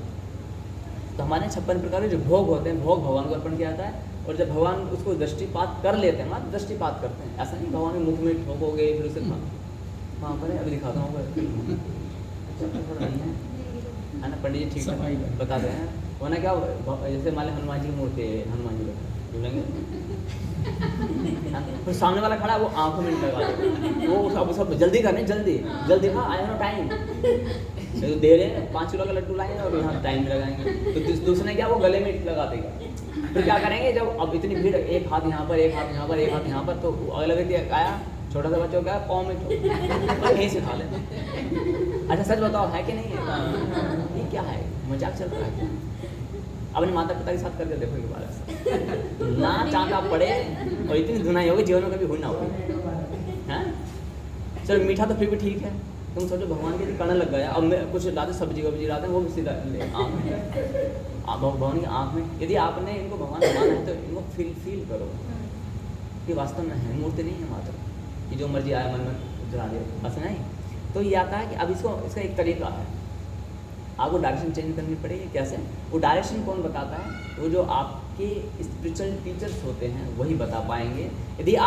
तो हमारे 56 प्रकार के जो भोग होते हैं, भोग भगवान को अर्पण किया जाता है। और जब भगवान उसको दृष्टिपात कर लेते हैं, हमारा दृष्टिपात करते हैं, ऐसा नहीं भगवान के मुख में ठोकोगे फिर उसे वहाँ पर है, अभी दिखाता हूँ है ना। पंडित जी ठीक है बता रहे हैं, वरना क्या जैसे मान लीजिए हनुमान जी की मूर्ति है, हनुमान जी बोलेंगे फिर सामने वाला खड़ा है, वो आंखों में लगा दे, वो सब जल्दी करने, जल्दी हाँ, आई नो टाइम, तो दे रहे हैं 5 किलो का लड्डू लाएंगे और यहाँ टाइम भी लगाएंगे। तो दूसरे क्या, वो गले में लगा देगा। फिर क्या करेंगे, जब अब इतनी भीड़, एक हाथ यहाँ पर, एक हाथ यहाँ पर, एक हाथ यहाँ पर, तो अगला व्यक्ति आया, छोटा सा बच्चा क्या पाँव में यहीं से खा लेते। अच्छा सच बताओ, है कि नहीं है? ये क्या है, मजाक चल रहा है क्या? अपने माता पिता के साथ करके देखो, ये बात ना चाहता पड़े और इतनी धुनाई होगी, जीवन में कभी हुई ना होगी। हैं, चलो मीठा तो फिर भी ठीक है, तुम सोचो भगवान के कर्ण लग गया, अब मैं कुछ लाते सब्जी लाते हैं, वो भी सीधा आँख में, भगवान की आँख में। यदि आपने इनको भगवान माना है तो इनको फील करो कि वास्तव में है, मूर्ति नहीं है मात्र कि जो मर्जी आया मन में जला दे, बस नहीं। तो ये आता है कि अब इसका एक तरीका है, आपको डायरेक्शन चेंज करनी पड़ेगी। कैसे? वो डायरेक्शन कौन बताता है? वो जो आपके स्पिरिचुअल टीचर्स होते हैं वही बता पाएंगे। यदि आप